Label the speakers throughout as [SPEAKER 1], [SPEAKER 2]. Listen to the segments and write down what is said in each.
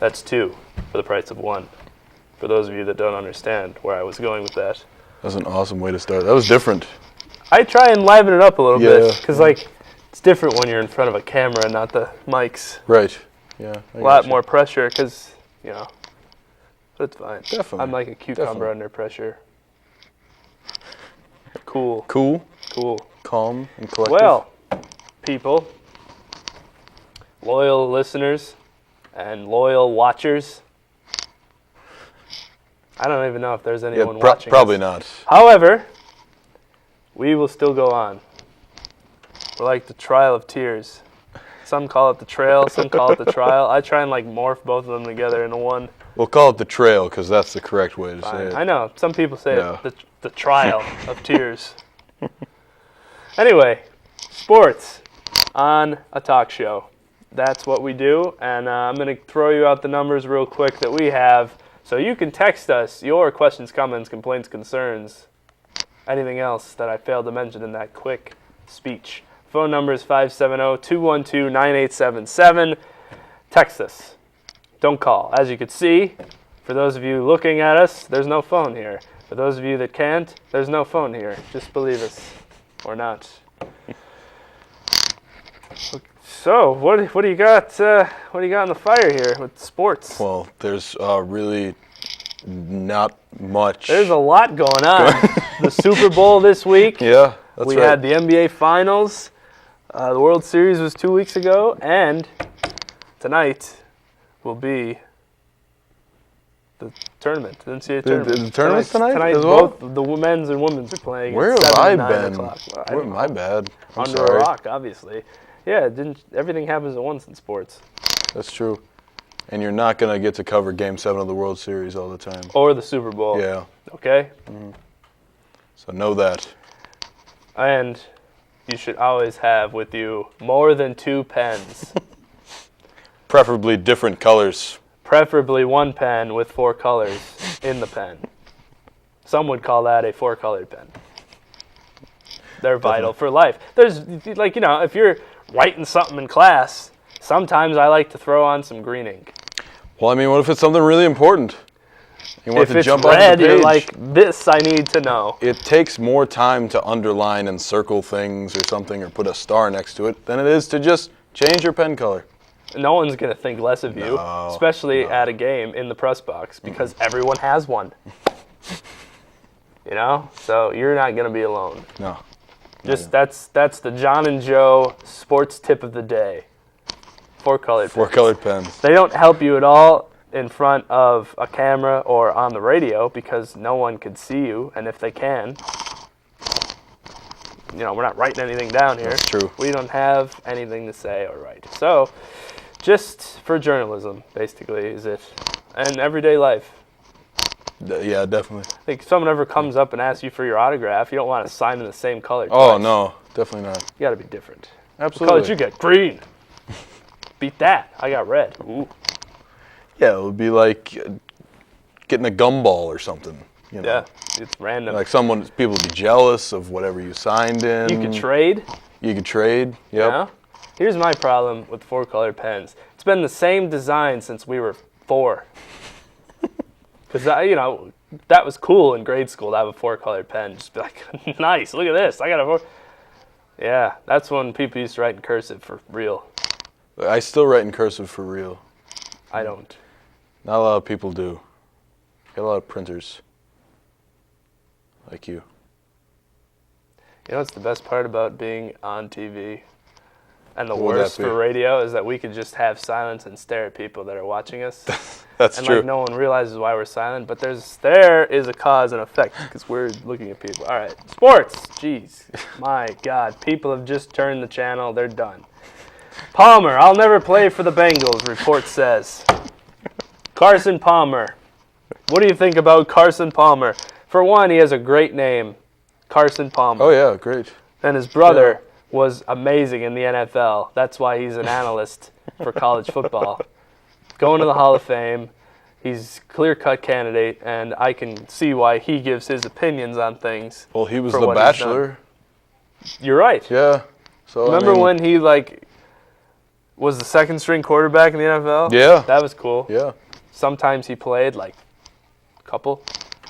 [SPEAKER 1] That's 2 for the price of 1. For those of you that don't understand where I was going with that.
[SPEAKER 2] That's an awesome way to start. That was different.
[SPEAKER 1] I try and liven it up a little bit because, like, it's different when you're in front of a camera, not the mics.
[SPEAKER 2] Right. Yeah.
[SPEAKER 1] A lot more pressure because, you know, but it's fine.
[SPEAKER 2] Definitely.
[SPEAKER 1] I'm like a cucumber under pressure. Cool.
[SPEAKER 2] Cool.
[SPEAKER 1] Cool.
[SPEAKER 2] Calm and collective.
[SPEAKER 1] Well, people, loyal listeners and loyal watchers, I don't even know if there's anyone watching
[SPEAKER 2] probably
[SPEAKER 1] us.
[SPEAKER 2] not.
[SPEAKER 1] However, we will still go on. We're like the trial of tears. Some call it the trail, some call it the trial. I try and like morph both of them together into one.
[SPEAKER 2] We'll call it the trail because that's the correct way to say it.
[SPEAKER 1] I know. Some people say the trial of tears. Anyway, sports on a talk show. That's what we do. And I'm going to throw you out the numbers real quick that we have. So you can text us your questions, comments, complaints, concerns, anything else that I failed to mention in that quick speech. Phone number is 570-212-9877. Text us. Don't call. As you can see, for those of you looking at us, there's no phone here. For those of you that can't, there's no phone here. Just believe us. Or not. So, what do you got? What do you got on the fire here with sports?
[SPEAKER 2] Well, there's really not much.
[SPEAKER 1] There's a lot going on. The Super Bowl this week.
[SPEAKER 2] Yeah, that's
[SPEAKER 1] we
[SPEAKER 2] right.
[SPEAKER 1] had the NBA Finals. The World Series was 2 weeks ago, and tonight will be the tournament. The NCAA tournament.
[SPEAKER 2] The tournament's tonight
[SPEAKER 1] Tonight,
[SPEAKER 2] as well?
[SPEAKER 1] both the men's and women's are playing.
[SPEAKER 2] Where
[SPEAKER 1] at
[SPEAKER 2] have
[SPEAKER 1] 7
[SPEAKER 2] I
[SPEAKER 1] and 9
[SPEAKER 2] been?
[SPEAKER 1] o'clock. Well,
[SPEAKER 2] Where my bad. I'm
[SPEAKER 1] under
[SPEAKER 2] sorry.
[SPEAKER 1] a rock, obviously. Yeah, everything happens at once in sports.
[SPEAKER 2] That's true. And you're not going to get to cover Game 7 of the World Series all the time.
[SPEAKER 1] Or the Super Bowl.
[SPEAKER 2] Yeah.
[SPEAKER 1] Okay?
[SPEAKER 2] Mm-hmm. So know that.
[SPEAKER 1] And you should always have with you more than 2 pens.
[SPEAKER 2] Preferably different colors.
[SPEAKER 1] Preferably 1 pen with 4 colors in the pen. Some would call that a 4-colored pen. They're vital for life. There's, like, you know, if you're writing something in class, sometimes I like to throw on some green ink.
[SPEAKER 2] Well, I mean, what if it's something really important? You want
[SPEAKER 1] If
[SPEAKER 2] to
[SPEAKER 1] it's
[SPEAKER 2] jump
[SPEAKER 1] red,
[SPEAKER 2] off the
[SPEAKER 1] you're
[SPEAKER 2] page.
[SPEAKER 1] like, this I need to know.
[SPEAKER 2] It takes more time to underline and circle things or something or put a star next to it than it is to just change your pen color.
[SPEAKER 1] No one's going to think less of you, especially at a game in the press box, because everyone has one. You know? So you're not going to be alone.
[SPEAKER 2] No.
[SPEAKER 1] Just that's the John and Joe sports tip of the day. 4-colored pens.
[SPEAKER 2] 4-colored pens.
[SPEAKER 1] They don't help you at all in front of a camera or on the radio because no one could see you, and if they can, you know, we're not writing anything down here.
[SPEAKER 2] That's true.
[SPEAKER 1] We don't have anything to say or write. So, just for journalism, basically, is it. And everyday life.
[SPEAKER 2] Yeah, definitely.
[SPEAKER 1] I think if someone ever comes up and asks you for your autograph, you don't want to sign in the same color
[SPEAKER 2] Oh,
[SPEAKER 1] twice.
[SPEAKER 2] no. Definitely not.
[SPEAKER 1] You got to be different.
[SPEAKER 2] Absolutely.
[SPEAKER 1] What color did you get? Green. Beat that. I got red. Ooh.
[SPEAKER 2] Yeah, it would be like getting a gumball or something. You know?
[SPEAKER 1] Yeah, it's random.
[SPEAKER 2] Like people would be jealous of whatever you signed in.
[SPEAKER 1] You could trade.
[SPEAKER 2] You could trade. Yep.
[SPEAKER 1] You know? Here's my problem with 4-colored pens. It's been the same design since we were 4. Because, you know, that was cool in grade school to have a 4-colored pen. Just be like, nice, look at this. I got a 4. Yeah, that's when people used to write in cursive for real.
[SPEAKER 2] I still write in cursive for real.
[SPEAKER 1] I don't.
[SPEAKER 2] Not a lot of people do. Got a lot of printers like you.
[SPEAKER 1] You know what's the best part about being on TV? And the
[SPEAKER 2] What would that
[SPEAKER 1] worst
[SPEAKER 2] be?
[SPEAKER 1] for radio is that we could just have silence and stare at people that are watching us.
[SPEAKER 2] That's
[SPEAKER 1] and
[SPEAKER 2] true.
[SPEAKER 1] like no one realizes why we're silent, but there is a cause and effect because we're looking at people. All right, sports. Jeez, my God, people have just turned the channel. They're done. Palmer, I'll never play for the Bengals. Report says. Carson Palmer. What do you think about Carson Palmer? For one, he has a great name, Carson Palmer.
[SPEAKER 2] Oh yeah, great.
[SPEAKER 1] And his brother was amazing in the NFL. That's why he's an analyst for college football. Going to the Hall of Fame. He's a clear-cut candidate, and I can see why he gives his opinions on things.
[SPEAKER 2] Well, he was
[SPEAKER 1] for
[SPEAKER 2] the
[SPEAKER 1] what he's
[SPEAKER 2] Bachelor.
[SPEAKER 1] You're right.
[SPEAKER 2] Yeah. So
[SPEAKER 1] Remember when he, like, was the second string quarterback in the NFL.
[SPEAKER 2] Yeah.
[SPEAKER 1] That was cool.
[SPEAKER 2] Yeah.
[SPEAKER 1] Sometimes he played like a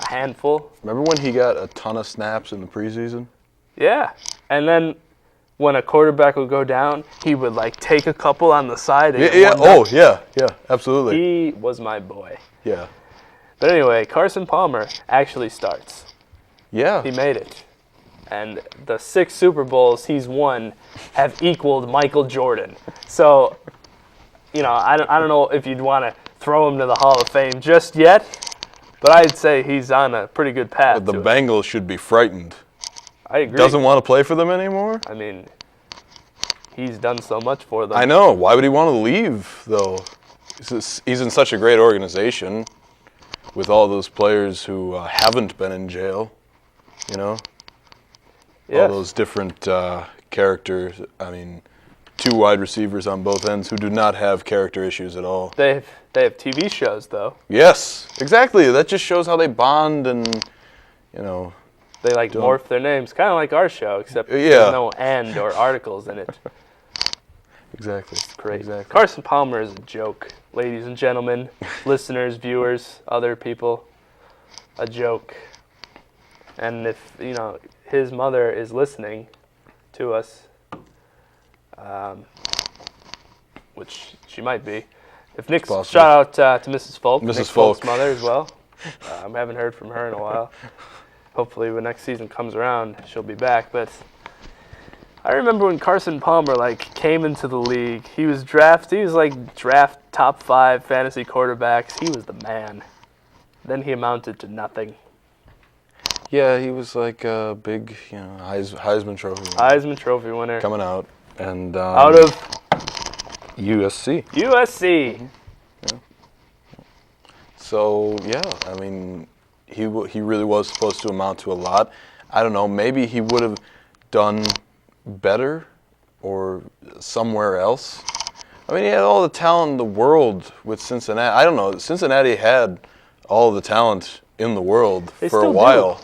[SPEAKER 1] handful.
[SPEAKER 2] Remember when he got a ton of snaps in the preseason?
[SPEAKER 1] Yeah. And then when a quarterback would go down, he would like take a couple on the side. And
[SPEAKER 2] Yeah. Oh, yeah. Yeah. Absolutely.
[SPEAKER 1] He was my boy.
[SPEAKER 2] Yeah.
[SPEAKER 1] But anyway, Carson Palmer actually starts.
[SPEAKER 2] Yeah.
[SPEAKER 1] He made it. And the 6 Super Bowls he's won have equaled Michael Jordan. So, I don't know if you'd want to throw him to the Hall of Fame just yet, but I'd say he's on a pretty good path.
[SPEAKER 2] But the Bengals should be frightened.
[SPEAKER 1] I agree.
[SPEAKER 2] Doesn't want to play for them anymore?
[SPEAKER 1] I mean, he's done so much for them.
[SPEAKER 2] I know. Why would he want to leave, though? He's in such a great organization with all those players who haven't been in jail,
[SPEAKER 1] Yes.
[SPEAKER 2] All those different characters. I mean, 2 wide receivers on both ends who do not have character issues at all.
[SPEAKER 1] They have TV shows, though.
[SPEAKER 2] Yes, exactly. That just shows how they bond and,
[SPEAKER 1] They morph their names, kind of like our show, except
[SPEAKER 2] Yeah.
[SPEAKER 1] there's no "and" or articles in it.
[SPEAKER 2] Exactly.
[SPEAKER 1] Great.
[SPEAKER 2] Exactly.
[SPEAKER 1] Carson Palmer is a joke, ladies and gentlemen, listeners, viewers, other people. A joke. And if, his mother is listening to us, which she might be. If Nick's, shout out to Mrs. Folk.
[SPEAKER 2] Mrs.
[SPEAKER 1] Nick
[SPEAKER 2] Folk.
[SPEAKER 1] Folk's mother as well. I haven't heard from her in a while. Hopefully when next season comes around, she'll be back. But I remember when Carson Palmer came into the league. He was draft top 5 fantasy quarterbacks. He was the man. Then he amounted to nothing.
[SPEAKER 2] Yeah, he was like a big, Heisman Trophy winner.
[SPEAKER 1] Heisman Trophy winner.
[SPEAKER 2] Coming out. And
[SPEAKER 1] Out of
[SPEAKER 2] USC.
[SPEAKER 1] USC.
[SPEAKER 2] Yeah. So, yeah, I mean, he really was supposed to amount to a lot. I don't know, maybe he would have done better or somewhere else. I mean, he had all the talent in the world with Cincinnati. I don't know, Cincinnati had all the talent in the world for a while.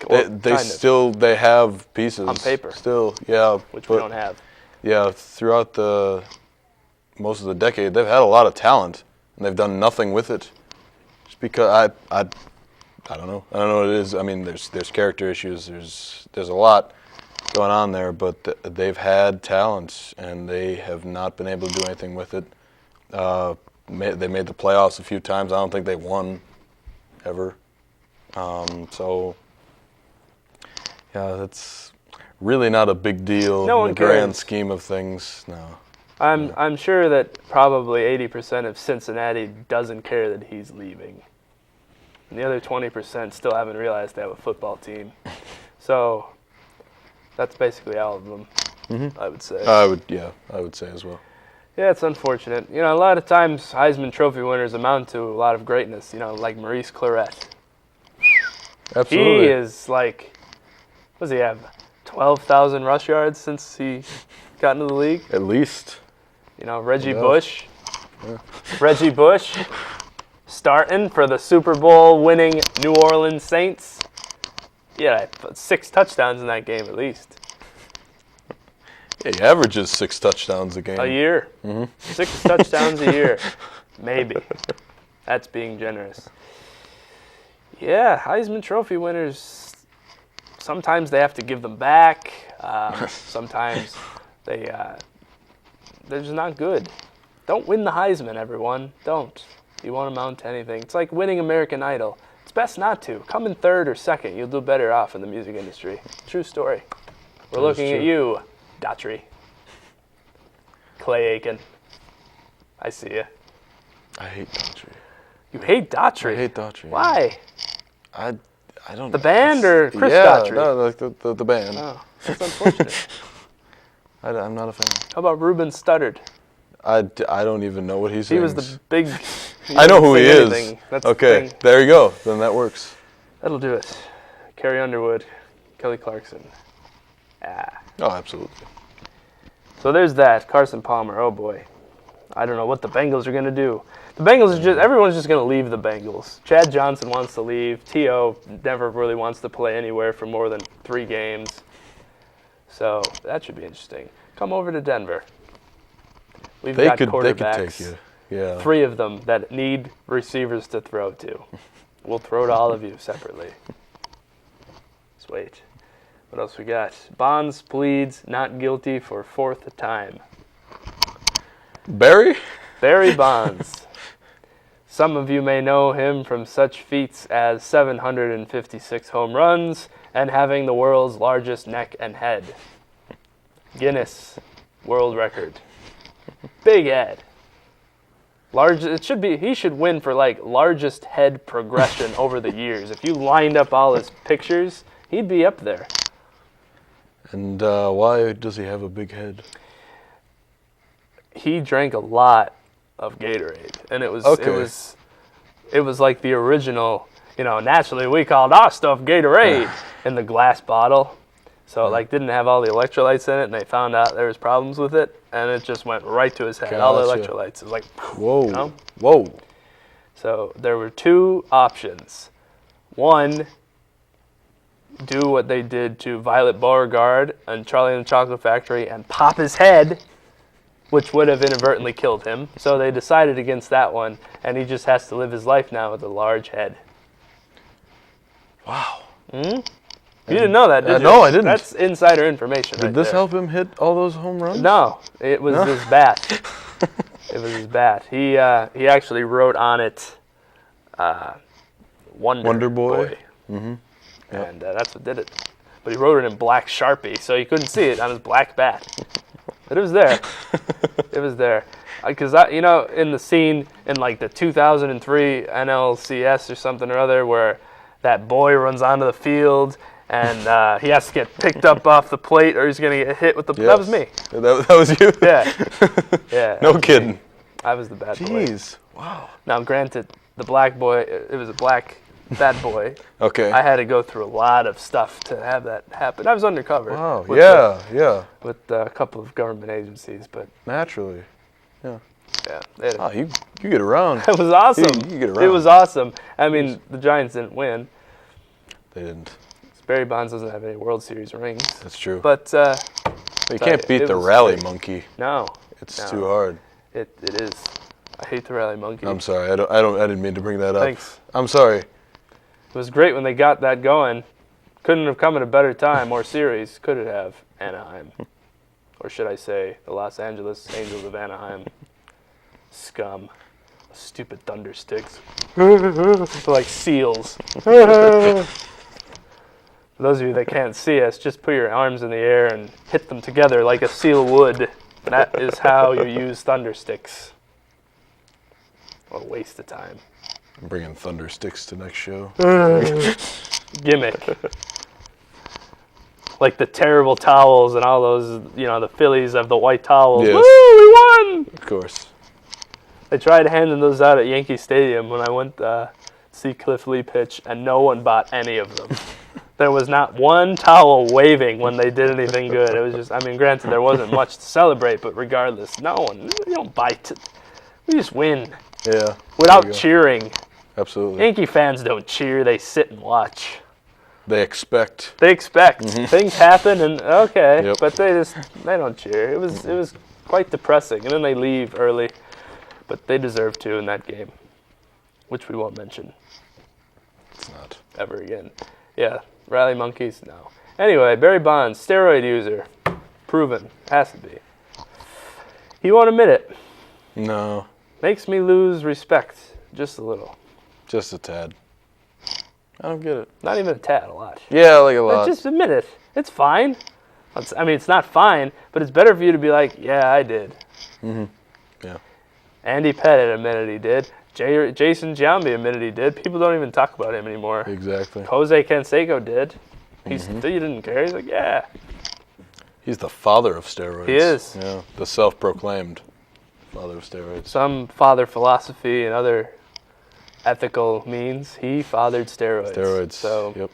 [SPEAKER 2] They have pieces
[SPEAKER 1] on paper.
[SPEAKER 2] Still, yeah,
[SPEAKER 1] which we don't have.
[SPEAKER 2] Yeah, throughout most of the decade, they've had a lot of talent, and they've done nothing with it. Just because I don't know. I don't know what it is. I mean, there's character issues. There's a lot going on there, but they've had talent, and they have not been able to do anything with it. They made the playoffs a few times. I don't think they won ever. So, yeah, that's really not a big deal in the grand scheme of things. No.
[SPEAKER 1] I'm sure that probably 80% of Cincinnati doesn't care that he's leaving. And the other 20% still haven't realized they have a football team. So that's basically all of them, I would say.
[SPEAKER 2] I would say as well.
[SPEAKER 1] Yeah, it's unfortunate. A lot of times Heisman Trophy winners amount to a lot of greatness, like Maurice Claret.
[SPEAKER 2] Absolutely.
[SPEAKER 1] He is what does he have, 12,000 rush yards since he got into the league?
[SPEAKER 2] At least.
[SPEAKER 1] Reggie Bush. Yeah. Reggie Bush starting for the Super Bowl winning New Orleans Saints. Yeah, 6 touchdowns in that game at least.
[SPEAKER 2] Yeah, he averages 6 touchdowns a game.
[SPEAKER 1] A year. 6 touchdowns a year. Maybe. That's being generous. Yeah, Heisman Trophy winners, sometimes they have to give them back. Sometimes they're just not good. Don't win the Heisman, everyone. Don't. You won't amount to anything. It's like winning American Idol. It's best not to. Come in 3rd or 2nd. You'll do better off in the music industry. True story. We're looking at you, Daughtry. Clay Aiken. I see you.
[SPEAKER 2] I hate Daughtry.
[SPEAKER 1] You hate Daughtry?
[SPEAKER 2] I hate Daughtry.
[SPEAKER 1] Why?
[SPEAKER 2] I don't.
[SPEAKER 1] The band or Chris
[SPEAKER 2] Daughtry?
[SPEAKER 1] Yeah,
[SPEAKER 2] no, like the band.
[SPEAKER 1] Oh, that's unfortunate.
[SPEAKER 2] I'm not a fan.
[SPEAKER 1] How about Ruben Studdard?
[SPEAKER 2] I don't even know what he sings.
[SPEAKER 1] He was the big...
[SPEAKER 2] I know who he is. Okay, there you go. Then that works.
[SPEAKER 1] That'll do it. Carrie Underwood, Kelly Clarkson.
[SPEAKER 2] Oh, absolutely.
[SPEAKER 1] So there's that. Carson Palmer. Oh, boy. I don't know what the Bengals are going to do. The Bengals are everyone's just going to leave the Bengals. Chad Johnson wants to leave. T.O. never really wants to play anywhere for more than 3 games. So that should be interesting. Come over to Denver. We've got
[SPEAKER 2] They
[SPEAKER 1] quarterbacks.
[SPEAKER 2] could take you. Yeah.
[SPEAKER 1] 3 of them that need receivers to throw to. We'll throw to all of you separately. Let's wait. What else we got? Bonds pleads not guilty for 4th time.
[SPEAKER 2] Barry
[SPEAKER 1] Bonds. Some of you may know him from such feats as 756 home runs and having the world's largest neck and head. Guinness World Record. Big head. He should win for like largest head progression over the years. If you lined up all his pictures, he'd be up there.
[SPEAKER 2] And why does he have a big head?
[SPEAKER 1] He drank a lot of Gatorade, and it was like the original. Naturally we called our stuff Gatorade in the glass bottle, so it didn't have all the electrolytes in it, and they found out there was problems with it, and it just went right to his head. Gotcha. All the electrolytes. It was like,
[SPEAKER 2] whoa, whoa.
[SPEAKER 1] So there were 2 options. One, do what they did to Violet Beauregard and Charlie and the Chocolate Factory and pop his head, which would have inadvertently killed him. So they decided against that one, and he just has to live his life now with a large head.
[SPEAKER 2] Wow.
[SPEAKER 1] You didn't know that, did you?
[SPEAKER 2] No, I didn't.
[SPEAKER 1] That's insider information.
[SPEAKER 2] Did this help him hit all those home runs?
[SPEAKER 1] No, it was his bat. It was his bat. He actually wrote on it, Wonder Boy.
[SPEAKER 2] Mm-hmm. Yep.
[SPEAKER 1] And that's what did it. But he wrote it in black Sharpie, so you couldn't see it on his black bat. But it was there. It was there. Because, in the scene in like the 2003 NLCS or something or other where that boy runs onto the field and he has to get picked up off the plate or he's going to get hit with the...
[SPEAKER 2] Yes.
[SPEAKER 1] That was me.
[SPEAKER 2] That was you?
[SPEAKER 1] Yeah. Yeah.
[SPEAKER 2] No kidding.
[SPEAKER 1] Me. I was the bad boy.
[SPEAKER 2] Jeez. Wow.
[SPEAKER 1] Now, granted, the black boy, it was a black bad boy.
[SPEAKER 2] Okay.
[SPEAKER 1] I had to go through a lot of stuff to have that happen. I was undercover.
[SPEAKER 2] Wow.
[SPEAKER 1] Yeah. With a couple of government agencies, but...
[SPEAKER 2] Naturally. Yeah.
[SPEAKER 1] Yeah.
[SPEAKER 2] You get around.
[SPEAKER 1] It was awesome.
[SPEAKER 2] You get around.
[SPEAKER 1] It was awesome. I mean, the Giants didn't win.
[SPEAKER 2] They didn't.
[SPEAKER 1] Barry Bonds doesn't have any World Series rings.
[SPEAKER 2] That's true.
[SPEAKER 1] But
[SPEAKER 2] you can't beat the rally monkey.
[SPEAKER 1] No.
[SPEAKER 2] It's too hard.
[SPEAKER 1] It is. I hate the rally monkey.
[SPEAKER 2] I'm sorry. I didn't mean to bring that up.
[SPEAKER 1] Thanks.
[SPEAKER 2] I'm sorry.
[SPEAKER 1] It was great when they got that going. Couldn't have come at a better time or series. Could it have? Anaheim. Or should I say the Los Angeles Angels of Anaheim. Scum. Stupid thunder sticks. Like seals. For those of you that can't see us, just put your arms in the air and hit them together like a seal would. That is how you use thunder sticks. What a waste of time.
[SPEAKER 2] I'm bringing thunder sticks to next show.
[SPEAKER 1] Gimmick. Like the terrible towels and all those, the Phillies have the white towels.
[SPEAKER 2] Yes.
[SPEAKER 1] Woo, we won!
[SPEAKER 2] Of course.
[SPEAKER 1] They tried handing those out at Yankee Stadium when I went to see Cliff Lee pitch, and no one bought any of them. There was not one towel waving when they did anything good. It was just, granted, there wasn't much to celebrate, but regardless, no one, you don't bite it. We just win.
[SPEAKER 2] Yeah.
[SPEAKER 1] Without cheering.
[SPEAKER 2] Absolutely.
[SPEAKER 1] Yankee fans don't cheer, they sit and watch.
[SPEAKER 2] They expect.
[SPEAKER 1] Mm-hmm. Things happen and okay,
[SPEAKER 2] Yep.
[SPEAKER 1] but they don't cheer. It was quite depressing. And then they leave early, but they deserve to in that game, which we won't mention.
[SPEAKER 2] It's not.
[SPEAKER 1] Ever again. Yeah, rally monkeys, no. Anyway, Barry Bonds, steroid user. Proven. Has to be. He won't admit it.
[SPEAKER 2] No.
[SPEAKER 1] Makes me lose respect. Just a little.
[SPEAKER 2] Just a tad. I don't get it.
[SPEAKER 1] Not even a tad, a lot.
[SPEAKER 2] Yeah, like a lot.
[SPEAKER 1] But just admit it. It's fine. It's not fine, but it's better for you to be like, yeah, I did.
[SPEAKER 2] Mm-hmm. Yeah.
[SPEAKER 1] Andy Pettit admitted he did. Jason Giambi admitted he did. People don't even talk about him anymore.
[SPEAKER 2] Exactly.
[SPEAKER 1] Jose Canseco did. He
[SPEAKER 2] Mm-hmm.
[SPEAKER 1] didn't care. He's like, yeah.
[SPEAKER 2] He's the father of steroids.
[SPEAKER 1] He is.
[SPEAKER 2] Yeah, the self-proclaimed father of steroids.
[SPEAKER 1] Some father philosophy and other ethical means. He fathered steroids.
[SPEAKER 2] Steroids.
[SPEAKER 1] So
[SPEAKER 2] yep.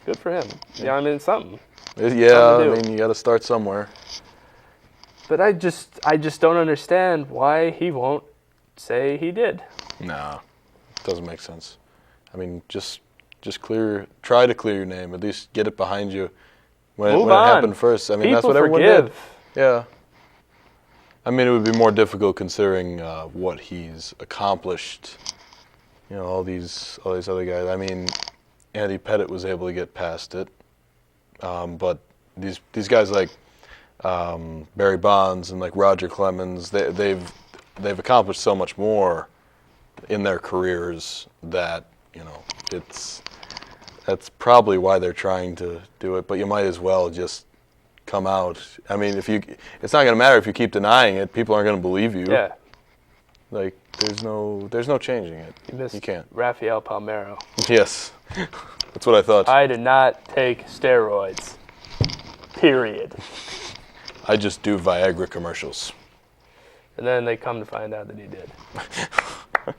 [SPEAKER 1] Good for him. Yeah, it's something.
[SPEAKER 2] Yeah, you got to start somewhere.
[SPEAKER 1] But I just don't understand why he won't say he did.
[SPEAKER 2] Nah, doesn't make sense. Just try to clear your name. At least get it behind you when it happened first.
[SPEAKER 1] People
[SPEAKER 2] that's what everyone
[SPEAKER 1] forgive.
[SPEAKER 2] did. Yeah. I mean, it would be more difficult considering what he's accomplished. You know, all these other guys. I mean, Andy Pettitte was able to get past it, but these guys like Barry Bonds and like Roger Clemens, they've accomplished so much more in their careers that, you know, that's probably why they're trying to do it. But you might as well just come out. I mean, it's not going to matter if you keep denying it. People aren't going to believe you.
[SPEAKER 1] Yeah.
[SPEAKER 2] Like, there's no changing it. You can't.
[SPEAKER 1] Rafael Palmeiro.
[SPEAKER 2] Yes. That's what I thought.
[SPEAKER 1] I did not take steroids. Period.
[SPEAKER 2] I just do Viagra commercials.
[SPEAKER 1] And then they come to find out that he did.
[SPEAKER 2] Yeah,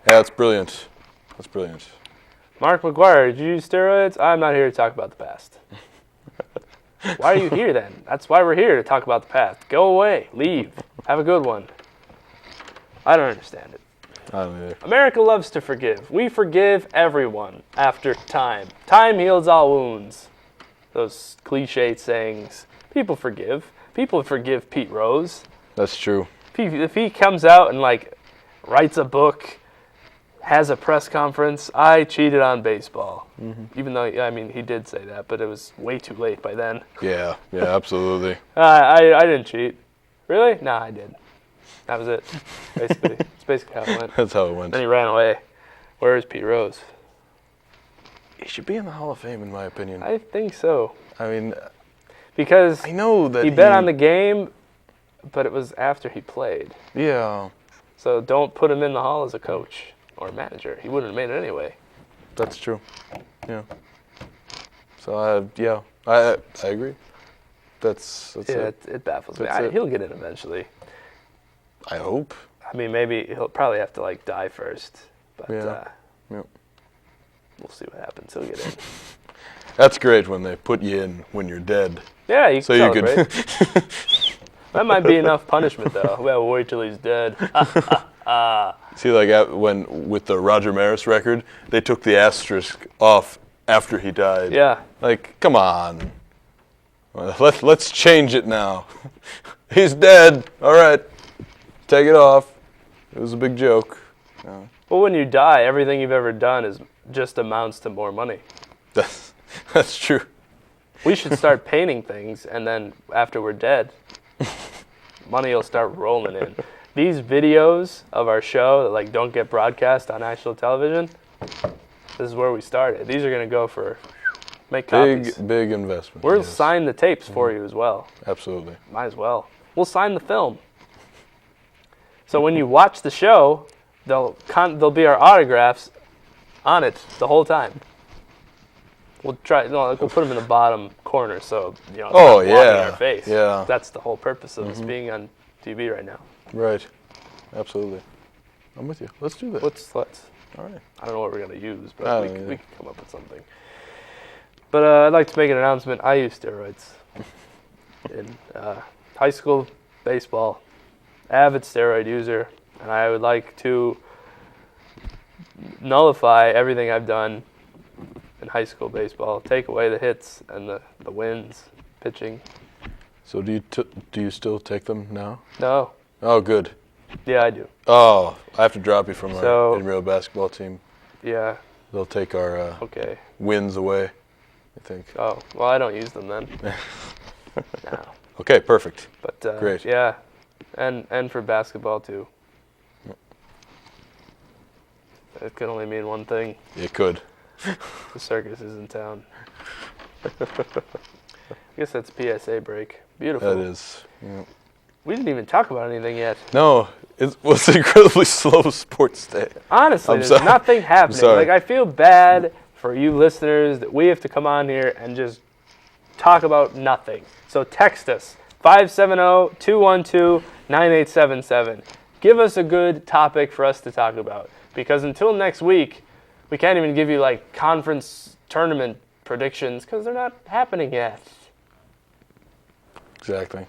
[SPEAKER 2] that's brilliant. That's brilliant.
[SPEAKER 1] Mark McGuire, did you use steroids? I'm not here to talk about the past. Why are you here then? That's why we're here, to talk about the past. Go away. Leave. Have a good one. I don't understand it.
[SPEAKER 2] I don't either.
[SPEAKER 1] America loves to forgive. We forgive everyone after time. Time heals all wounds. Those cliched sayings. People forgive. People forgive Pete Rose.
[SPEAKER 2] That's true.
[SPEAKER 1] If he comes out and like writes a book, has a press conference, I cheated on baseball. Mm-hmm. Even though, I mean, he did say that, but it was way too late by then.
[SPEAKER 2] Yeah, absolutely.
[SPEAKER 1] I didn't cheat. Really? Nah, I did. That was it. Basically, it's basically how it went.
[SPEAKER 2] That's how it went.
[SPEAKER 1] Then he ran away. Where is Pete Rose?
[SPEAKER 2] He should be in the Hall of Fame, in my opinion.
[SPEAKER 1] I think so.
[SPEAKER 2] I mean,
[SPEAKER 1] because
[SPEAKER 2] I know that
[SPEAKER 1] he bet on the game, but it was after he played.
[SPEAKER 2] Yeah.
[SPEAKER 1] So don't put him in the Hall as a coach or a manager. He wouldn't have made it anyway.
[SPEAKER 2] That's true. Yeah. So I agree. That's it.
[SPEAKER 1] It baffles
[SPEAKER 2] That's
[SPEAKER 1] me.
[SPEAKER 2] it.
[SPEAKER 1] He'll get in eventually.
[SPEAKER 2] I hope.
[SPEAKER 1] I mean, maybe he'll probably have to like die first, but
[SPEAKER 2] Yeah.
[SPEAKER 1] we'll see what happens. He'll get in.
[SPEAKER 2] That's great when they put you in when you're dead.
[SPEAKER 1] Yeah, you can celebrate.
[SPEAKER 2] Could.
[SPEAKER 1] That might be enough punishment, though. Well, wait till he's dead.
[SPEAKER 2] See, like with the Roger Maris record, they took the asterisk off after he died.
[SPEAKER 1] Yeah.
[SPEAKER 2] Like, come on. Let's change it now. He's dead. All right. Take it off. It was a big joke. Yeah.
[SPEAKER 1] Well, when you die, everything you've ever done just amounts to more money.
[SPEAKER 2] That's true.
[SPEAKER 1] We should start painting things, and then after we're dead, money will start rolling in. These videos of our show that like don't get broadcast on actual television, this is where we started. These are going to go for make copies.
[SPEAKER 2] Big investment.
[SPEAKER 1] We'll sign the tapes for you as well.
[SPEAKER 2] Absolutely.
[SPEAKER 1] Might as well. We'll sign the film. So when you watch the show, there'll be our autographs on it the whole time. We'll put them in the bottom corner, so it's not blocking our face.
[SPEAKER 2] Yeah.
[SPEAKER 1] That's the whole purpose of us being on TV right now.
[SPEAKER 2] Right. Absolutely. I'm with you. Let's do that.
[SPEAKER 1] Let's.
[SPEAKER 2] All right.
[SPEAKER 1] I don't know what we're gonna use, but we can come up with something. But I'd like to make an announcement. I use steroids in high school baseball. Avid steroid user, and I would like to nullify everything I've done in high school baseball. Take away the hits and the wins, pitching.
[SPEAKER 2] So do you still take them now?
[SPEAKER 1] No.
[SPEAKER 2] Oh, good.
[SPEAKER 1] Yeah, I do.
[SPEAKER 2] Oh, I have to drop you from our intramural basketball team.
[SPEAKER 1] Yeah.
[SPEAKER 2] They'll take our wins away, I think.
[SPEAKER 1] Oh, well, I don't use them then. No.
[SPEAKER 2] Okay, perfect.
[SPEAKER 1] But
[SPEAKER 2] great.
[SPEAKER 1] Yeah, and for basketball too. It could only mean one thing.
[SPEAKER 2] It could.
[SPEAKER 1] The circus is in town. I guess that's PSA break. Beautiful.
[SPEAKER 2] That is. Yeah.
[SPEAKER 1] We didn't even talk about anything yet.
[SPEAKER 2] No, it was an incredibly slow sports day.
[SPEAKER 1] Honestly, there's nothing happening. Like, I feel bad for you listeners that we have to come on here and just talk about nothing. So text us, 570-212-9877. Give us a good topic for us to talk about. Because until next week, we can't even give you, like, conference tournament predictions because they're not happening yet.
[SPEAKER 2] Exactly.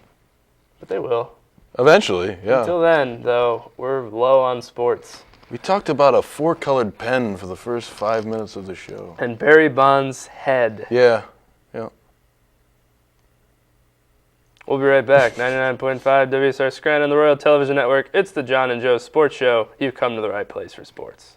[SPEAKER 1] But they will.
[SPEAKER 2] Eventually, yeah.
[SPEAKER 1] Until then, though, we're low on sports.
[SPEAKER 2] We talked about a 4-colored pen for the first 5 minutes of the show.
[SPEAKER 1] And Barry Bonds' head.
[SPEAKER 2] Yeah, yeah.
[SPEAKER 1] We'll be right back. 99.5 WSR Scranton on the Royal Television Network. It's the John and Joe Sports Show. You've come to the right place for sports.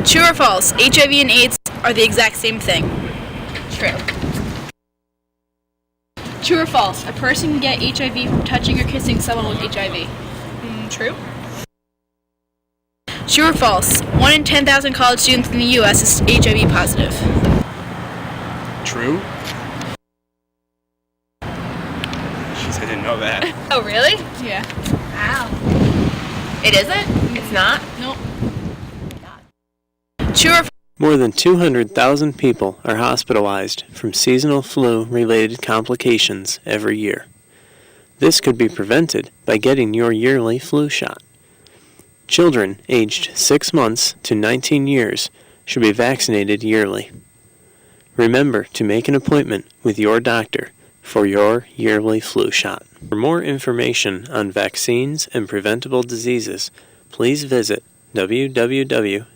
[SPEAKER 3] True or false, HIV and AIDS are the exact same thing? True. True or false, a person can get HIV from touching or kissing someone with HIV? True. True or false, 1 in 10,000 college students in the U.S. is HIV positive?
[SPEAKER 4] True. Jeez, I didn't know that.
[SPEAKER 3] Oh, really? Yeah.
[SPEAKER 5] Wow. It isn't? It's not?
[SPEAKER 3] Nope. True or
[SPEAKER 6] More than 200,000 people are hospitalized from seasonal flu-related complications every year. This could be prevented by getting your yearly flu shot. Children aged 6 months to 19 years should be vaccinated yearly. Remember to make an appointment with your doctor for your yearly flu shot. For more information on vaccines and preventable diseases, please visit www.cdc.gov.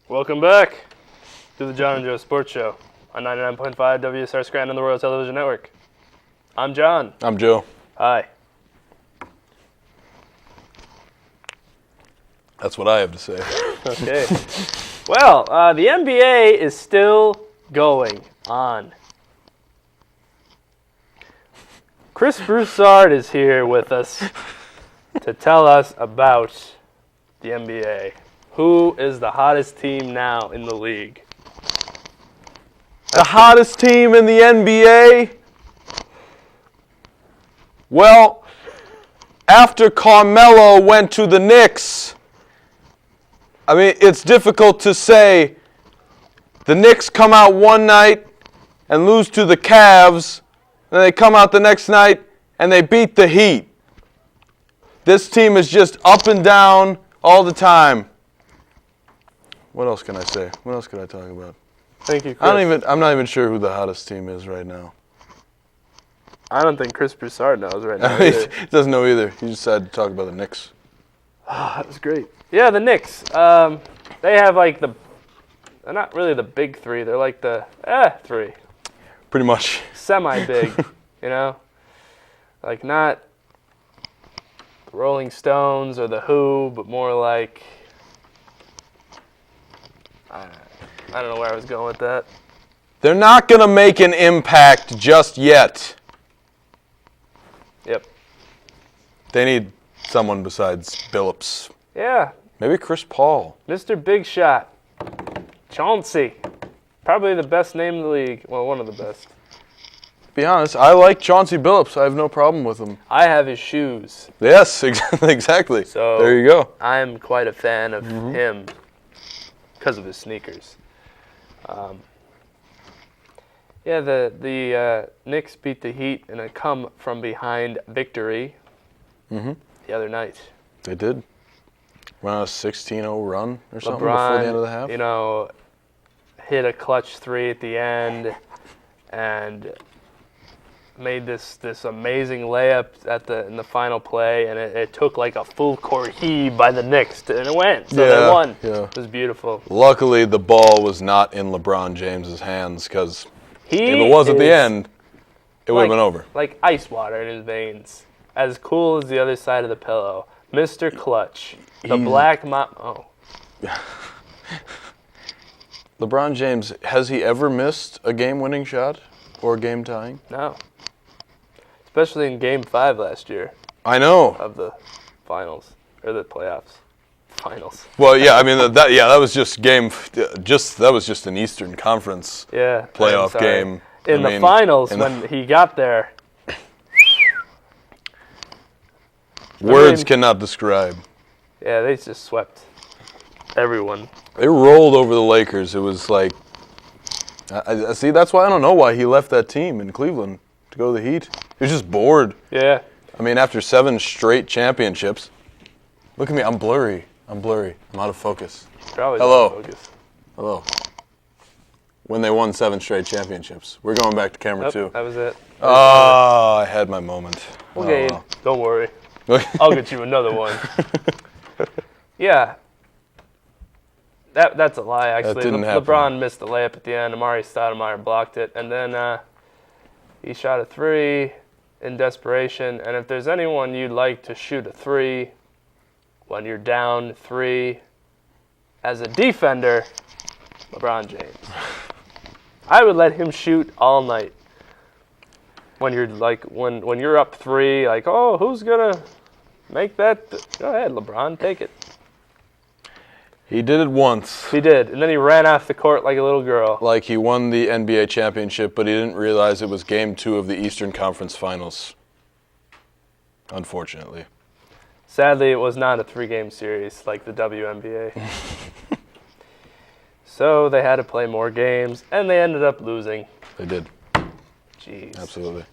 [SPEAKER 1] Welcome back to the John and Joe Sports Show on 99.5 WSR Scranton on the Royal Television Network. I'm John.
[SPEAKER 2] I'm Joe.
[SPEAKER 1] Hi.
[SPEAKER 2] That's what I have to say.
[SPEAKER 1] Okay. Well, the NBA is still going on. Chris Broussard is here with us to tell us about the NBA. Who is the hottest team now in the league?
[SPEAKER 2] The hottest team in the NBA? Well, after Carmelo went to the Knicks, I mean, it's difficult to say. The Knicks come out one night and lose to the Cavs, then they come out the next night and they beat the Heat. This team is just up and down all the time. What else can I say? What else can I talk about?
[SPEAKER 1] Thank you, Chris.
[SPEAKER 2] I'm not even sure who the hottest team is right now.
[SPEAKER 1] I don't think Chris Broussard knows right now.
[SPEAKER 2] He doesn't know either. He just decided to talk about the Knicks.
[SPEAKER 1] Oh, that was great. Yeah, the Knicks. They have like they're not really the big three. They're like the three.
[SPEAKER 2] Pretty much.
[SPEAKER 1] Semi-big, you know? Like not the Rolling Stones or the Who, but more like, I don't know where I was going with that.
[SPEAKER 2] They're not going to make an impact just yet.
[SPEAKER 1] Yep.
[SPEAKER 2] They need someone besides Billups.
[SPEAKER 1] Yeah.
[SPEAKER 2] Maybe Chris Paul.
[SPEAKER 1] Mr. Big Shot. Chauncey. Probably the best name in the league. Well, one of the best.
[SPEAKER 2] Be honest, I like Chauncey Billups. I have no problem with him.
[SPEAKER 1] I have his shoes.
[SPEAKER 2] Yes, exactly.
[SPEAKER 1] So
[SPEAKER 2] there you go.
[SPEAKER 1] I'm quite a fan of him because of his sneakers. Yeah, the Knicks beat the Heat in a come-from-behind victory the other night.
[SPEAKER 2] They did. Went on a 16-0 run or something
[SPEAKER 1] LeBron,
[SPEAKER 2] before the end of the half.
[SPEAKER 1] you know, hit a clutch three at the end and made this amazing layup in the final play, and it took like a full court heave by the Knicks, and it went. So they won.
[SPEAKER 2] Yeah.
[SPEAKER 1] It was beautiful.
[SPEAKER 2] Luckily, the ball was not in LeBron James's hands, because if it was at the end, it would have been over.
[SPEAKER 1] Like ice water in his veins. As cool as the other side of the pillow. Mr. Clutch. The Black Oh.
[SPEAKER 2] LeBron James, has he ever missed a game-winning shot or game-tying?
[SPEAKER 1] No. Especially in Game 5 last year.
[SPEAKER 2] I know.
[SPEAKER 1] Of the finals. Or the playoffs. Finals.
[SPEAKER 2] Well, yeah, I mean, that was just that was just an Eastern Conference playoff game.
[SPEAKER 1] In the finals, when he got there.
[SPEAKER 2] Words cannot describe.
[SPEAKER 1] Yeah, they just swept everyone.
[SPEAKER 2] They rolled over the Lakers. It was like, I see, that's why I don't know why he left that team in Cleveland to go to the Heat. He was just bored.
[SPEAKER 1] Yeah.
[SPEAKER 2] I mean, after 7 straight championships. Look at me, I'm blurry. I'm out of focus.
[SPEAKER 1] Probably
[SPEAKER 2] Hello.
[SPEAKER 1] Out of focus.
[SPEAKER 2] Hello. When they won 7 straight championships. We're going back to camera 2.
[SPEAKER 1] That was it.
[SPEAKER 2] Oh, I had my moment.
[SPEAKER 1] Okay, don't worry. I'll get you another one. Yeah. That's a lie, actually.
[SPEAKER 2] That didn't happen.
[SPEAKER 1] LeBron missed the layup at the end. Amari Stoudemire blocked it. And then he shot a 3 in desperation. And if there's anyone you'd like to shoot a 3 when you're down 3 as a defender, LeBron James. I would let him shoot all night. When you're like when you're up 3, like, oh, who's gonna make that? Go ahead, LeBron, take it.
[SPEAKER 2] He did it once.
[SPEAKER 1] He did, and then he ran off the court like a little girl.
[SPEAKER 2] Like he won the NBA championship, but he didn't realize it was Game 2 of the Eastern Conference Finals. Unfortunately.
[SPEAKER 1] Sadly, it was not a 3-game series like the WNBA. So they had to play more games, and they ended up losing.
[SPEAKER 2] They did.
[SPEAKER 1] Jeez.
[SPEAKER 2] Absolutely.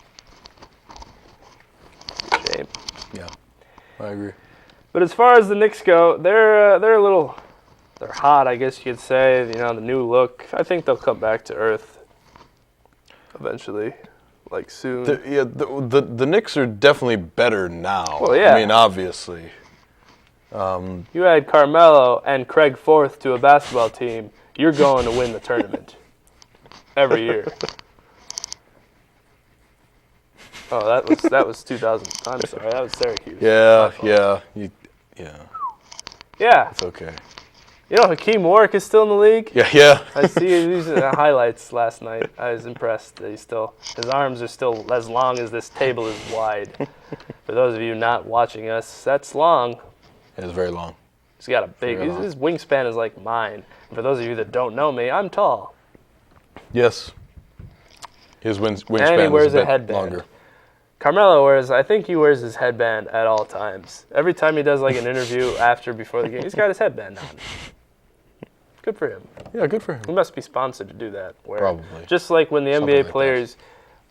[SPEAKER 1] Shame.
[SPEAKER 2] Yeah, I agree.
[SPEAKER 1] But as far as the Knicks go, they're hot, I guess you could say. You know, the new look. I think they'll come back to earth eventually, like soon.
[SPEAKER 2] The Knicks are definitely better now.
[SPEAKER 1] Well, yeah.
[SPEAKER 2] I mean, obviously.
[SPEAKER 1] You add Carmelo and Craig Forth to a basketball team, you're going to win the tournament every year. Oh, that was 2000. I'm sorry, that was Syracuse.
[SPEAKER 2] Yeah.
[SPEAKER 1] Yeah.
[SPEAKER 2] It's okay.
[SPEAKER 1] You know, Hakeem Warwick is still in the league.
[SPEAKER 2] Yeah.
[SPEAKER 1] I see these highlights last night. I was impressed that his arms are still as long as this table is wide. For those of you not watching us, that's long.
[SPEAKER 2] It's very long.
[SPEAKER 1] He's got a big. His wingspan is like mine. For those of you that don't know me, I'm tall.
[SPEAKER 2] Yes. His wingspan
[SPEAKER 1] and he wears
[SPEAKER 2] is a bit
[SPEAKER 1] headband.
[SPEAKER 2] longer.
[SPEAKER 1] Carmelo I think he wears his headband at all times. Every time he does like an interview before the game, he's got his headband on. Good for him.
[SPEAKER 2] Yeah, good for him.
[SPEAKER 1] He must be sponsored to do that.
[SPEAKER 2] Probably.
[SPEAKER 1] Just like when the
[SPEAKER 2] Something
[SPEAKER 1] NBA
[SPEAKER 2] like
[SPEAKER 1] players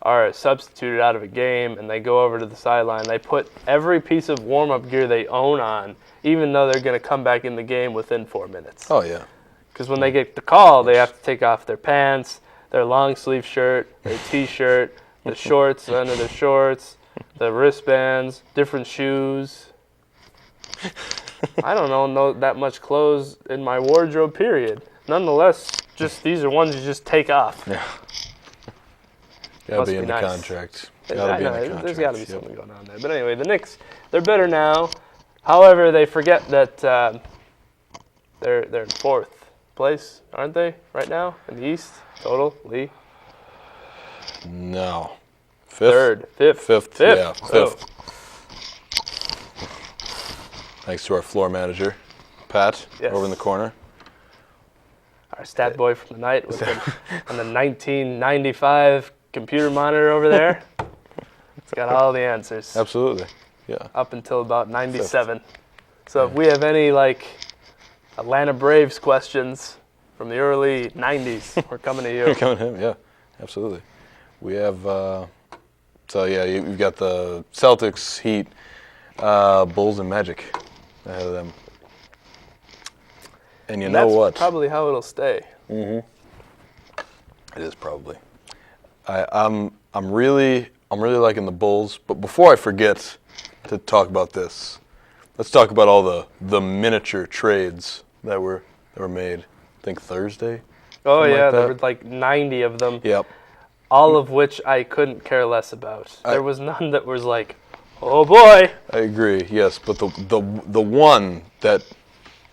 [SPEAKER 1] are substituted out of a game and they go over to the sideline, they put every piece of warm-up gear they own on, even though they're going to come back in the game within 4 minutes.
[SPEAKER 2] Oh, yeah.
[SPEAKER 1] Because when they get the call, they have to take off their pants, their long-sleeve shirt, their T-shirt, the shorts under their shorts, the wristbands, different shoes. I don't know that much clothes in my wardrobe, period. Nonetheless, just these are ones you just take off.
[SPEAKER 2] Yeah. Gotta be in the contract.
[SPEAKER 1] There's got to be something going on there. But anyway, the Knicks, they're better now. However, they forget that they're in 4th place, aren't they, right now, in the East, totally?
[SPEAKER 2] No.
[SPEAKER 1] 5th.
[SPEAKER 2] 5th. Yeah, 5th.
[SPEAKER 1] Oh.
[SPEAKER 2] Thanks to our floor manager, Pat, over in the corner.
[SPEAKER 1] our stat boy from the night with on the 1995 computer monitor over there. It's got all the answers.
[SPEAKER 2] Absolutely. Yeah.
[SPEAKER 1] Up until about 97. So if we have any Atlanta Braves questions from the early 90s, we're coming to you.
[SPEAKER 2] We're coming to him, yeah. Absolutely. We have, you've got the Celtics, Heat, Bulls, and Magic ahead of them. And you know what?
[SPEAKER 1] That's probably how it'll stay.
[SPEAKER 2] Mm-hmm. It is probably. I'm really liking the Bulls. But before I forget to talk about this, let's talk about all the miniature trades that were made. I think Thursday.
[SPEAKER 1] Oh yeah, there were like 90 of them.
[SPEAKER 2] Yep.
[SPEAKER 1] All of which I couldn't care less about. There was none that was like, oh boy.
[SPEAKER 2] I agree. Yes, but the one that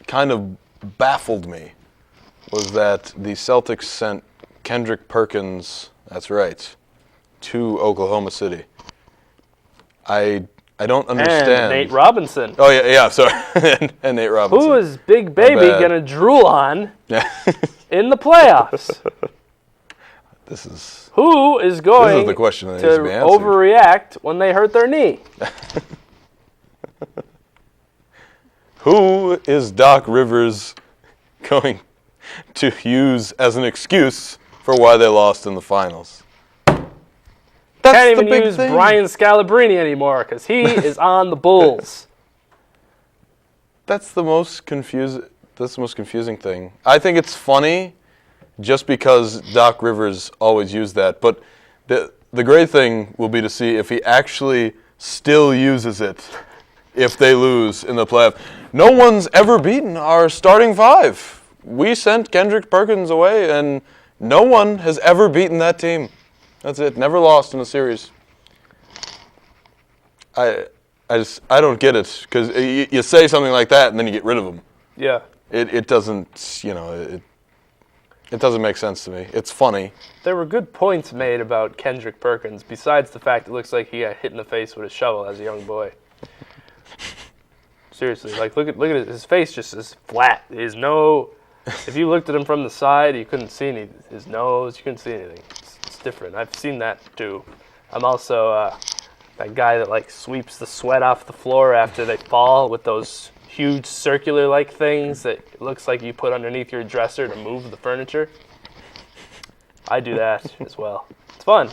[SPEAKER 2] kind of baffled me was that the Celtics sent Kendrick Perkins, that's right, to Oklahoma City. I don't understand.
[SPEAKER 1] And Nate Robinson.
[SPEAKER 2] Oh yeah, sorry. and Nate Robinson.
[SPEAKER 1] Who is Big Baby gonna drool on in the playoffs? Who is going
[SPEAKER 2] the question that
[SPEAKER 1] to
[SPEAKER 2] needs to be answered.
[SPEAKER 1] overreact when they hurt their knee?
[SPEAKER 2] Who is Doc Rivers going to use as an excuse for why they lost in the finals?
[SPEAKER 1] Can't even use Brian Scalabrine anymore because he is on the Bulls.
[SPEAKER 2] That's the most confusing thing. I think it's funny just because Doc Rivers always used that. But the great thing will be to see if he actually still uses it if they lose in the playoff. No one's ever beaten our starting five. We sent Kendrick Perkins away, and no one has ever beaten that team. That's it. Never lost in a series. I don't get it because you say something like that and then you get rid of them.
[SPEAKER 1] Yeah.
[SPEAKER 2] It doesn't, it doesn't make sense to me. It's funny.
[SPEAKER 1] There were good points made about Kendrick Perkins, besides the fact it looks like he got hit in the face with a shovel as a young boy. Seriously, look at it. His face just is flat. There's no. If you looked at him from the side, you couldn't see any. His nose, you couldn't see anything. It's different. I've seen that too. I'm also that guy that sweeps the sweat off the floor after they fall with those huge circular things that it looks like you put underneath your dresser to move the furniture. I do that as well. It's fun.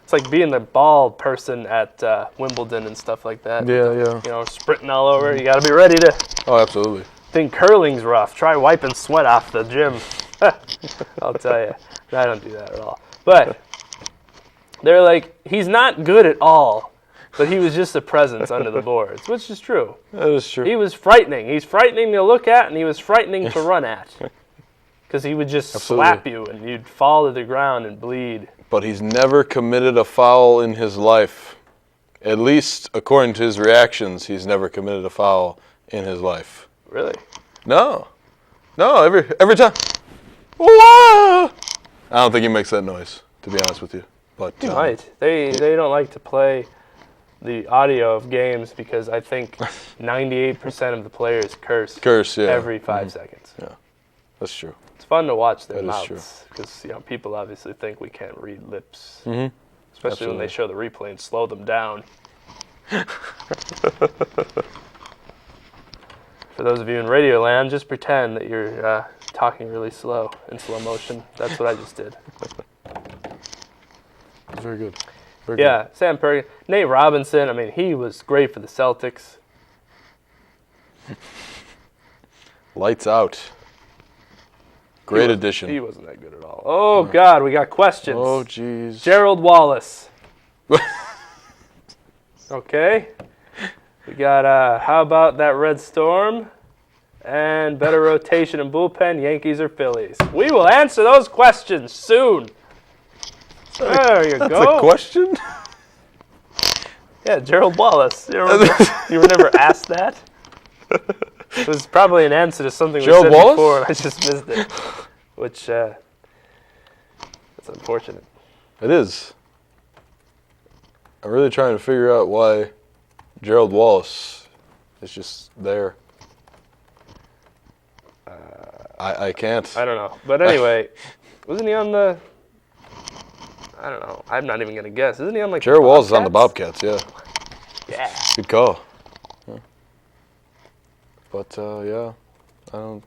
[SPEAKER 1] It's like being the ball person at Wimbledon and stuff like that.
[SPEAKER 2] Yeah.
[SPEAKER 1] Sprinting all over. You got to be ready to.
[SPEAKER 2] Oh, absolutely.
[SPEAKER 1] Think curling's rough. Try wiping sweat off the gym. I'll tell you. I don't do that at all. But they're he's not good at all, but he was just a presence under the boards, which is true.
[SPEAKER 2] That is true.
[SPEAKER 1] He was frightening. He's frightening to look at, and he was frightening to run at. Because he would just slap you, and you'd fall to the ground and bleed.
[SPEAKER 2] But he's never committed a foul in his life. At least, according to his reactions, he's never committed a foul in his life.
[SPEAKER 1] Really?
[SPEAKER 2] No, every time. Whoa! I don't think he makes that noise, to be honest with you. But
[SPEAKER 1] he might. They don't like to play the audio of games because I think 98% of the players curse every 5 seconds.
[SPEAKER 2] Yeah, that's true.
[SPEAKER 1] It's fun to watch their mouths because people obviously think we can't read lips, especially when they show the replay and slow them down. For those of you in Radio Land, just pretend that you're talking really slow in slow motion. That's what I just did.
[SPEAKER 2] Very good.
[SPEAKER 1] Yeah, Sam Perkins. Nate Robinson, he was great for the Celtics.
[SPEAKER 2] Lights out. Great addition.
[SPEAKER 1] He wasn't that good at all. Oh, God, we got questions.
[SPEAKER 2] Oh, jeez.
[SPEAKER 1] Gerald Wallace. Okay. We got, how about that Red Storm? And better rotation and bullpen, Yankees or Phillies? We will answer those questions soon. There you go.
[SPEAKER 2] That's a question?
[SPEAKER 1] Yeah, Gerald Wallace. You were never asked that? It was probably an answer to something
[SPEAKER 2] Gerald
[SPEAKER 1] we said
[SPEAKER 2] Wallace?
[SPEAKER 1] before, and I just missed it. Which, that's unfortunate.
[SPEAKER 2] It is. I'm really trying to figure out why Gerald Wallace is just there. I can't.
[SPEAKER 1] I don't know. But anyway, wasn't he on the... I don't know. I'm not even going to guess. Isn't he on, like,
[SPEAKER 2] Jared
[SPEAKER 1] the
[SPEAKER 2] Walls is on the
[SPEAKER 1] Bobcats?
[SPEAKER 2] Bobcats, yeah.
[SPEAKER 1] Yeah.
[SPEAKER 2] Good call. Yeah. But, yeah, I don't...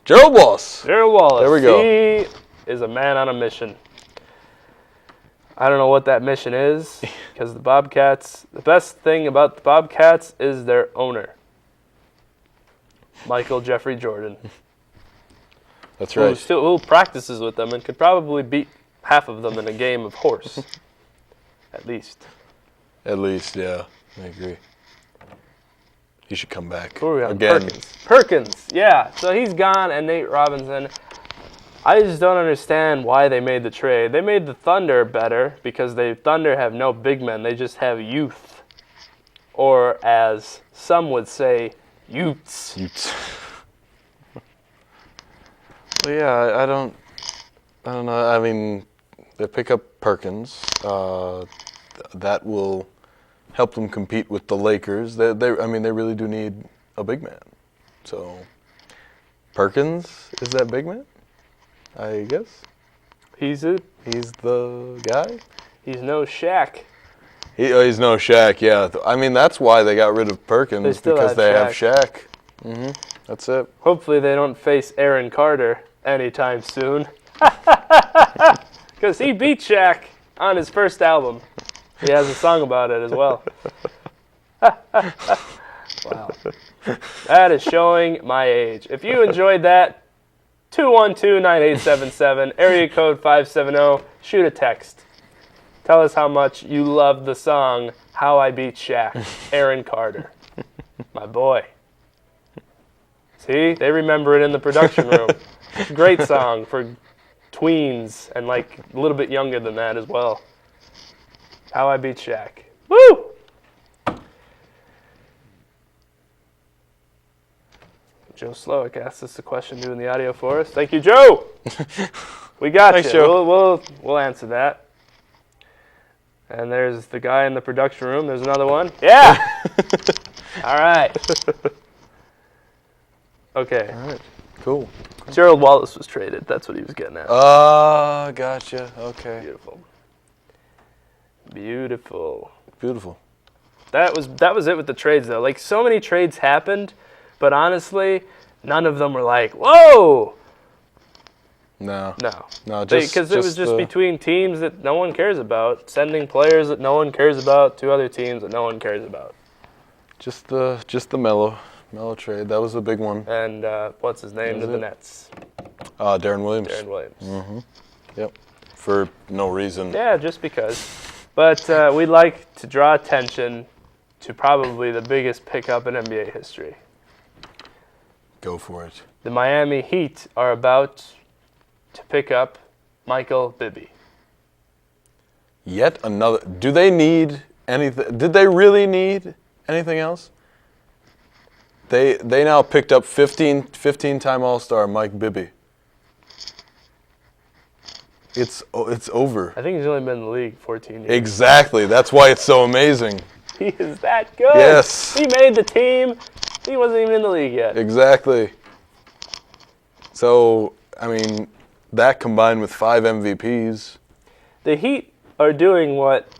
[SPEAKER 2] Gerald Wallace.
[SPEAKER 1] Gerald Wallace.
[SPEAKER 2] There we go.
[SPEAKER 1] He is a man on a mission. I don't know what that mission is, because the Bobcats, the best thing about the Bobcats is their owner, Michael Jeffrey Jordan.
[SPEAKER 2] That's right.
[SPEAKER 1] Who practices with them and could probably beat half of them in a game of horse. At least.
[SPEAKER 2] At least, yeah. I agree. He should come back.
[SPEAKER 1] Who are we on?
[SPEAKER 2] Again.
[SPEAKER 1] Perkins, yeah. So he's gone, and Nate Robinson. I just don't understand why they made the trade. They made the Thunder better because the Thunder have no big men. They just have youth. Or as some would say, Utes.
[SPEAKER 2] Well, yeah, I don't know. I mean, they pick up Perkins. That will help them compete with the Lakers. I mean, they really do need a big man. So, Perkins is that big man, I guess.
[SPEAKER 1] He's it.
[SPEAKER 2] He's the guy.
[SPEAKER 1] He's no Shaq.
[SPEAKER 2] He's no Shaq. Yeah, I mean that's why they got rid of Perkins because they have Shaq. That's it.
[SPEAKER 1] Hopefully they don't face Aaron Carter anytime soon. Because he beat Shaq on his first album. He has a song about it as well. Wow. That is showing my age. If you enjoyed that, 212-9877, area code 570, shoot a text. Tell us how much you love the song How I Beat Shaq, Aaron Carter. My boy. See, they remember it in the production room. It's a great song for tweens and like a little bit younger than that as well. How I Beat Shaq. Woo! Joe Slowick asked us a question doing the audio for us. Thank you, Joe. We got
[SPEAKER 2] Thanks,
[SPEAKER 1] you.
[SPEAKER 2] Joe.
[SPEAKER 1] We'll answer that. And there's the guy in the production room. There's another one. Yeah. All right. Okay.
[SPEAKER 2] All right. Cool.
[SPEAKER 1] Gerald Wallace was traded. That's what he was getting at.
[SPEAKER 2] Gotcha. Okay.
[SPEAKER 1] Beautiful. Beautiful.
[SPEAKER 2] Beautiful.
[SPEAKER 1] That was it with the trades, though. Like, so many trades happened, but honestly, none of them were like, whoa!
[SPEAKER 2] No.
[SPEAKER 1] No. Because it was just between teams that no one cares about, sending players that no one cares about to other teams that no one cares about.
[SPEAKER 2] Just the Melo trade. That was a big one.
[SPEAKER 1] And what's his name to the Nets?
[SPEAKER 2] Darren Williams.
[SPEAKER 1] Darren Williams.
[SPEAKER 2] Mm-hmm. Yep. For no reason.
[SPEAKER 1] Yeah, just because. But we'd like to draw attention to probably the biggest pickup in NBA history.
[SPEAKER 2] Go for it.
[SPEAKER 1] The Miami Heat are about to pick up Michael Bibby.
[SPEAKER 2] Yet another. Do they need anything? Did they really need anything else? They now picked up 15-time All-Star Mike Bibby. It's over.
[SPEAKER 1] I think he's only been in the league 14 years.
[SPEAKER 2] Exactly. That's why it's so amazing.
[SPEAKER 1] He is that good.
[SPEAKER 2] Yes.
[SPEAKER 1] He made the team. He wasn't even in the league yet.
[SPEAKER 2] Exactly. So, I mean, that combined with 5 MVPs.
[SPEAKER 1] The Heat are doing what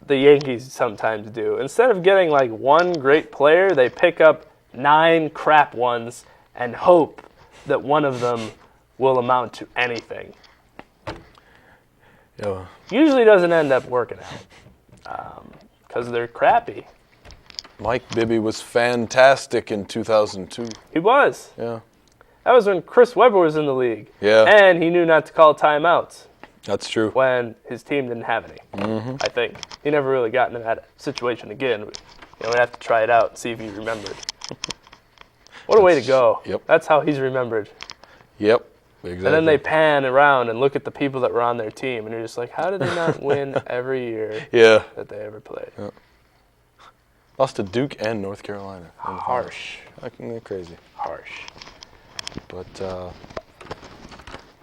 [SPEAKER 1] the Yankees sometimes do. Instead of getting like one great player, they pick up 9 crap ones and hope that one of them will amount to anything.
[SPEAKER 2] Yeah.
[SPEAKER 1] Usually doesn't end up working out because they're crappy.
[SPEAKER 2] Mike Bibby was fantastic in 2002.
[SPEAKER 1] He was.
[SPEAKER 2] Yeah.
[SPEAKER 1] That was when Chris Webber was in the league.
[SPEAKER 2] Yeah.
[SPEAKER 1] And he knew not to call timeouts
[SPEAKER 2] That's true.
[SPEAKER 1] when his team didn't have any, I think. He never really got into that situation again. We'd have to try it out and see if he remembered. What a way to go.
[SPEAKER 2] Yep.
[SPEAKER 1] That's how he's remembered.
[SPEAKER 2] Yep. Exactly.
[SPEAKER 1] And then they pan around and look at the people that were on their team, and you're just like, how did they not win every year that they ever played?
[SPEAKER 2] Yeah. Lost to Duke and North Carolina.
[SPEAKER 1] Harsh.
[SPEAKER 2] Crazy.
[SPEAKER 1] Harsh.
[SPEAKER 2] But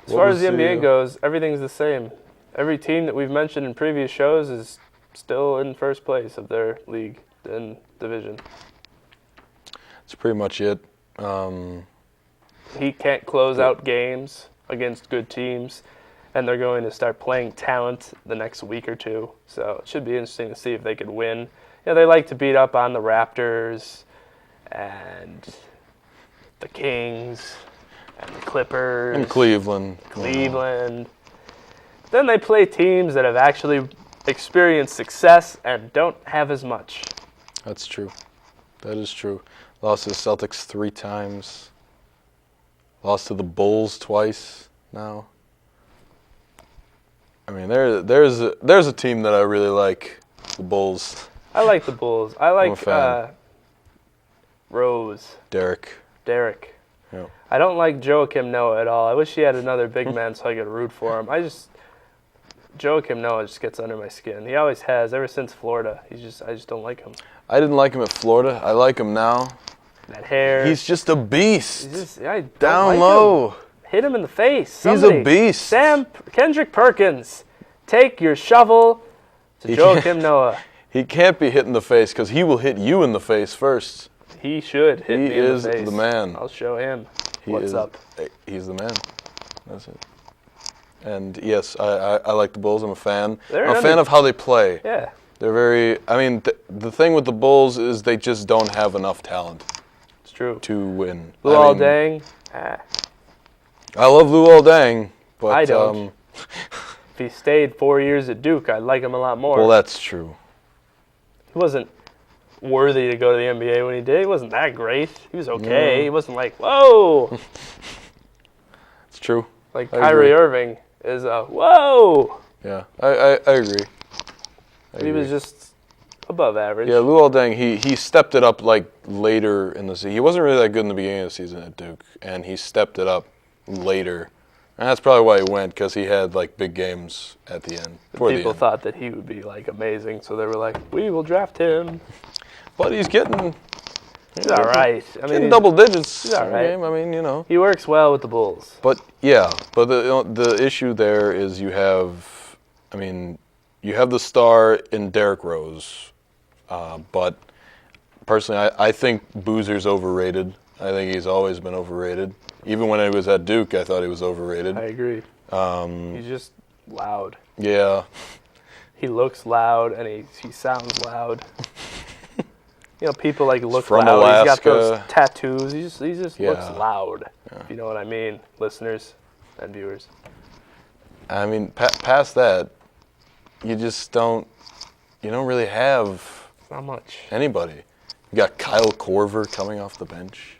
[SPEAKER 1] as far as the NBA goes, everything's the same. Every team that we've mentioned in previous shows is still in first place of their league and division.
[SPEAKER 2] That's pretty much it.
[SPEAKER 1] He can't close out games against good teams, and they're going to start playing talent the next week or two. So it should be interesting to see if they could win. Yeah, they like to beat up on the Raptors and the Kings and the Clippers.
[SPEAKER 2] And Cleveland.
[SPEAKER 1] Then they play teams that have actually experienced success and don't have as much.
[SPEAKER 2] That's true. That is true. Lost to the Celtics 3 times. Lost to the Bulls twice now. I mean, there's a team that I really like, the Bulls.
[SPEAKER 1] I like the Bulls. I like Rose.
[SPEAKER 2] Derek. Yeah.
[SPEAKER 1] I don't like Joakim Noah at all. I wish he had another big man so I could root for him. Joakim Noah just gets under my skin. He always has, ever since Florida. I just don't like him.
[SPEAKER 2] I didn't like him at Florida. I like him now.
[SPEAKER 1] That hair.
[SPEAKER 2] He's just a beast.
[SPEAKER 1] I don't
[SPEAKER 2] Down
[SPEAKER 1] like
[SPEAKER 2] low.
[SPEAKER 1] him. Hit him in the face.
[SPEAKER 2] Somebody. He's a beast.
[SPEAKER 1] Kendrick Perkins, take your shovel to Joakim Noah.
[SPEAKER 2] He can't be hit in the face because he will hit you in the face first.
[SPEAKER 1] He should hit me in the face.
[SPEAKER 2] He is the man.
[SPEAKER 1] I'll show him what's up.
[SPEAKER 2] He's the man. That's it. And yes, I like the Bulls. I'm a fan. I'm a fan of how they play.
[SPEAKER 1] Yeah.
[SPEAKER 2] They're very. I mean, the thing with the Bulls is they just don't have enough talent.
[SPEAKER 1] It's true.
[SPEAKER 2] To win.
[SPEAKER 1] Luol Deng.
[SPEAKER 2] I love Luol Deng, but
[SPEAKER 1] I don't. If he stayed 4 years at Duke, I'd like him a lot more.
[SPEAKER 2] Well, that's true.
[SPEAKER 1] He wasn't worthy to go to the NBA when he did. He wasn't that great. He was okay. He wasn't like, whoa.
[SPEAKER 2] It's true.
[SPEAKER 1] Like Kyrie Irving is a whoa.
[SPEAKER 2] Yeah, I agree.
[SPEAKER 1] He was just above average.
[SPEAKER 2] Yeah, Luol Deng, he stepped it up like later in the season. He wasn't really that good in the beginning of the season at Duke, and he stepped it up later. And that's probably why he went, because he had like big games at the end.
[SPEAKER 1] People thought that he would be like amazing, so they were like, we will draft him.
[SPEAKER 2] But he's getting...
[SPEAKER 1] He's all right. I mean,
[SPEAKER 2] getting double digits.
[SPEAKER 1] He's all right.
[SPEAKER 2] Game. I mean, you know.
[SPEAKER 1] He works well with the Bulls.
[SPEAKER 2] But yeah, but the issue there is you have the star in Derrick Rose, but personally, I think Boozer's overrated. I think he's always been overrated. Even when he was at Duke, I thought he was overrated.
[SPEAKER 1] I agree. He's just loud.
[SPEAKER 2] Yeah.
[SPEAKER 1] He looks loud and he sounds loud. You know, people like look
[SPEAKER 2] from
[SPEAKER 1] loud.
[SPEAKER 2] Alaska.
[SPEAKER 1] He's got those tattoos. He just
[SPEAKER 2] Yeah.
[SPEAKER 1] looks loud.
[SPEAKER 2] Yeah.
[SPEAKER 1] If you know what I mean, listeners and viewers.
[SPEAKER 2] I mean, past that, you just don't really have
[SPEAKER 1] Not much.
[SPEAKER 2] anybody. You got Kyle Korver coming off the bench.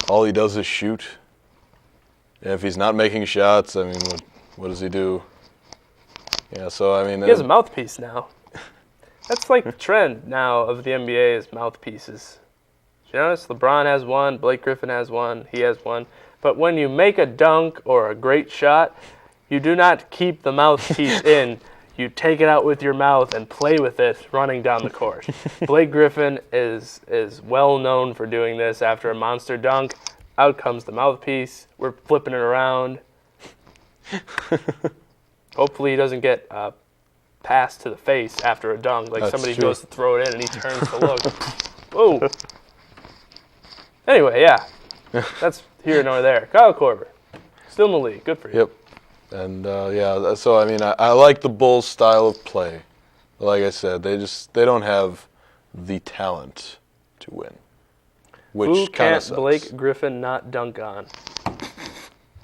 [SPEAKER 2] All he does is shoot. And if he's not making shots, I mean, what does he do? Yeah, so I mean,
[SPEAKER 1] he has a mouthpiece now. That's like the trend now of the NBA is mouthpieces. You notice LeBron has one, Blake Griffin has one, he has one. But when you make a dunk or a great shot, you do not keep the mouthpiece in. You take it out with your mouth and play with it running down the court. Blake Griffin is well known for doing this. After a monster dunk, out comes the mouthpiece. We're flipping it around. Hopefully he doesn't get pass to the face after a dunk, like somebody goes to throw it in and he turns to look. Whoa. Anyway, yeah, that's here nor there. Kyle Korver, still in the league. Good for you.
[SPEAKER 2] Yep. And yeah, so I mean, I like the Bulls' style of play. Like I said, they don't have the talent to win, which kind of sucks.
[SPEAKER 1] Who can't Blake Griffin not dunk on?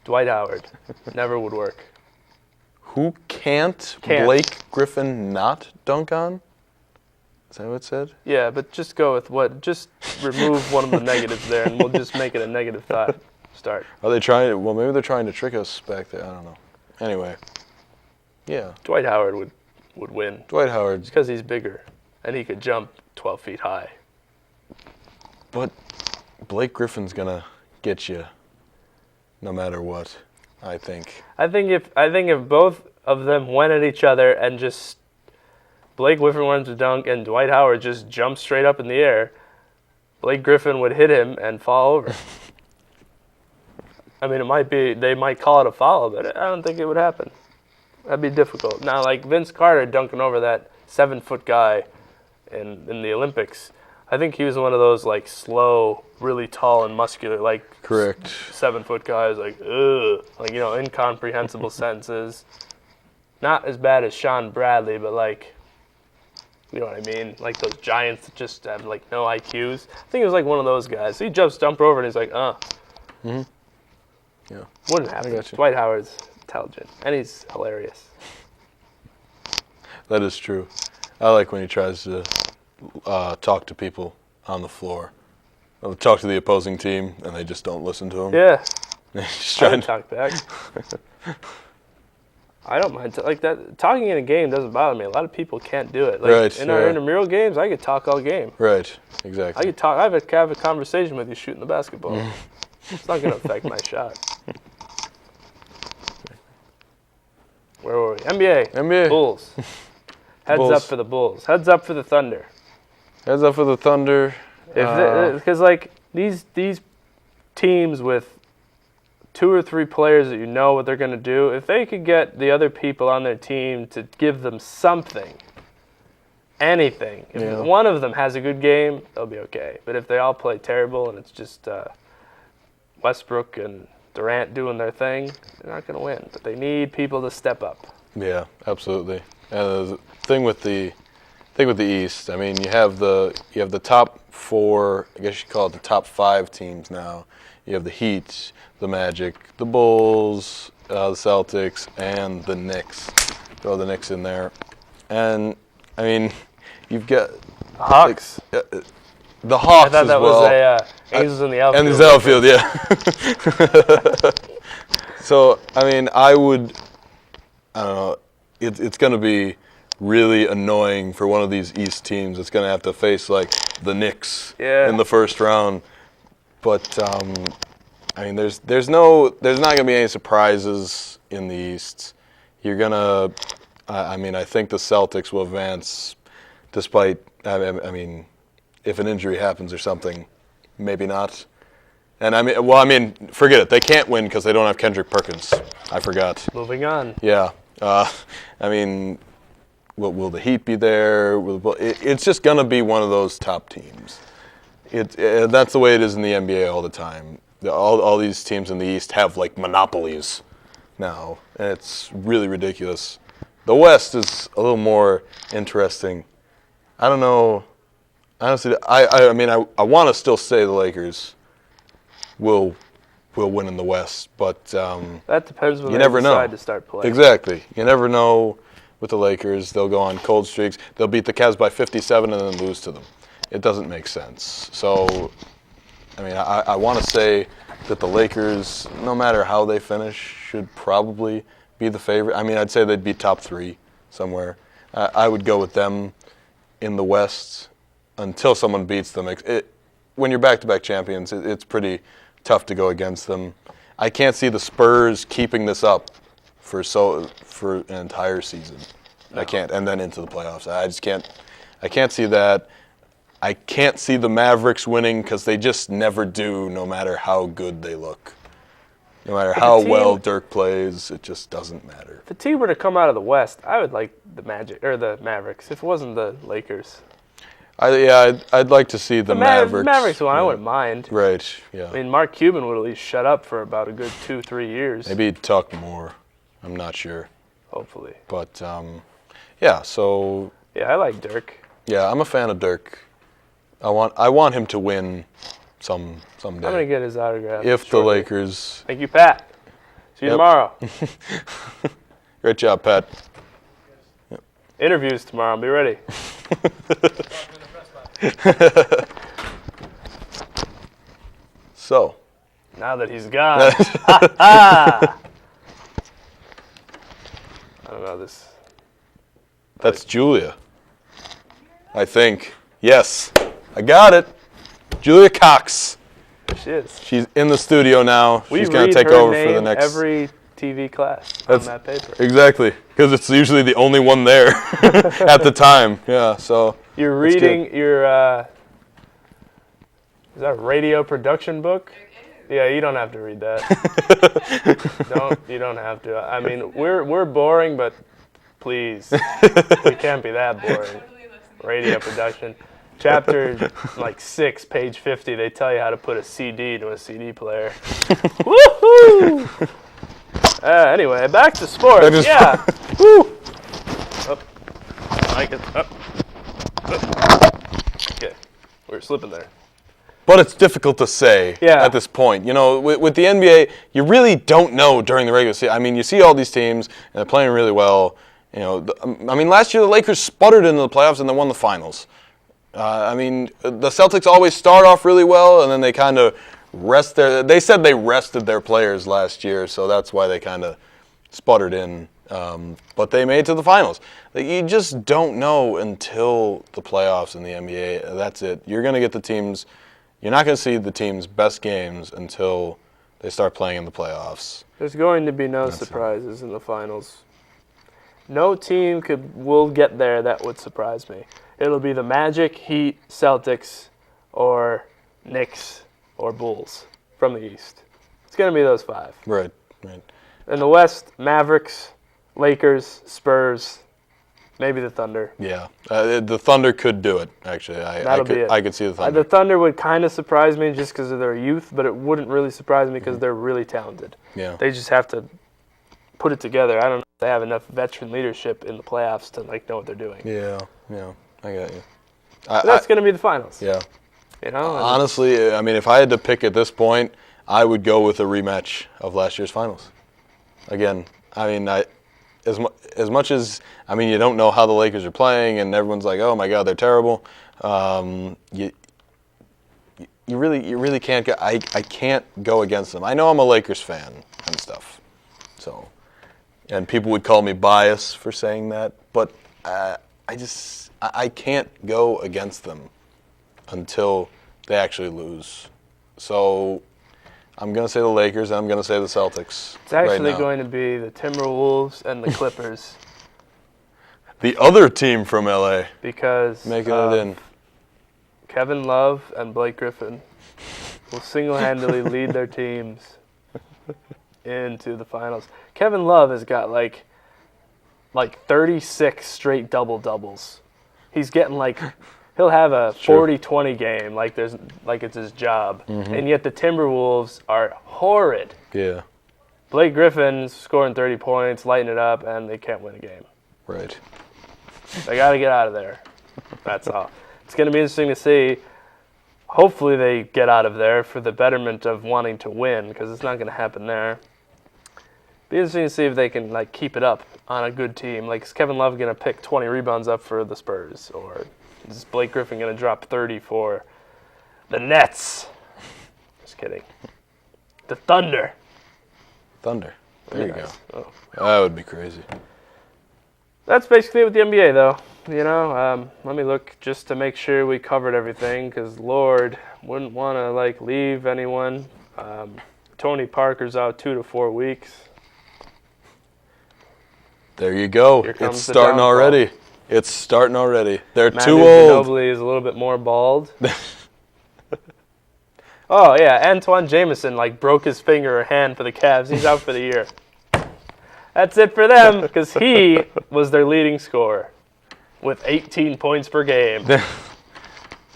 [SPEAKER 1] Dwight Howard. Never would work.
[SPEAKER 2] Who can't Blake Griffin not dunk on? Is that what it said?
[SPEAKER 1] Yeah, but just go with what. Just remove one of the negatives there, and we'll just make it a negative thought. Start.
[SPEAKER 2] Are they trying? Well, maybe they're trying to trick us back there. I don't know. Anyway, yeah.
[SPEAKER 1] Dwight Howard would win.
[SPEAKER 2] Dwight Howard.
[SPEAKER 1] It's because he's bigger, and he could jump 12 feet high.
[SPEAKER 2] But Blake Griffin's gonna get you, no matter what. I think.
[SPEAKER 1] I think if both of them went at each other and just Blake Griffin went to dunk and Dwight Howard just jumped straight up in the air, Blake Griffin would hit him and fall over. I mean, they might call it a foul, but I don't think it would happen. That'd be difficult. Now, like Vince Carter dunking over that 7-foot guy in the Olympics, I think he was one of those like slow, really tall and muscular, like
[SPEAKER 2] Correct.
[SPEAKER 1] 7-foot guys, like ugh, like incomprehensible sentences. Not as bad as Sean Bradley, but like, you know what I mean? Like those giants that just have like no IQs. I think it was like one of those guys. He jumps over and he's like,
[SPEAKER 2] Yeah.
[SPEAKER 1] Wouldn't happen. Dwight Howard's intelligent and he's hilarious.
[SPEAKER 2] That is true. I like when he tries to talk to people on the floor. He'll talk to the opposing team, and they just don't listen to him.
[SPEAKER 1] Yeah.
[SPEAKER 2] He's
[SPEAKER 1] I
[SPEAKER 2] trying
[SPEAKER 1] can talk back. I don't mind. Like that, talking in a game doesn't bother me. A lot of people can't do it. Like
[SPEAKER 2] Right,
[SPEAKER 1] in our intramural games, I could talk all game.
[SPEAKER 2] Right, exactly.
[SPEAKER 1] I could talk. I have a conversation with you shooting the basketball. It's not going to affect my shot. Where were we? NBA. Bulls. Heads
[SPEAKER 2] Bulls.
[SPEAKER 1] up for the Bulls. Heads up for the Thunder.
[SPEAKER 2] Heads up for the Thunder.
[SPEAKER 1] Because like these teams with 2 or 3 players that you know what they're going to do, if they could get the other people on their team to give them something, anything, if one of them has a good game, they'll be okay. But if they all play terrible and it's just Westbrook and Durant doing their thing, they're not going to win. But they need people to step up.
[SPEAKER 2] Yeah, absolutely. And the thing with the East, I mean, you have the top 4, I guess you call it the top 5 teams now. You have the Heat, the Magic, the Bulls, the Celtics, and the Knicks. Throw the Knicks in there. And, I mean, you've got
[SPEAKER 1] The Hawks.
[SPEAKER 2] The Hawks
[SPEAKER 1] I thought
[SPEAKER 2] as
[SPEAKER 1] that
[SPEAKER 2] well.
[SPEAKER 1] was Angels in the outfield.
[SPEAKER 2] And the outfield, yeah. So, I mean, I don't know, it's going to be really annoying for one of these East teams. It's going to have to face, like, the Knicks in the first round. But, I mean, there's not going to be any surprises in the East. You're going to, I think the Celtics will advance despite, I mean, if an injury happens or something, maybe not. And I mean, forget it. They can't win because they don't have Kendrick Perkins. I forgot.
[SPEAKER 1] Moving on.
[SPEAKER 2] Yeah. I mean, will the Heat be there? It's just going to be one of those top teams. That's the way it is in the NBA all the time. All these teams in the East have, like, monopolies now, and it's really ridiculous. The West is a little more interesting. I don't know. Honestly, I mean, I want to still say the Lakers will win in the West, but
[SPEAKER 1] that depends when
[SPEAKER 2] you
[SPEAKER 1] they
[SPEAKER 2] never
[SPEAKER 1] decide
[SPEAKER 2] know.
[SPEAKER 1] to start playing.
[SPEAKER 2] Exactly. You never know with the Lakers. They'll go on cold streaks. They'll beat the Cavs by 57 and then lose to them. It doesn't make sense. So, I mean, I want to say that the Lakers, no matter how they finish, should probably be the favorite. I mean, I'd say they'd be top 3 somewhere. I would go with them in the West until someone beats them. When you're back-to-back champions, it's pretty tough to go against them. I can't see the Spurs keeping this up for an entire season. No. I can't, and then into the playoffs. I just can't. I can't see that. I can't see the Mavericks winning because they just never do, no matter how good they look. No matter how well Dirk plays, it just doesn't matter.
[SPEAKER 1] If a team were to come out of the West, I would like the Mavericks. If it wasn't the Lakers.
[SPEAKER 2] I'd like to see the Mavericks.
[SPEAKER 1] Mavericks one, I wouldn't mind.
[SPEAKER 2] Right, yeah.
[SPEAKER 1] I mean, Mark Cuban would at least shut up for about a good 2-3 years.
[SPEAKER 2] Maybe he'd talk more. I'm not sure.
[SPEAKER 1] Hopefully.
[SPEAKER 2] But, yeah, so...
[SPEAKER 1] Yeah, I like Dirk.
[SPEAKER 2] Yeah, I'm a fan of Dirk. I want him to win someday.
[SPEAKER 1] I'm going to get his autograph.
[SPEAKER 2] If the Lakers...
[SPEAKER 1] Thank you, Pat. See you tomorrow.
[SPEAKER 2] Great job, Pat.
[SPEAKER 1] Yep. Interviews tomorrow. Be ready.
[SPEAKER 2] So.
[SPEAKER 1] Now that he's gone. I don't know this.
[SPEAKER 2] That's Julia. I think. Yes. I got it. Julia Cox.
[SPEAKER 1] There she is.
[SPEAKER 2] She's in the studio now. She's going to take over for the next.
[SPEAKER 1] Every TV class on that paper.
[SPEAKER 2] Exactly. Because it's usually the only one there at the time. Yeah, so.
[SPEAKER 1] You're reading your, is that a radio production book? Yeah, you don't have to read that. You don't have to. I mean, we're boring, but please, we can't be that boring. Radio production. Chapter like 6, page 50, they tell you how to put a CD to a CD player. Woohoo! Anyway, back to sports. Yeah. Woo! Up. I get up. Okay. We were slipping there.
[SPEAKER 2] But it's difficult to say at this point. You know, with the NBA, you really don't know during the regular season. I mean, you see all these teams, and they're playing really well. You know, I mean, last year the Lakers sputtered into the playoffs and then won the finals. I mean, the Celtics always start off really well, and then they kind of rest they said they rested their players last year, so that's why they kind of sputtered in. But they made it to the finals. You just don't know until the playoffs in the NBA. That's it. You're going to get the teams. You're not going to see the team's best games until they start playing in the playoffs.
[SPEAKER 1] There's going to be no surprises in the finals. No team will get there that would surprise me. It'll be the Magic, Heat, Celtics, or Knicks, or Bulls from the East. It's going to be those 5.
[SPEAKER 2] Right.
[SPEAKER 1] In the West, Mavericks, Lakers, Spurs, maybe the Thunder.
[SPEAKER 2] Yeah, the Thunder could do it, actually. I could see the Thunder.
[SPEAKER 1] The Thunder would kind of surprise me just because of their youth, but it wouldn't really surprise me because they're really talented.
[SPEAKER 2] Yeah.
[SPEAKER 1] They just have to put it together. I don't know if they have enough veteran leadership in the playoffs to know what they're doing.
[SPEAKER 2] Yeah, I got you.
[SPEAKER 1] That's going to be the finals.
[SPEAKER 2] Yeah.
[SPEAKER 1] You know.
[SPEAKER 2] Honestly, I mean, if I had to pick at this point, I would go with a rematch of last year's finals. Again, I mean, as much as I mean, you don't know how the Lakers are playing, and everyone's like, "Oh my God, they're terrible." You really can't go. I can't go against them. I know I'm a Lakers fan and stuff, so, and people would call me biased for saying that, but I can't go against them until they actually lose. So I'm going to say the Lakers, and I'm going to say the Celtics.
[SPEAKER 1] It's actually going to be the Timberwolves and the Clippers.
[SPEAKER 2] The other team from LA.
[SPEAKER 1] Because
[SPEAKER 2] making it in.
[SPEAKER 1] Kevin Love and Blake Griffin will single-handedly lead their teams into the finals. Kevin Love has got like 36 straight double-doubles. He's getting he'll have a 40-20 game like it's his job. Mm-hmm. And yet the Timberwolves are horrid.
[SPEAKER 2] Yeah.
[SPEAKER 1] Blake Griffin's scoring 30 points, lighting it up, and they can't win a game.
[SPEAKER 2] Right.
[SPEAKER 1] They got to get out of there. That's all. It's going to be interesting to see. Hopefully they get out of there for the betterment of wanting to win, because it's not going to happen there. Be interesting to see if they can keep it up on a good team. Is Kevin Love going to pick 20 rebounds up for the Spurs, or is Blake Griffin going to drop 30 for the Nets? Just kidding. The Thunder.
[SPEAKER 2] Thunder. There you go.
[SPEAKER 1] Oh.
[SPEAKER 2] That would be crazy.
[SPEAKER 1] That's basically it with the NBA, though. Let me look just to make sure we covered everything, because Lord wouldn't want to leave anyone. Tony Parker's out 2 to 4 weeks.
[SPEAKER 2] There you go. It's starting already. It's starting already. They're too old.
[SPEAKER 1] Ginobili is a little bit more bald. Oh, yeah. Antoine Jameson, broke his finger or hand for the Cavs. He's out for the year. That's it for them, because he was their leading scorer with 18 points per game.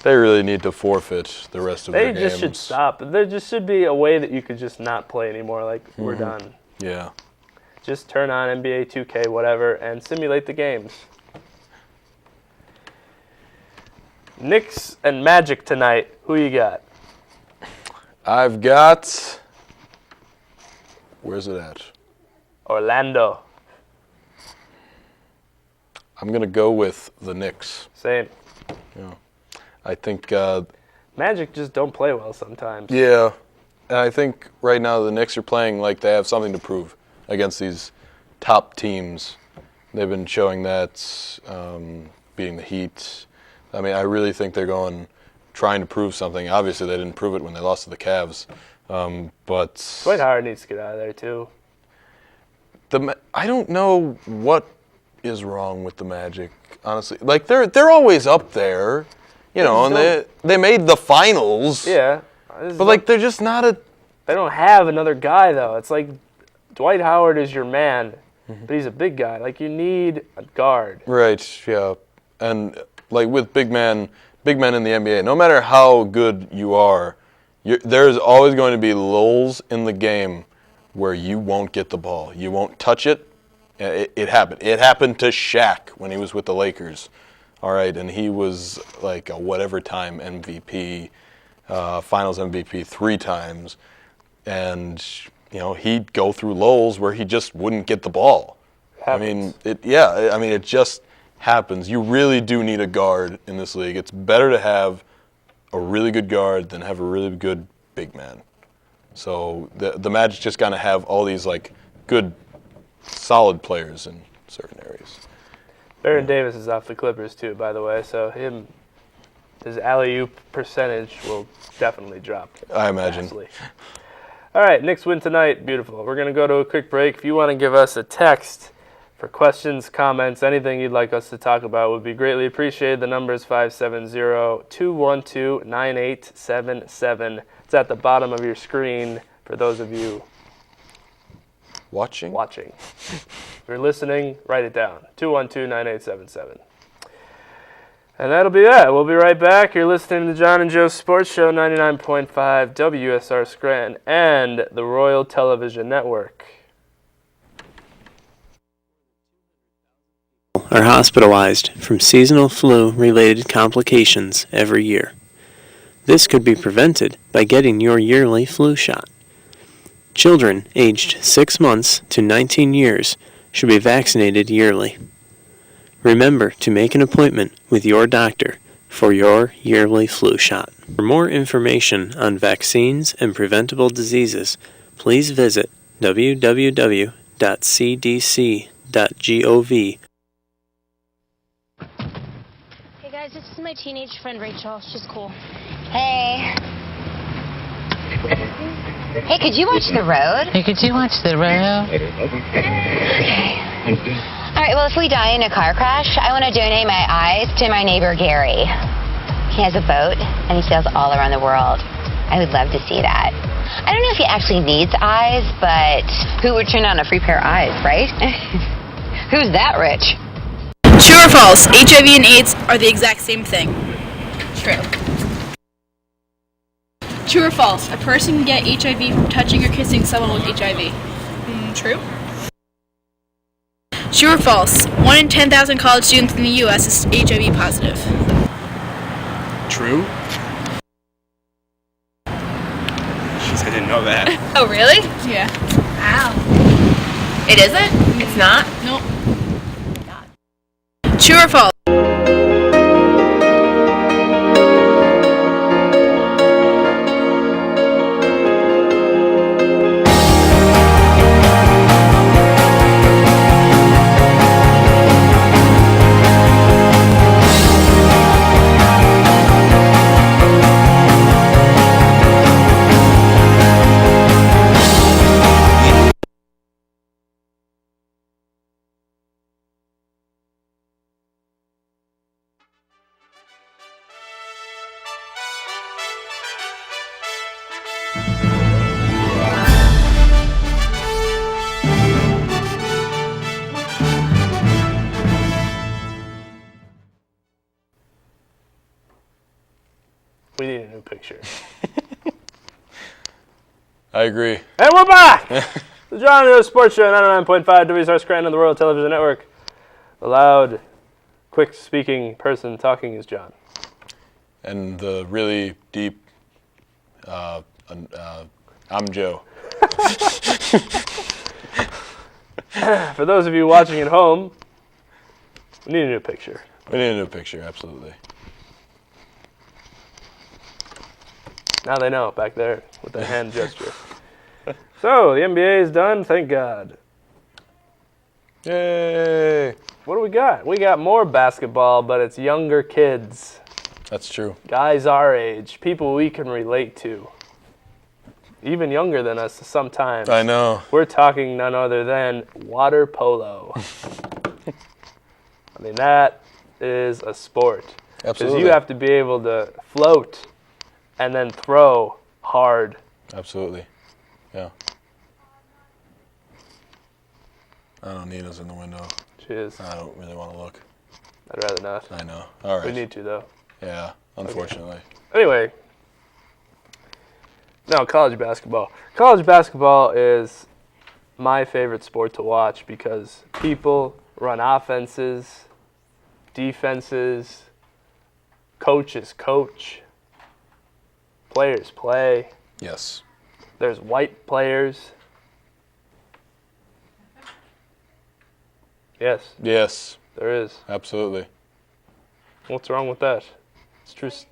[SPEAKER 2] They really need to forfeit the rest of their games.
[SPEAKER 1] They just should stop. There just should be a way that you could just not play anymore. We're done.
[SPEAKER 2] Yeah.
[SPEAKER 1] Just turn on NBA 2K, whatever, and simulate the games. Knicks and Magic tonight. Who you got?
[SPEAKER 2] I've got... Where's it at?
[SPEAKER 1] Orlando.
[SPEAKER 2] I'm going to go with the Knicks.
[SPEAKER 1] Same.
[SPEAKER 2] Yeah. I think...
[SPEAKER 1] Magic just don't play well sometimes.
[SPEAKER 2] Yeah. And I think right now the Knicks are playing like they have something to prove against these top teams. They've been showing that, beating the Heat. I mean, I really think they're trying to prove something. Obviously, they didn't prove it when they lost to the Cavs. But
[SPEAKER 1] Dwight Howard needs to get out of there, too.
[SPEAKER 2] I don't know what is wrong with the Magic, honestly. They're always up there, and they made the finals.
[SPEAKER 1] Yeah.
[SPEAKER 2] But, they're just not
[SPEAKER 1] They don't have another guy, though. It's Dwight Howard is your man, but he's a big guy. You need a guard.
[SPEAKER 2] Right, yeah. And, with big man big men in the NBA, no matter how good you are, there's always going to be lulls in the game where you won't get the ball. You won't touch it. It happened. It happened to Shaq when he was with the Lakers. All right, and he was like a whatever time MVP, Finals MVP 3 times, and he'd go through lulls where he just wouldn't get the ball.
[SPEAKER 1] Happens.
[SPEAKER 2] It just happens. You really do need a guard in this league. It's better to have a really good guard than have a really good big man. So the Magic just gotta have all these like good, solid players in certain areas.
[SPEAKER 1] Baron Davis is off the Clippers too, by the way. So his alley-oop percentage will definitely drop.
[SPEAKER 2] I imagine.
[SPEAKER 1] Vastly. All right, Knicks win tonight. Beautiful. We're gonna go to a quick break. If you want to give us a text for questions, comments, anything you'd like us to talk about would be greatly appreciated. The number is 570-212-9877. It's at the bottom of your screen for those of you
[SPEAKER 2] watching.
[SPEAKER 1] If you're listening, write it down. 212-9877. And that'll be that. We'll be right back. You're listening to the John and Joe Sports Show, 99.5 WSR Scranton and the Royal Television Network.
[SPEAKER 6] Are hospitalized from seasonal flu-related complications every year. This could be prevented by getting your yearly flu shot. Children aged 6 months to 19 years should be vaccinated yearly. Remember to make an appointment with your doctor for your yearly flu shot. For more information on vaccines and preventable diseases, please visit www.cdc.gov.
[SPEAKER 7] Hey guys, this is my teenage friend Rachel. She's cool.
[SPEAKER 5] Hey. Hey, could you watch The Road?
[SPEAKER 8] Hey, could you watch The Road?
[SPEAKER 5] Okay. All right, well, if we die in a car crash, I want to donate my eyes to my neighbor Gary. He has a boat, and he sails all around the world. I would love to see that. I don't know if he actually needs eyes, but who would turn on a free pair of eyes, right? Who's that rich?
[SPEAKER 3] True or false? HIV and AIDS are the exact same thing.
[SPEAKER 5] True.
[SPEAKER 3] True or false? A person can get HIV from touching or kissing someone with HIV. True. True or false? 1 in 10,000 college students in the U.S. is HIV positive.
[SPEAKER 4] True? Jeez, I didn't know that.
[SPEAKER 5] Oh, really?
[SPEAKER 3] Yeah.
[SPEAKER 5] Wow. It isn't? It's not?
[SPEAKER 3] Nope. True or false? We need a new picture.
[SPEAKER 2] I agree.
[SPEAKER 1] And we're back! The John and Joe Sports Show, 99.5 WSR Scranton on the Royal Television Network. The loud, quick-speaking person talking is John.
[SPEAKER 2] And the really deep, I'm Joe.
[SPEAKER 1] For those of you watching at home, we need a new picture.
[SPEAKER 2] We need a new picture, absolutely.
[SPEAKER 1] Now they know, back there, with the hand gesture. So, the NBA is done, thank God.
[SPEAKER 2] Yay!
[SPEAKER 1] What do we got? We got more basketball, but it's younger kids.
[SPEAKER 2] That's true.
[SPEAKER 1] Guys our age, people we can relate to. Even younger than us sometimes.
[SPEAKER 2] I know.
[SPEAKER 1] We're talking none other than water polo. I mean, that is a sport.
[SPEAKER 2] Absolutely.
[SPEAKER 1] Because you have to be able to float and then throw hard.
[SPEAKER 2] Absolutely. Yeah. I don't need us in the window.
[SPEAKER 1] Cheers.
[SPEAKER 2] I don't really want to look.
[SPEAKER 1] I'd rather not.
[SPEAKER 2] I know. All right.
[SPEAKER 1] We need to, though.
[SPEAKER 2] Yeah, unfortunately.
[SPEAKER 1] Anyway, no, college basketball. College basketball is my favorite sport to watch because people run offenses, defenses, coaches coach, players play.
[SPEAKER 2] Yes.
[SPEAKER 1] There's white players. Yes,
[SPEAKER 2] Yes,
[SPEAKER 1] there is.
[SPEAKER 2] absolutely.
[SPEAKER 1] What's wrong with that? It's true. It's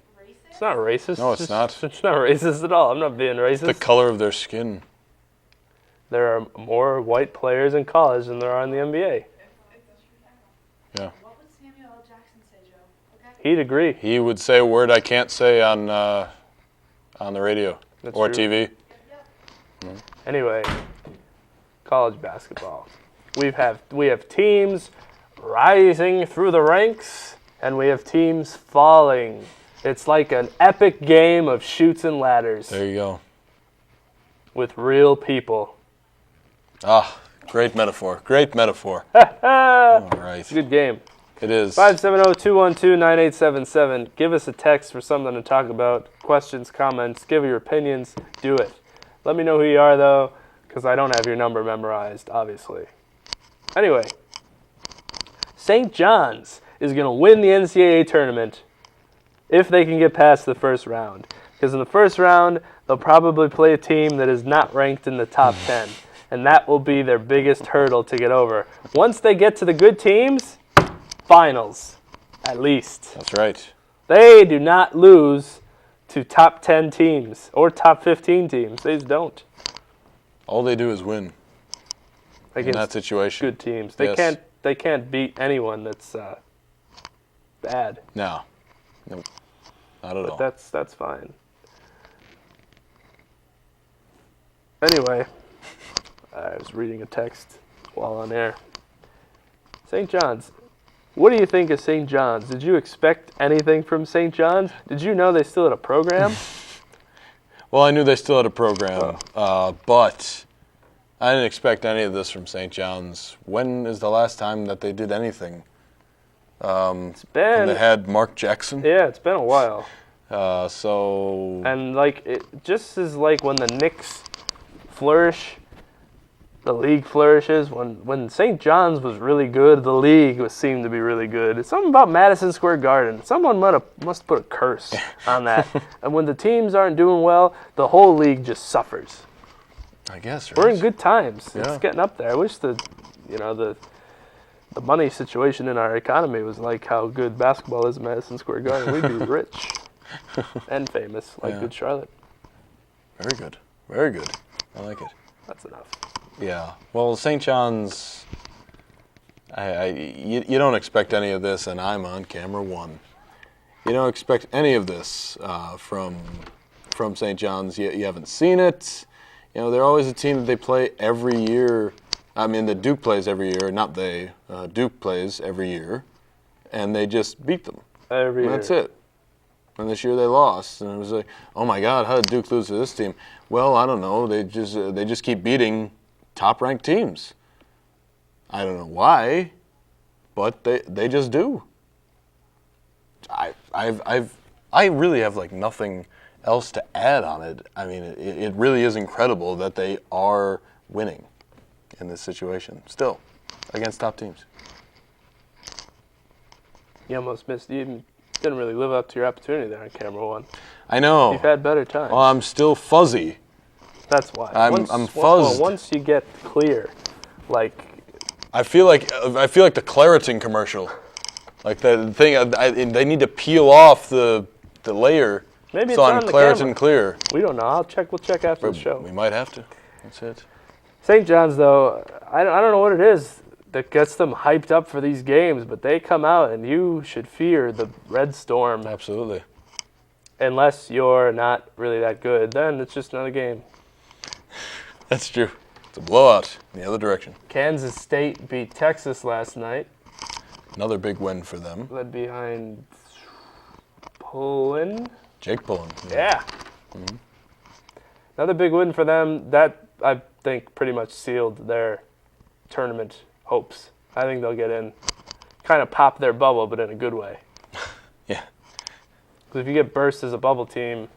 [SPEAKER 1] not racist.
[SPEAKER 2] No, it's not.
[SPEAKER 1] It's not racist at all. I'm not being racist.
[SPEAKER 2] The color of their skin.
[SPEAKER 1] There are more white players in college than there are in the NBA.
[SPEAKER 2] Yeah.
[SPEAKER 8] What would Samuel L. Jackson say, Joe? Okay.
[SPEAKER 1] He'd agree.
[SPEAKER 2] He would say a word I can't say on the radio
[SPEAKER 1] That's
[SPEAKER 2] or
[SPEAKER 1] true.
[SPEAKER 2] TV.
[SPEAKER 1] Anyway, college basketball. We have teams rising through the ranks, and we have teams falling. It's like an epic game of chutes and ladders
[SPEAKER 2] There you go.
[SPEAKER 1] with real people.
[SPEAKER 2] Ah, great metaphor. Great metaphor. All right.
[SPEAKER 1] Good game.
[SPEAKER 2] It is.
[SPEAKER 1] 570-212-9877. Give us a text for something to talk about. Questions, comments, give your opinions. Do it. Let me know who you are, though, because I don't have your number memorized, obviously. Anyway, St. John's is going to win the NCAA tournament if they can get past the first round. Because in the first round, they'll probably play a team that is not ranked in the top 10. And that will be their biggest hurdle to get over. Once they get to the good teams, finals, at least.
[SPEAKER 2] That's right.
[SPEAKER 1] They do not lose to top 10 teams or top 15 teams. They just don't.
[SPEAKER 2] All they do is win in
[SPEAKER 1] Against
[SPEAKER 2] that situation.
[SPEAKER 1] good teams. They
[SPEAKER 2] Yes.
[SPEAKER 1] can't beat anyone that's bad.
[SPEAKER 2] No. No. Not at all.
[SPEAKER 1] But that's fine. Anyway, I was reading a text while on air. St. John's. What do you think of St. John's? Did you expect anything from St. John's? Did you know they still had a program?
[SPEAKER 2] Well, I knew they still had a program, but I didn't expect any of this from St. John's. When is the last time that they did anything?
[SPEAKER 1] It's
[SPEAKER 2] When
[SPEAKER 1] been
[SPEAKER 2] they had Mark Jackson.
[SPEAKER 1] yeah, it's been a while.
[SPEAKER 2] So
[SPEAKER 1] And like it just is like when the Knicks flourish, the league flourishes. When St. John's was really good, the league seemed to be really good. It's something about Madison Square Garden. Someone must put a curse on that. And when the teams aren't doing well, the whole league just suffers.
[SPEAKER 2] I guess right?
[SPEAKER 1] We're in good times.
[SPEAKER 2] Yeah.
[SPEAKER 1] It's getting up there. I wish the money situation in our economy was like how good basketball is in Madison Square Garden. We'd be rich and famous like
[SPEAKER 2] Yeah.
[SPEAKER 1] good Charlotte.
[SPEAKER 2] Very good. Very good. I like it.
[SPEAKER 1] That's enough.
[SPEAKER 2] Yeah. Well, St. John's, you don't expect any of this, and I'm on camera one. You don't expect any of this from St. John's. You haven't seen it. You know, they're always a team that they play every year. I mean, the Duke plays every year. Not they. Duke plays every year, and they just beat them.
[SPEAKER 1] Every
[SPEAKER 2] And
[SPEAKER 1] year.
[SPEAKER 2] that's it. And this year they lost, and it was like, oh my God, how did Duke lose to this team? Well, I don't know. They just keep beating top-ranked teams. I don't know why, but they just do. I really have like nothing else to add on it. I mean, it really is incredible that they are winning in this situation still against top teams.
[SPEAKER 1] You almost missed. You didn't really live up to your opportunity there on camera one.
[SPEAKER 2] I know.
[SPEAKER 1] You've had better times.
[SPEAKER 2] Well, I'm still fuzzy.
[SPEAKER 1] That's why.
[SPEAKER 2] I'm fuzzed.
[SPEAKER 1] Once you get clear, like
[SPEAKER 2] I feel like the Claritin commercial, like the thing. They need to peel off the layer.
[SPEAKER 1] maybe it's
[SPEAKER 2] so
[SPEAKER 1] on
[SPEAKER 2] I'm
[SPEAKER 1] the
[SPEAKER 2] Claritin
[SPEAKER 1] camera.
[SPEAKER 2] clear.
[SPEAKER 1] We don't know. We'll check after the show.
[SPEAKER 2] We might have to. That's it.
[SPEAKER 1] St. John's, though, I don't know what it is that gets them hyped up for these games, but they come out and you should fear the Red Storm.
[SPEAKER 2] Absolutely.
[SPEAKER 1] Unless you're not really that good, then it's just another game.
[SPEAKER 2] That's true. It's a blowout in the other direction.
[SPEAKER 1] Kansas State beat Texas last night,
[SPEAKER 2] Another big win for them.
[SPEAKER 1] led behind Pullen.
[SPEAKER 2] Jake Pullen.
[SPEAKER 1] Yeah. Another big win for them. That, I think, pretty much sealed their tournament hopes. I think they'll get in. Kind of pop their bubble, but in a good way.
[SPEAKER 2] Yeah.
[SPEAKER 1] Because if you get burst as a bubble team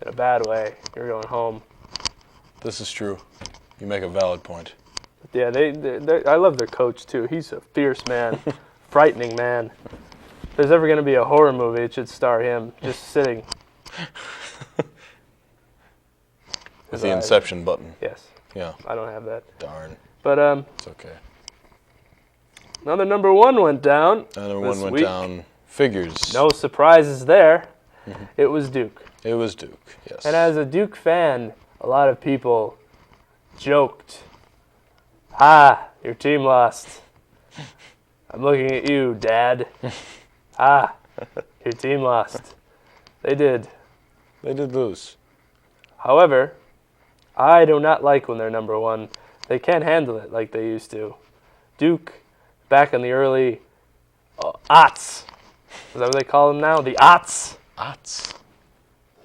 [SPEAKER 1] in a bad way, you're going home.
[SPEAKER 2] This is true. You make a valid point.
[SPEAKER 1] Yeah, I love their coach, too. He's a fierce man, frightening man. If there's ever going to be a horror movie, it should star him, just sitting.
[SPEAKER 2] With the Inception button.
[SPEAKER 1] Yes.
[SPEAKER 2] Yeah.
[SPEAKER 1] I don't have that.
[SPEAKER 2] Darn.
[SPEAKER 1] But
[SPEAKER 2] it's okay.
[SPEAKER 1] Another number one went down.
[SPEAKER 2] Another one went down. Figures.
[SPEAKER 1] No surprises there. It was Duke.
[SPEAKER 2] It was Duke, yes.
[SPEAKER 1] And as a Duke fan, a lot of people joked, "Ah, your team lost. I'm looking at you, Dad. Ah, your team lost." They did.
[SPEAKER 2] They did lose.
[SPEAKER 1] However, I do not like when they're number one. They can't handle it like they used to. Duke, back in the early aughts. Is that what they call them now? The aughts?
[SPEAKER 2] Aughts.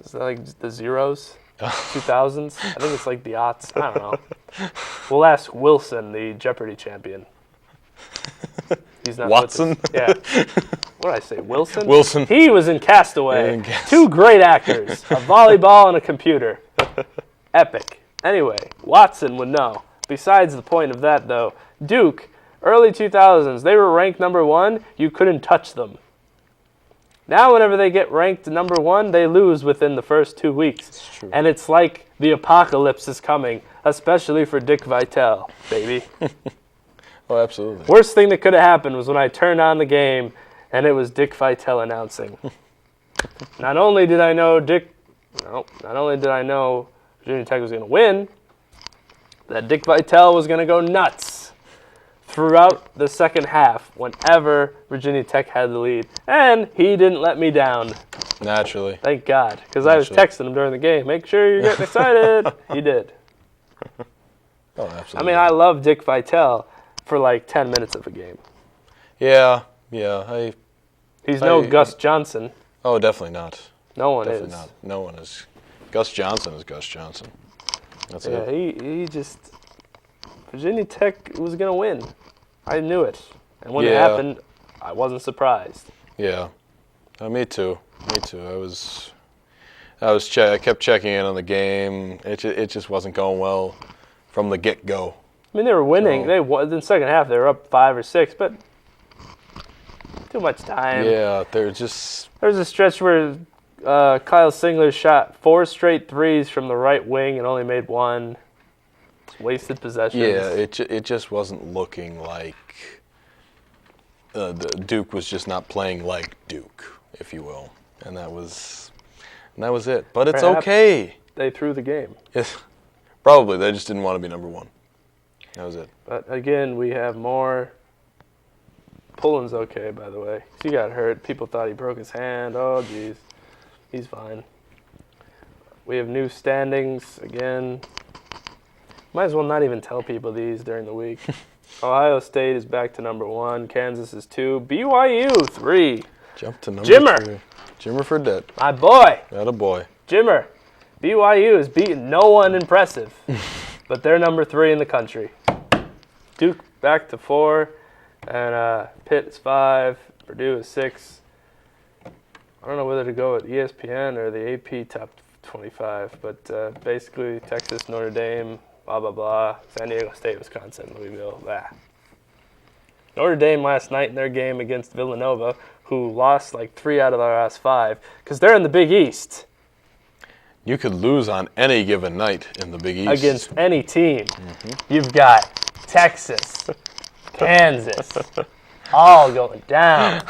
[SPEAKER 1] Is that like the zeros? 2000s? I think it's like the aughts. I don't know. We'll ask Wilson, the Jeopardy champion. He's not
[SPEAKER 2] Watson?
[SPEAKER 1] With us. Yeah. What did I say? Wilson?
[SPEAKER 2] Wilson.
[SPEAKER 1] He was in Castaway. Two great actors. A volleyball and a computer. Epic. Anyway, Watson would know. Besides the point of that, though, Duke, early 2000s, they were ranked number one. You couldn't touch them. Now, whenever they get ranked number one, they lose within the first 2 weeks.
[SPEAKER 2] It's true.
[SPEAKER 1] And it's like the apocalypse is coming, especially for Dick Vitale, baby.
[SPEAKER 2] Oh, absolutely.
[SPEAKER 1] Worst thing that could have happened was when I turned on the game and it was Dick Vitale announcing. Not only did I know Virginia Tech was going to win, that Dick Vitale was going to go nuts throughout the second half whenever Virginia Tech had the lead. And he didn't let me down.
[SPEAKER 2] Naturally.
[SPEAKER 1] Thank God. Because I was texting him during the game. Make sure you're getting excited. He did.
[SPEAKER 2] Oh, absolutely.
[SPEAKER 1] I mean, I love Dick Vitale for like 10 minutes of a game.
[SPEAKER 2] Yeah.
[SPEAKER 1] He's no Gus Johnson.
[SPEAKER 2] Oh, definitely not.
[SPEAKER 1] No one
[SPEAKER 2] definitely
[SPEAKER 1] is.
[SPEAKER 2] Not. No one is. Gus Johnson is Gus Johnson. That's it.
[SPEAKER 1] Yeah, he just... Virginia Tech was going to win. I knew it. And when it happened, I wasn't surprised.
[SPEAKER 2] Yeah. Me too. I kept checking in on the game. It just wasn't going well from the get-go.
[SPEAKER 1] I mean, they were winning. So, in the second half, they were up 5 or 6, but too much time.
[SPEAKER 2] Yeah, they're just...
[SPEAKER 1] There was a stretch where Kyle Singler shot 4 straight threes from the right wing and only made 1. Wasted possessions.
[SPEAKER 2] Yeah, it just wasn't looking like the Duke was just not playing like Duke, if you will, and that was it. But it's okay.
[SPEAKER 1] They threw the game.
[SPEAKER 2] Yes, probably they just didn't want to be number one. That was it.
[SPEAKER 1] But again, we have more. Pullen's okay, by the way. He got hurt. People thought he broke his hand. Oh, geez, he's fine. We have new standings again. Might as well not even tell people these during the week. Ohio State is back to number 1. Kansas is 2. BYU 3.
[SPEAKER 2] Jump to number
[SPEAKER 1] Jimmer.
[SPEAKER 2] 3. Jimmer Fredette.
[SPEAKER 1] My boy.
[SPEAKER 2] That a boy.
[SPEAKER 1] Jimmer. BYU has beaten no one impressive, but they're number 3 in the country. Duke back to 4, and Pitt is 5. Purdue is 6. I don't know whether to go with ESPN or the AP top 25, but basically Texas, Notre Dame, blah, blah, blah. San Diego State, Wisconsin, Louisville, blah. Notre Dame last night in their game against Villanova, who lost like 3 out of their last 5, because they're in the Big East.
[SPEAKER 2] You could lose on any given night in the Big East.
[SPEAKER 1] Against any team. Mm-hmm. You've got Texas, Kansas, all going down.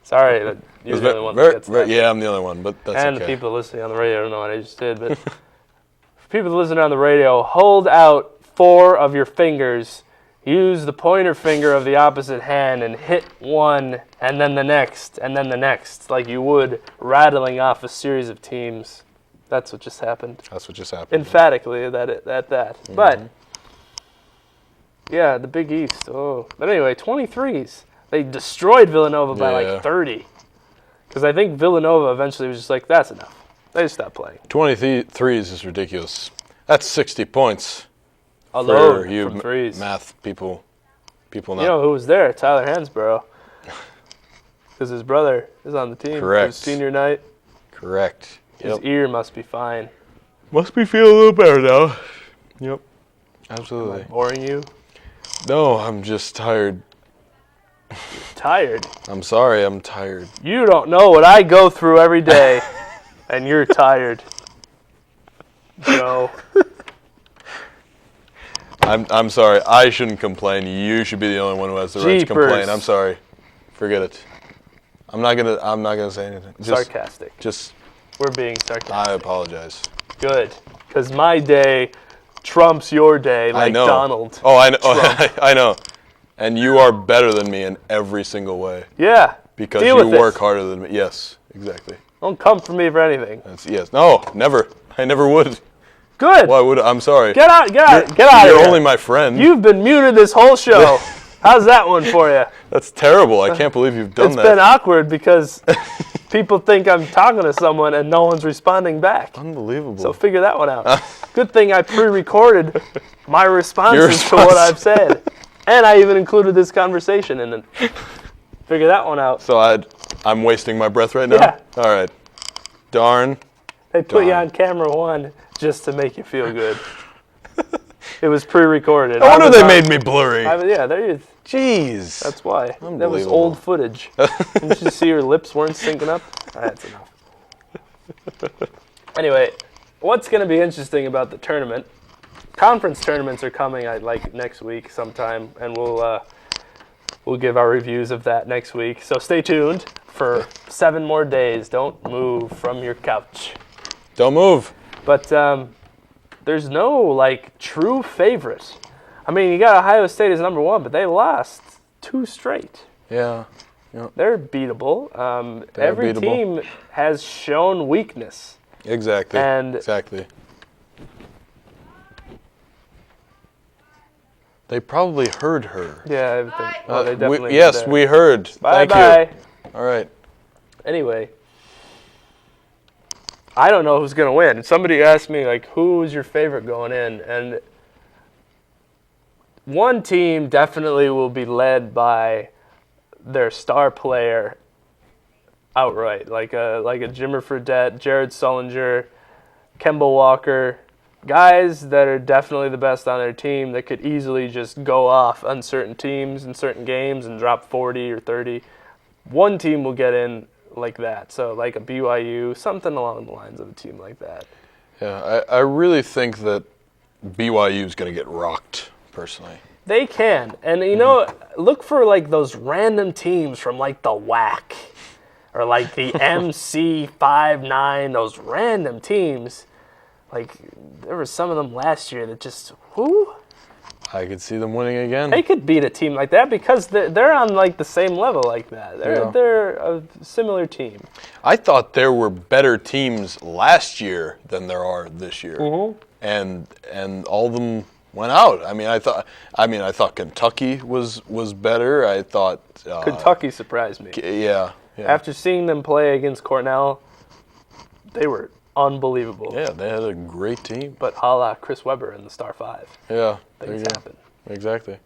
[SPEAKER 1] Sorry, that you're the only one that gets that.
[SPEAKER 2] Yeah, I'm the only one, but that's okay.
[SPEAKER 1] And the people listening on the radio don't know what I just did, but for people listening on the radio, hold out 4 of your fingers, use the pointer finger of the opposite hand, and hit one, and then the next, and then the next, like you would rattling off a series of teams. That's what just happened. Emphatically, that. Mm-hmm. But, yeah, the Big East. Oh, but anyway, 23s. They destroyed Villanova by like 30. Because I think Villanova eventually was just like, that's enough. They just stopped playing.
[SPEAKER 2] 23s is ridiculous. That's 60 points.
[SPEAKER 1] Alone
[SPEAKER 2] for you
[SPEAKER 1] from threes.
[SPEAKER 2] Math people not.
[SPEAKER 1] You know who was there? Tyler Hansborough. Because his brother is on the team.
[SPEAKER 2] Correct.
[SPEAKER 1] It was senior night.
[SPEAKER 2] Correct.
[SPEAKER 1] His ear must be fine.
[SPEAKER 2] Must be feeling a little better now. Yep. Absolutely.
[SPEAKER 1] Boring you?
[SPEAKER 2] No, I'm just tired.
[SPEAKER 1] Tired?
[SPEAKER 2] I'm sorry, I'm tired.
[SPEAKER 1] You don't know what I go through every day, and you're tired. Joe.
[SPEAKER 2] I'm sorry. I shouldn't complain. You should be the only one who has the right to complain. I'm sorry. Forget it. I'm not gonna say anything.
[SPEAKER 1] Sarcastic. We're being sarcastic.
[SPEAKER 2] I apologize.
[SPEAKER 1] Good, because my day trumps your day, like
[SPEAKER 2] I know.
[SPEAKER 1] Donald.
[SPEAKER 2] Oh, I know. I know. And you are better than me in every single way.
[SPEAKER 1] Yeah.
[SPEAKER 2] Because you work harder than me. Yes, exactly.
[SPEAKER 1] Don't come for me for anything.
[SPEAKER 2] Yes. No, never. I never would.
[SPEAKER 1] Good.
[SPEAKER 2] Why would I? I'm sorry.
[SPEAKER 1] Get out of here.
[SPEAKER 2] You're only my friend.
[SPEAKER 1] You've been muted this whole show. How's that one for you?
[SPEAKER 2] That's terrible. I can't believe you've done that.
[SPEAKER 1] It's been awkward because people think I'm talking to someone and no one's responding back.
[SPEAKER 2] Unbelievable.
[SPEAKER 1] So figure that one out. Good thing I pre-recorded my responses to what I've said. And I even included this conversation in it. Figure that one out.
[SPEAKER 2] So I'm wasting my breath right now?
[SPEAKER 1] Yeah.
[SPEAKER 2] All right. Darn.
[SPEAKER 1] They put you on camera one just to make you feel good. It was pre-recorded.
[SPEAKER 2] No wonder they made me blurry.
[SPEAKER 1] Yeah, there you.
[SPEAKER 2] Jeez.
[SPEAKER 1] That's why. That was old footage. Didn't you see your lips weren't syncing up? That's enough. Anyway, what's going to be interesting about the tournament? Conference tournaments are coming like next week sometime, and we'll give our reviews of that next week. So stay tuned for 7 more days. Don't move from your couch.
[SPEAKER 2] Don't move.
[SPEAKER 1] But there's no like true favorite. I mean, you got Ohio State as number 1, but they lost 2 straight.
[SPEAKER 2] Yeah. Yep.
[SPEAKER 1] They're beatable. Every team has shown weakness.
[SPEAKER 2] Exactly. Exactly. They probably heard her.
[SPEAKER 1] Yeah, I think. Well, they definitely
[SPEAKER 2] yes, we heard. Thank you. All right.
[SPEAKER 1] Anyway, I don't know who's going to win. Somebody asked me, like, who is your favorite going in? And one team definitely will be led by their star player outright, like a Jimmer Fredette, Jared Sullinger, Kemba Walker, guys that are definitely the best on their team that could easily just go off on certain teams in certain games and drop 40 or 30. One team will get in like that, so like a BYU, something along the lines of a team like that.
[SPEAKER 2] Yeah, I really think that BYU is going to get rocked, personally.
[SPEAKER 1] They can, and you know, look for like those random teams from like the WAC or like the MC59, those random teams. Like, there were some of them last year that just, whoo.
[SPEAKER 2] I could see them winning again.
[SPEAKER 1] They could beat a team like that because they're on, like, the same level like that. They're a similar team.
[SPEAKER 2] I thought there were better teams last year than there are this year. Mm-hmm. And all of them went out. I thought Kentucky was better. I thought
[SPEAKER 1] Kentucky surprised me.
[SPEAKER 2] Yeah.
[SPEAKER 1] After seeing them play against Cornell, they were unbelievable.
[SPEAKER 2] Yeah, they had a great team.
[SPEAKER 1] But a la Chris Webber in the Star 5.
[SPEAKER 2] Yeah.
[SPEAKER 1] Things happen.
[SPEAKER 2] Exactly.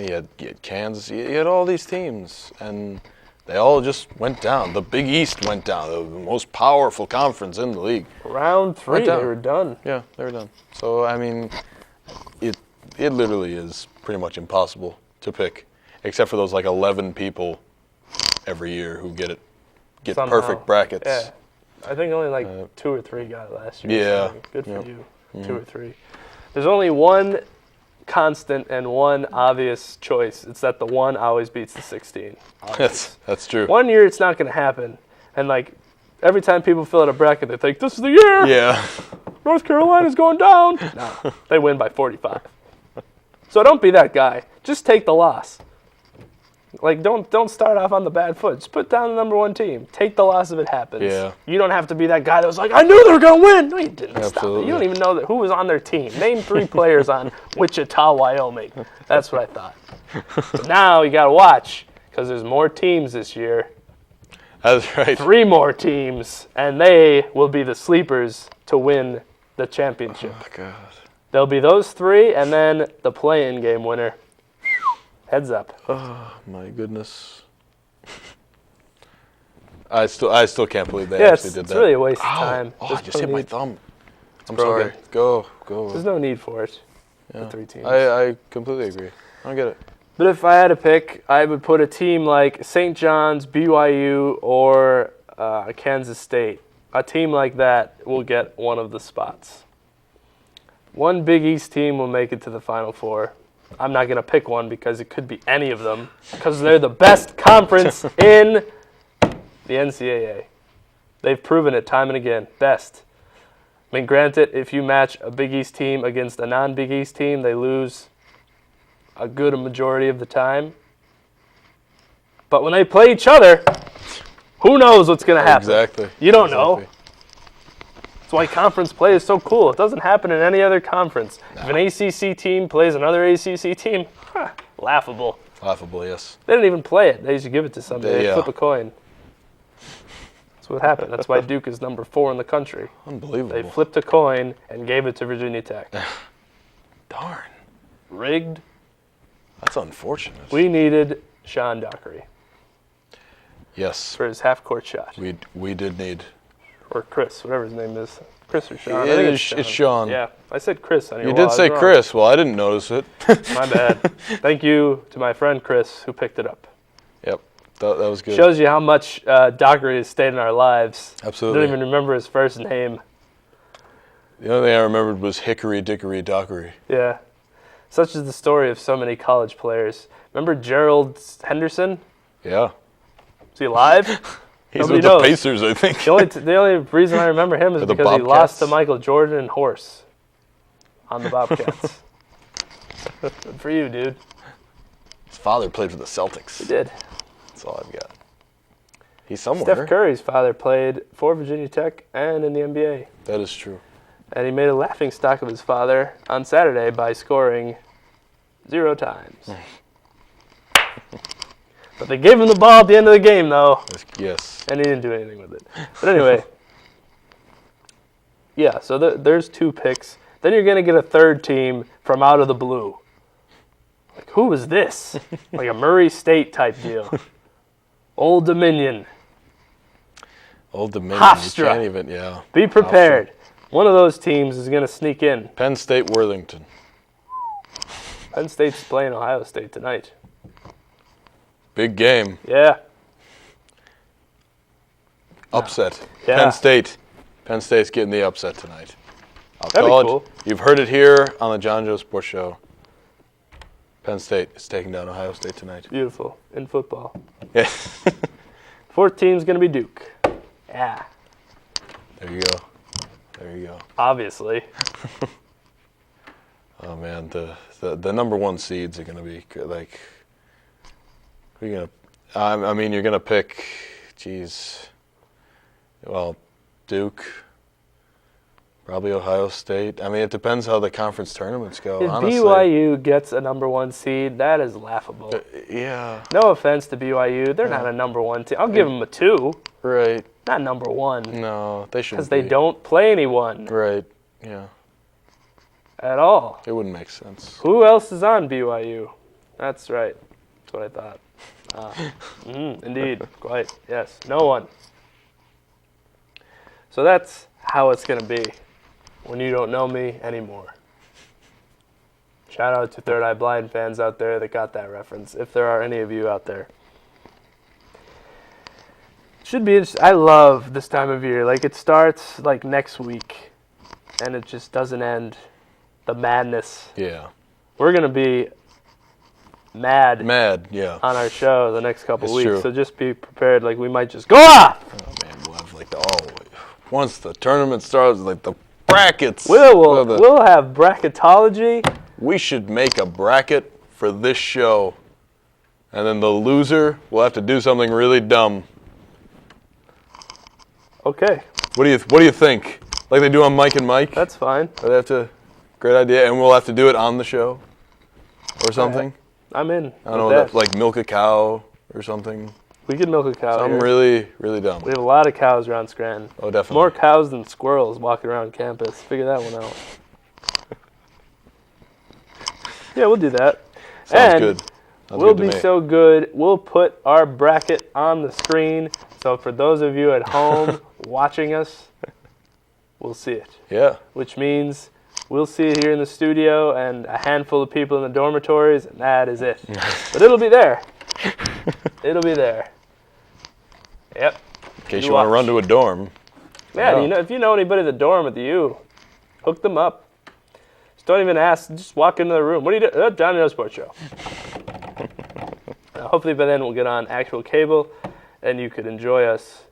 [SPEAKER 2] You had Kansas. You had all these teams, and they all just went down. The Big East went down. The most powerful conference in the league.
[SPEAKER 1] Round 3, they were done.
[SPEAKER 2] Yeah, they were done. So, I mean, it literally is pretty much impossible to pick, except for those like 11 people every year who get
[SPEAKER 1] somehow.
[SPEAKER 2] Perfect brackets.
[SPEAKER 1] Yeah. I think only like 2 or 3 got it last year.
[SPEAKER 2] Yeah.
[SPEAKER 1] So good for you. 2 or 3. There's only one constant and one obvious choice. It's that the 1 always beats the 16.
[SPEAKER 2] That's true.
[SPEAKER 1] One year it's not going to happen. And like every time people fill out a bracket, they think, this is the year.
[SPEAKER 2] Yeah.
[SPEAKER 1] North Carolina's going down. No, they win by 45. So don't be that guy. Just take the loss. Like, don't start off on the bad foot. Just put down the number 1 team. Take the loss if it happens.
[SPEAKER 2] Yeah.
[SPEAKER 1] You don't have to be that guy that was like, I knew they were going to win. No, you didn't.
[SPEAKER 2] Absolutely.
[SPEAKER 1] Stop it. You don't even know who was on their team. Name 3 players on Wichita, Wyoming. That's what I thought. But now you got to watch because there's more teams this year.
[SPEAKER 2] That's right.
[SPEAKER 1] 3 more teams, and they will be the sleepers to win the championship.
[SPEAKER 2] Oh, my God.
[SPEAKER 1] There'll be those 3, and then the play-in game winner. Heads up.
[SPEAKER 2] Oh, my goodness. I still can't believe they
[SPEAKER 1] Yeah,
[SPEAKER 2] actually did
[SPEAKER 1] it's
[SPEAKER 2] that.
[SPEAKER 1] really a waste of time.
[SPEAKER 2] Oh, I
[SPEAKER 1] There's
[SPEAKER 2] just
[SPEAKER 1] no
[SPEAKER 2] hit my
[SPEAKER 1] need-
[SPEAKER 2] thumb. I'm
[SPEAKER 1] broken.
[SPEAKER 2] sorry. Go.
[SPEAKER 1] There's no need for it.
[SPEAKER 2] Yeah.
[SPEAKER 1] The 3 teams.
[SPEAKER 2] I completely agree. I don't get it.
[SPEAKER 1] But if I had to pick, I would put a team like St. John's, BYU, or Kansas State. A team like that will get one of the spots. One Big East team will make it to the Final Four. I'm not going to pick one because it could be any of them because they're the best conference in the NCAA. They've proven it time and again. Best. I mean, granted, if you match a Big East team against a non-Big East team, they lose a good majority of the time. But when they play each other, who knows what's going to happen?
[SPEAKER 2] Exactly.
[SPEAKER 1] You don't know. That's why conference play is so cool. It doesn't happen in any other conference. If an ACC team plays another ACC team, laughable.
[SPEAKER 2] Laughable, yes.
[SPEAKER 1] They didn't even play it. They used to give it to somebody. They
[SPEAKER 2] Yeah.
[SPEAKER 1] flip a coin. That's what happened. That's why Duke is number 4 in the country.
[SPEAKER 2] Unbelievable.
[SPEAKER 1] They flipped a coin and gave it to Virginia Tech.
[SPEAKER 2] Darn.
[SPEAKER 1] Rigged.
[SPEAKER 2] That's unfortunate.
[SPEAKER 1] We needed Sean Dockery
[SPEAKER 2] Yes.
[SPEAKER 1] for his half-court shot.
[SPEAKER 2] We did need.
[SPEAKER 1] Or Chris, whatever his name is. Chris or Sean?
[SPEAKER 2] It
[SPEAKER 1] I think
[SPEAKER 2] is- it's Sean.
[SPEAKER 1] Yeah, I said Chris on your
[SPEAKER 2] You
[SPEAKER 1] wall.
[SPEAKER 2] did
[SPEAKER 1] I
[SPEAKER 2] say
[SPEAKER 1] was wrong.
[SPEAKER 2] Chris. Well, I didn't notice it.
[SPEAKER 1] My bad. Thank you to my friend Chris who picked it up.
[SPEAKER 2] Yep. That was good.
[SPEAKER 1] Shows you how much Dockery has stayed in our lives.
[SPEAKER 2] Absolutely.
[SPEAKER 1] I don't even remember his first name.
[SPEAKER 2] The only thing I remembered was Hickory Dickory Dockery.
[SPEAKER 1] Yeah. Such is the story of so many college players. Remember Gerald Henderson?
[SPEAKER 2] Yeah.
[SPEAKER 1] Is he alive?
[SPEAKER 2] He's
[SPEAKER 1] Nobody
[SPEAKER 2] with
[SPEAKER 1] knows.
[SPEAKER 2] the Pacers, I think.
[SPEAKER 1] The only reason I remember him is
[SPEAKER 2] Or the
[SPEAKER 1] because he lost to
[SPEAKER 2] Bobcats.
[SPEAKER 1] Michael Jordan and Horse on the Bobcats. Good for you, dude.
[SPEAKER 2] His father played for the Celtics.
[SPEAKER 1] He did.
[SPEAKER 2] That's all I've got. He's somewhere.
[SPEAKER 1] Steph Curry's father played for Virginia Tech and in the NBA.
[SPEAKER 2] That is true.
[SPEAKER 1] And he made a laughing stock of his father on Saturday by scoring 0 times. But they gave him the ball at the end of the game, though.
[SPEAKER 2] Yes.
[SPEAKER 1] And he didn't do anything with it. But anyway. Yeah, so there's 2 picks. Then you're going to get a third team from out of the blue. Like, who is this? Like a Murray State type deal. Old Dominion.
[SPEAKER 2] Old Dominion.
[SPEAKER 1] Hofstra.
[SPEAKER 2] You can't even, yeah.
[SPEAKER 1] Be prepared. One of those teams is going to sneak in.
[SPEAKER 2] Penn State Worthington.
[SPEAKER 1] Penn State's playing Ohio State tonight.
[SPEAKER 2] Big game.
[SPEAKER 1] Yeah.
[SPEAKER 2] Upset.
[SPEAKER 1] Yeah.
[SPEAKER 2] Penn State. Penn State's getting the upset tonight. I'll
[SPEAKER 1] That'd be
[SPEAKER 2] call
[SPEAKER 1] cool.
[SPEAKER 2] it. You've heard it here on the John Joe Sports Show. Penn State is taking down Ohio State tonight.
[SPEAKER 1] Beautiful. In football.
[SPEAKER 2] Yeah.
[SPEAKER 1] 4th team's going to be Duke. Yeah.
[SPEAKER 2] There you go. There you go.
[SPEAKER 1] Obviously.
[SPEAKER 2] Oh man, the number 1 seeds are gonna be like. Who are you gonna? I mean, you're gonna pick. Geez. Well, Duke. Probably Ohio State. I mean, it depends how the conference tournaments go.
[SPEAKER 1] If
[SPEAKER 2] honestly.
[SPEAKER 1] BYU gets a number 1 seed, that is laughable.
[SPEAKER 2] Yeah.
[SPEAKER 1] No offense to BYU. They're not a number 1 team. I'll give them a 2.
[SPEAKER 2] Right.
[SPEAKER 1] Not number 1.
[SPEAKER 2] No, they shouldn't.
[SPEAKER 1] Because they don't play anyone
[SPEAKER 2] Right. Yeah.
[SPEAKER 1] at all.
[SPEAKER 2] It wouldn't make sense.
[SPEAKER 1] Who else is on BYU? That's right. That's what I thought. Indeed. Quite. Yes. No one. So that's how it's going to be when you don't know me anymore. Shout out to Third Eye Blind fans out there that got that reference, if there are any of you out there. Should be interesting. I love this time of year. Like, it starts like next week, and it just doesn't end. The madness.
[SPEAKER 2] Yeah.
[SPEAKER 1] We're going to be mad
[SPEAKER 2] Yeah.
[SPEAKER 1] on our show the next couple
[SPEAKER 2] It's
[SPEAKER 1] weeks,
[SPEAKER 2] true.
[SPEAKER 1] so just be prepared. Like, we might just go off.
[SPEAKER 2] Oh man, we'll have like once the tournament starts, like the brackets.
[SPEAKER 1] We'll have bracketology.
[SPEAKER 2] We should make a bracket for this show, and then the loser will have to do something really dumb.
[SPEAKER 1] Okay,
[SPEAKER 2] What do you think? Like they do on Mike and Mike?
[SPEAKER 1] that's fine.
[SPEAKER 2] They have to. Great idea, and we'll have to do it on the show, or something.
[SPEAKER 1] I'm in.
[SPEAKER 2] I don't know,
[SPEAKER 1] with that.
[SPEAKER 2] like milk a cow or something.
[SPEAKER 1] We could milk a cow.
[SPEAKER 2] Something
[SPEAKER 1] here.
[SPEAKER 2] really, really dumb.
[SPEAKER 1] We have a lot of cows around Scranton.
[SPEAKER 2] Oh, definitely.
[SPEAKER 1] More cows than squirrels walking around campus. Figure that one out. Yeah, we'll do that.
[SPEAKER 2] Sounds
[SPEAKER 1] and
[SPEAKER 2] good. Sounds
[SPEAKER 1] we'll
[SPEAKER 2] good to
[SPEAKER 1] be
[SPEAKER 2] me.
[SPEAKER 1] so good. We'll put our bracket on the screen So for those of you at home watching us, we'll see it.
[SPEAKER 2] Yeah.
[SPEAKER 1] Which means we'll see it here in the studio and a handful of people in the dormitories, and that is it. But it'll be there. It'll be there. Yep.
[SPEAKER 2] In case you want to run to a dorm.
[SPEAKER 1] Yeah, if you know anybody at the dorm at the U, hook them up. Just don't even ask. Just walk into the room. What do you do? Johnny No Sports Show. Hopefully by then we'll get on actual cable, and you could enjoy us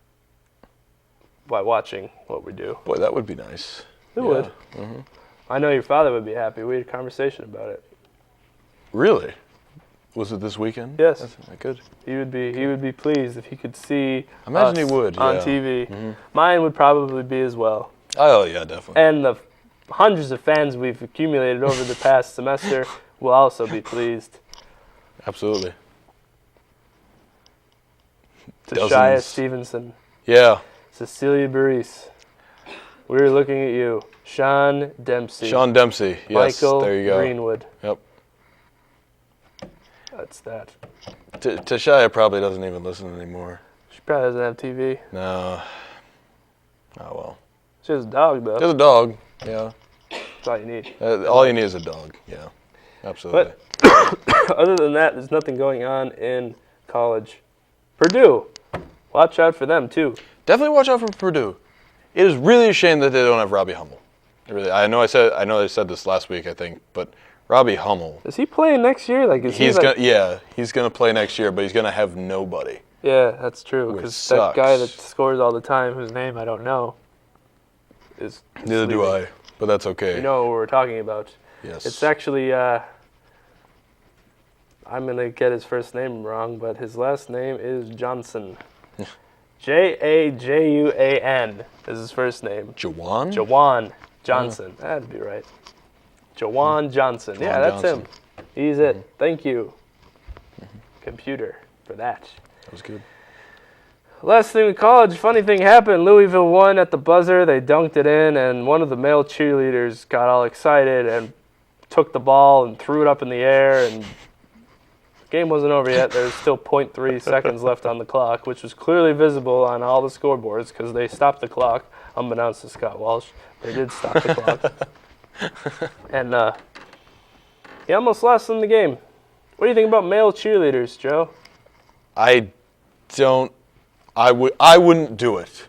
[SPEAKER 1] by watching what we do.
[SPEAKER 2] Boy, that would be nice.
[SPEAKER 1] It would. Mm-hmm. I know your father would be happy. We had a conversation about it.
[SPEAKER 2] Really? Was it this weekend?
[SPEAKER 1] Yes.
[SPEAKER 2] That's good.
[SPEAKER 1] He would be pleased if he could see
[SPEAKER 2] Imagine
[SPEAKER 1] us
[SPEAKER 2] he would,
[SPEAKER 1] on
[SPEAKER 2] yeah.
[SPEAKER 1] TV.
[SPEAKER 2] Mm-hmm.
[SPEAKER 1] Mine would probably be as well.
[SPEAKER 2] Oh, yeah, definitely.
[SPEAKER 1] And the hundreds of fans we've accumulated over the past semester will also be pleased.
[SPEAKER 2] Absolutely.
[SPEAKER 1] Tashia Stevenson.
[SPEAKER 2] Yeah.
[SPEAKER 1] Cecilia Baris. We're looking at you. Sean Dempsey.
[SPEAKER 2] Sean Dempsey. Yes,
[SPEAKER 1] Michael
[SPEAKER 2] there you go.
[SPEAKER 1] Greenwood.
[SPEAKER 2] Yep.
[SPEAKER 1] That's that.
[SPEAKER 2] Tashia probably doesn't even listen anymore.
[SPEAKER 1] She probably doesn't have TV.
[SPEAKER 2] No. Oh, well.
[SPEAKER 1] She has a dog, though.
[SPEAKER 2] She has a dog, yeah.
[SPEAKER 1] That's all you need.
[SPEAKER 2] All you need is a dog, yeah. Absolutely.
[SPEAKER 1] But other than that, there's nothing going on in college. Purdue. Watch out for them, too.
[SPEAKER 2] Definitely watch out for Purdue. It is really a shame that they don't have Robbie Hummel. Really, I know I said this last week, I think, but Robbie Hummel.
[SPEAKER 1] Is he playing next year? He's
[SPEAKER 2] gonna play next year, but he's gonna have nobody.
[SPEAKER 1] Yeah, that's true. Because that guy that scores all the time, whose name I don't know, is
[SPEAKER 2] neither do I, but that's okay.
[SPEAKER 1] You know what we're talking about.
[SPEAKER 2] Yes.
[SPEAKER 1] It's actually I'm gonna get his first name wrong, but his last name is Johnson. Jajuan is his first name.
[SPEAKER 2] Jawan?
[SPEAKER 1] Jawan Johnson. That'd be right. Jawan Johnson. Yeah, that's him. He's it. Thank you, computer, for that.
[SPEAKER 2] That was good.
[SPEAKER 1] Last thing with college, funny thing happened. Louisville won at the buzzer. They dunked it in, and one of the male cheerleaders got all excited and took the ball and threw it up in the air, and the game wasn't over yet. There was still 0.3 seconds left on the clock, which was clearly visible on all the scoreboards because they stopped the clock, unbeknownst to Scott Walsh. They did stop the clock. And he almost lost in the game. What do you think about male cheerleaders, Joe?
[SPEAKER 2] I wouldn't do it,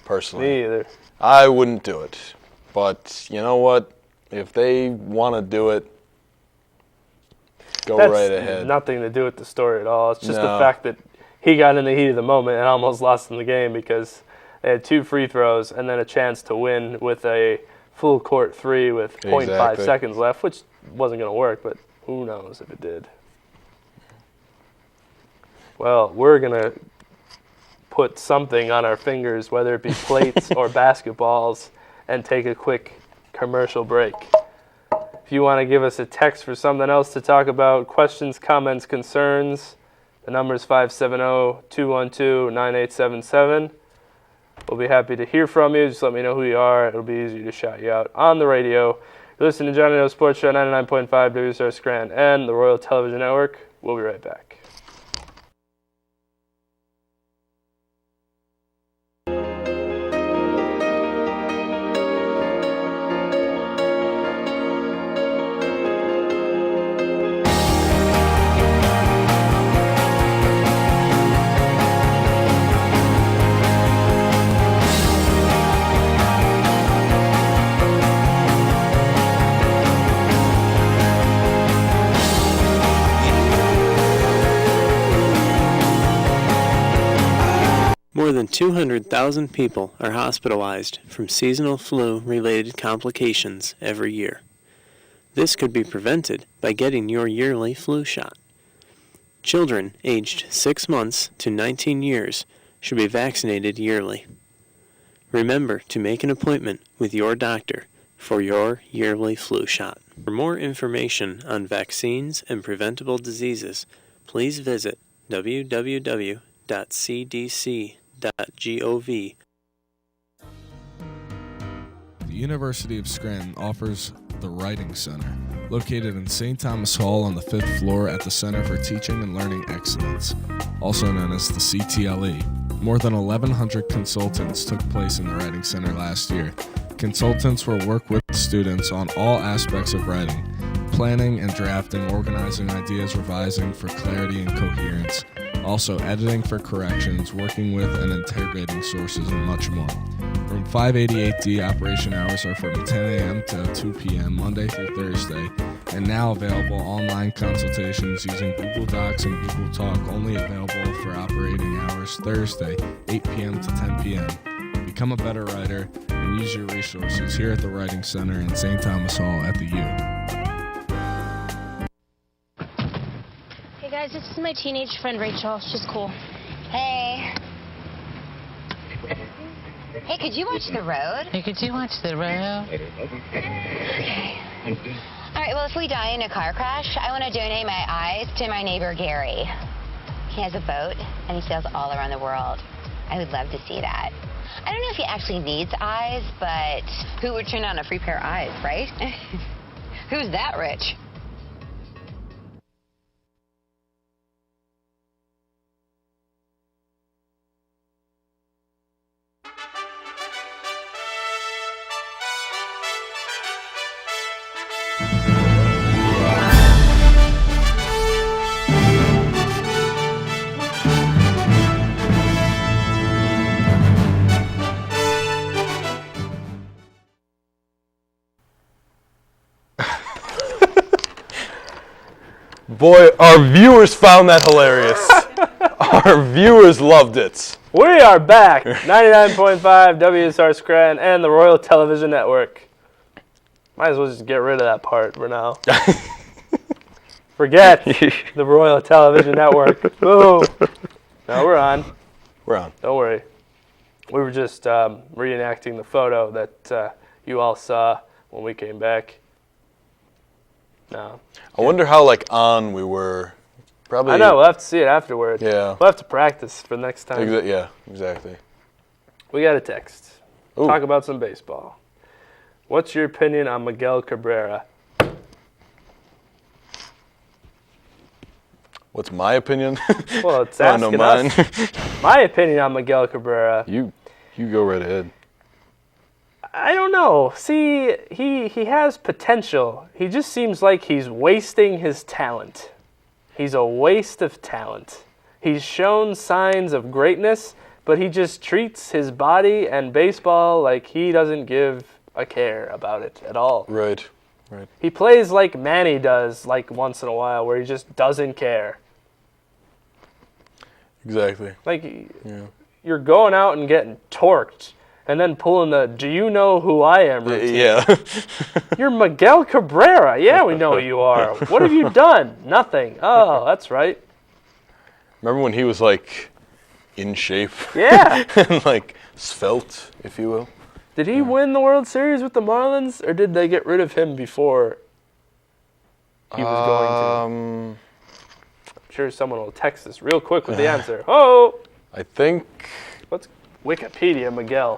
[SPEAKER 2] personally.
[SPEAKER 1] Me either.
[SPEAKER 2] I wouldn't do it. But you know what? If they want to do it, go right ahead.
[SPEAKER 1] That's nothing to do with the story at all. It's just the fact that he got in the heat of the moment and almost lost in the game because they had 2 free throws and then a chance to win with a full court 3 with 0.5 seconds left, which wasn't going to work, but who knows if it did. Well, we're going to put something on our fingers, whether it be plates or basketballs, and take a quick commercial break. If you want to give us a text for something else to talk about, questions, comments, concerns, the number is 570-212-9877. We'll be happy to hear from you. Just let me know who you are. It'll be easier to shout you out on the radio. You're listening to Johnny No Sports Show, 99.5 WSR Scranton and the Royal Television Network. We'll be right back.
[SPEAKER 6] More than 200,000 people are hospitalized from seasonal flu-related complications every year. This could be prevented by getting your yearly flu shot. Children aged 6 months to 19 years should be vaccinated yearly. Remember to make an appointment with your doctor for your yearly flu shot. For more information on vaccines and preventable diseases, please visit www.cdc.gov. The
[SPEAKER 9] University of Scranton offers the Writing Center, located in St. Thomas Hall on the 5th floor at the Center for Teaching and Learning Excellence, also known as the CTLE. More than 1,100 consultants took place in the Writing Center last year. Consultants will work with students on all aspects of writing, planning and drafting, organizing ideas, revising for clarity and coherence, also editing for corrections, working with and integrating sources, and much more. Room 588D operation hours are from 10 a.m. to 2 p.m. Monday through Thursday, and now available online consultations using Google Docs and Google Talk, only available for operating hours Thursday, 8 p.m. to 10 p.m. Become a better writer and use your resources here at the Writing Center in St. Thomas Hall at the U.
[SPEAKER 7] Hey guys, this is my teenage friend Rachel. She's cool.
[SPEAKER 5] Hey. Hey, could you watch the road?
[SPEAKER 10] Hey, could you watch the road?
[SPEAKER 5] Okay. All right, well, if we die in a car crash, I want to donate my eyes to my neighbor Gary. He has a boat, and he sails all around the world. I would love to see that. I don't know if he actually needs eyes, but who would turn on a free pair of eyes, right? Who's that rich?
[SPEAKER 2] Boy, our viewers found that hilarious. Our viewers loved it.
[SPEAKER 1] We are back. 99.5 WSR Scranton and the Royal Television Network. Might as well just get rid of that part for now. Forget the Royal Television Network. Boom. No, we're on.
[SPEAKER 2] We're on.
[SPEAKER 1] Don't worry. We were just reenacting the photo that you all saw when we came back. No.
[SPEAKER 2] I wonder how on we were. Probably.
[SPEAKER 1] I know. We'll have to see it afterward.
[SPEAKER 2] Yeah.
[SPEAKER 1] We'll have to practice for next time.
[SPEAKER 2] Yeah, exactly.
[SPEAKER 1] We got a text.
[SPEAKER 2] Ooh.
[SPEAKER 1] Talk about some baseball. What's your opinion on Miguel Cabrera?
[SPEAKER 2] What's my opinion?
[SPEAKER 1] Well, it's asking
[SPEAKER 2] mine.
[SPEAKER 1] us. My opinion on Miguel Cabrera.
[SPEAKER 2] You go right ahead.
[SPEAKER 1] I don't know. See, he has potential. He just seems like he's wasting his talent. He's a waste of talent. He's shown signs of greatness, but he just treats his body and baseball like he doesn't give a care about it at all.
[SPEAKER 2] Right.
[SPEAKER 1] He plays like Manny does, once in a while, where he just doesn't care.
[SPEAKER 2] Exactly.
[SPEAKER 1] You're going out and getting torqued, and then pulling the "Do you know who I am?" routine.
[SPEAKER 2] Yeah.
[SPEAKER 1] You're Miguel Cabrera. Yeah, we know who you are. What have you done? Nothing. Oh, that's right.
[SPEAKER 2] Remember when he was in shape?
[SPEAKER 1] Yeah.
[SPEAKER 2] And svelte, if you will.
[SPEAKER 1] Did he win the World Series with the Marlins, or did they get rid of him before he was going to? I'm sure someone will text us real quick with the answer. Oh!
[SPEAKER 2] I think...
[SPEAKER 1] Let's Wikipedia Miguel.